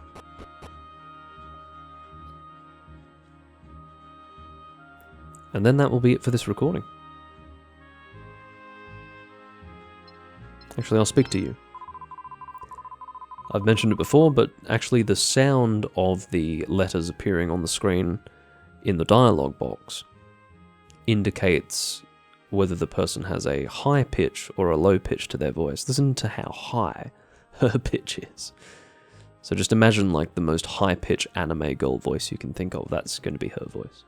And then that will be it for this recording. Actually, I'll speak to you. I've mentioned it before, but actually the sound of the letters appearing on the screen in the dialogue box indicates whether the person has a high pitch or a low pitch to their voice. Listen to how high her pitch is. So just imagine like the most high pitch anime girl voice you can think of. That's going to be her voice.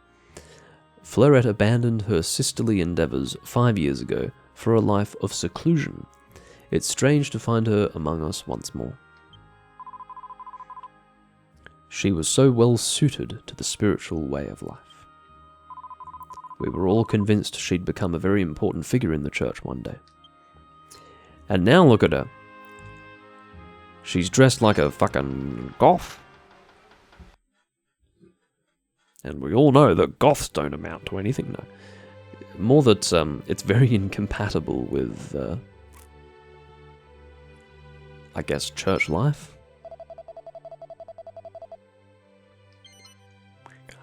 Fleurette abandoned her sisterly endeavors 5 years ago for a life of seclusion. It's strange to find her among us once more. She was so well suited to the spiritual way of life. We were all convinced she'd become a very important figure in the church one day. And now look at her. She's dressed like a fucking goth. And we all know that goths don't amount to anything, no. More that it's very incompatible with, I guess, church life.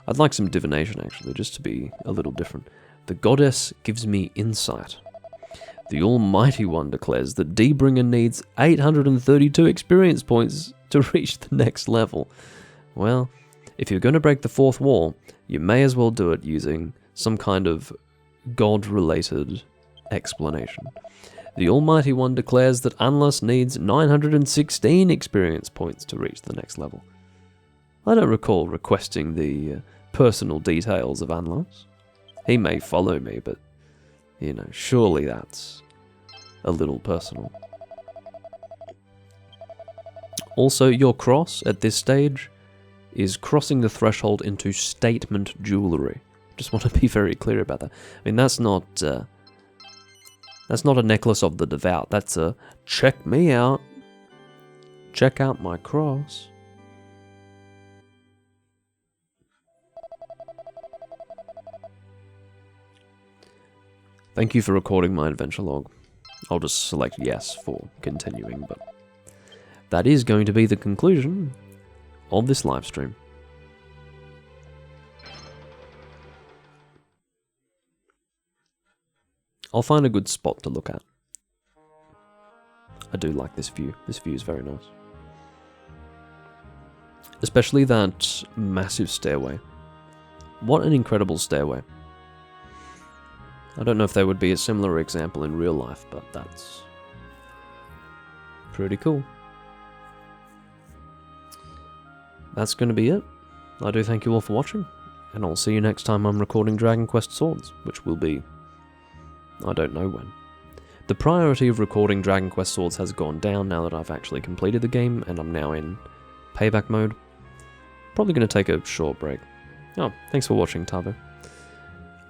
I'd like some divination, actually, just to be a little different. The goddess gives me insight. The Almighty One declares that Debringer needs 832 experience points to reach the next level. Well, if you're going to break the fourth wall, you may as well do it using some kind of god-related explanation. The Almighty One declares that Anlas needs 916 experience points to reach the next level. I don't recall requesting the personal details of Anlas. He may follow me, but, you know, surely that's a little personal. Also, your cross at this stage is crossing the threshold into statement jewelry. Just want to be very clear about that. I mean, that's not a necklace of the devout. That's a check me out. Check out my cross. Thank you for recording my adventure log. I'll just select yes for continuing, but that is going to be the conclusion of this live stream. I'll find a good spot to look at. I do like this view. This view is very nice. Especially that massive stairway. What an incredible stairway. I don't know if there would be a similar example in real life, but that's pretty cool. That's going to be it. I do thank you all for watching, and I'll see you next time I'm recording Dragon Quest Swords, which will be... I don't know when. The priority of recording Dragon Quest Swords has gone down now that I've actually completed the game, and I'm now in payback mode. Probably going to take a short break. Oh, thanks for watching, Tavo.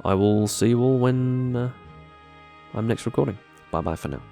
I will see you all when I'm next recording. Bye bye for now.